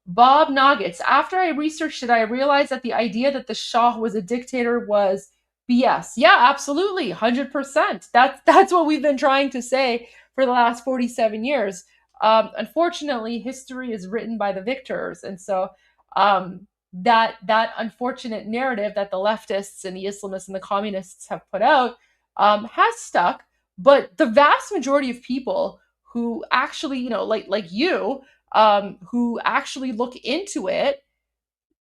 Bob Nuggets, after I researched it, I realized that the idea that the Shah was a dictator was BS. Yeah, absolutely, 100%. That's what we've been trying to say for the last 47 years. Unfortunately, history is written by the victors, and so that unfortunate narrative that the leftists and the Islamists and the communists have put out has stuck. But the vast majority of people who actually, like you, who actually look into it,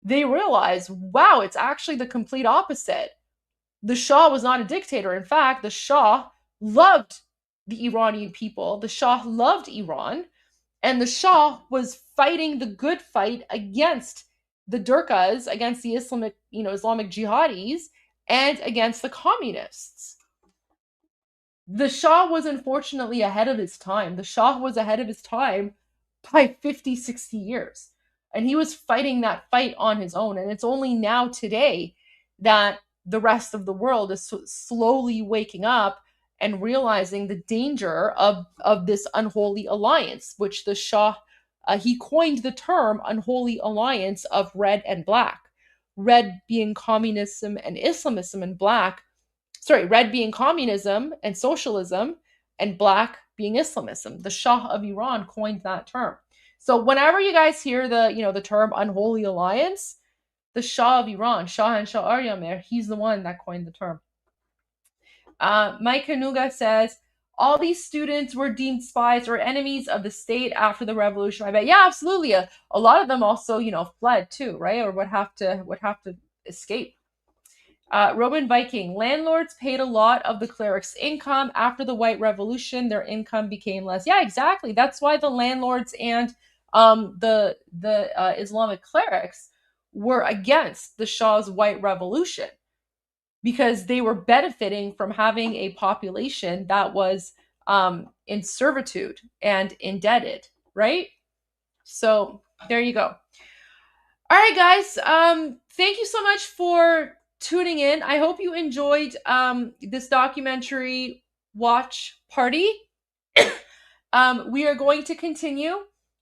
they realize, wow, it's actually the complete opposite. The Shah was not a dictator. In fact, the Shah loved the Iranian people. The Shah loved Iran. And the Shah was fighting the good fight against the Durkas, against the Islamic jihadis, and against the communists. The Shah was unfortunately ahead of his time. The Shah was ahead of his time by 50, 60 years. And he was fighting that fight on his own. And it's only now today that the rest of the world is slowly waking up and realizing the danger of this unholy alliance, which the Shah, he coined the term unholy alliance of red and black. Red being communism and Islamism, and red being communism and socialism, and black being Islamism. The Shah of Iran coined that term. So whenever you guys hear the term unholy alliance, the Shah of Iran, Shah and Shah Aryamer, he's the one that coined the term. Mike Hanuga says, all these students were deemed spies or enemies of the state after the revolution. I bet, yeah, absolutely. A lot of them also, fled too, right? Or would have to escape. Roman Viking, landlords paid a lot of the clerics' income. After the White Revolution, their income became less. Yeah, exactly. That's why the landlords and the Islamic clerics were against the Shah's White Revolution, because they were benefiting from having a population that was in servitude and indebted, right? So there you go. All right, guys. Thank you so much for tuning in. I hope you enjoyed this documentary watch party. We are going to continue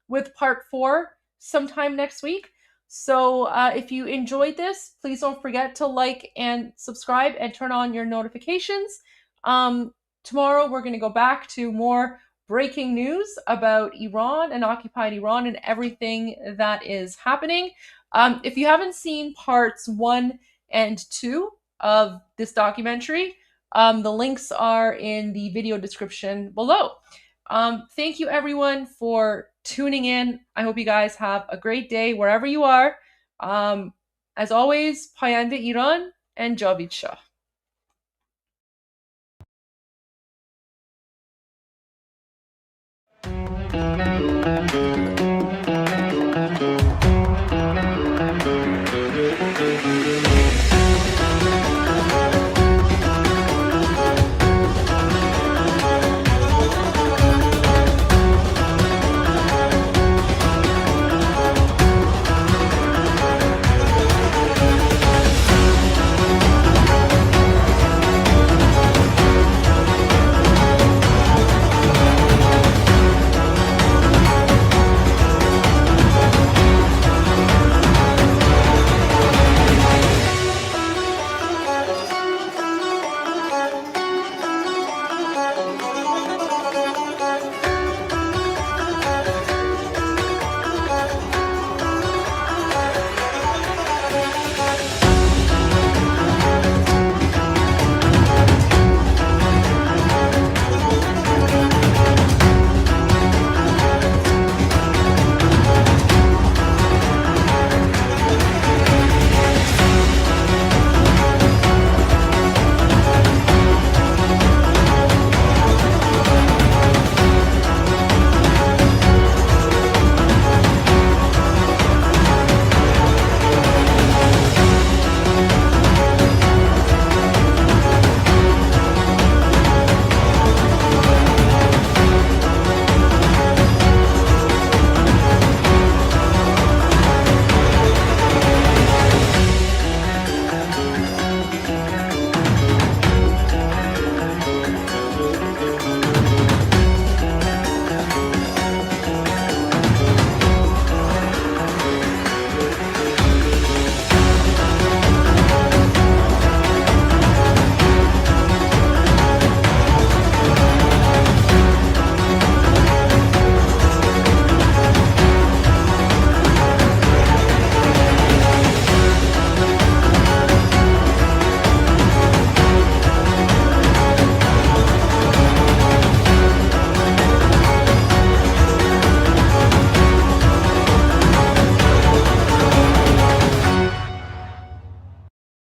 with part 4 sometime next week. So if you enjoyed this, please don't forget to like and subscribe and turn on your notifications. Tomorrow we're going to go back to more breaking news about Iran and occupied Iran and everything that is happening. If you haven't seen parts 1 and 2 of this documentary, the links are in the video description below. Thank you everyone for tuning in. I hope you guys have a great day wherever you are. As always, Payande Iran and Javid Shah.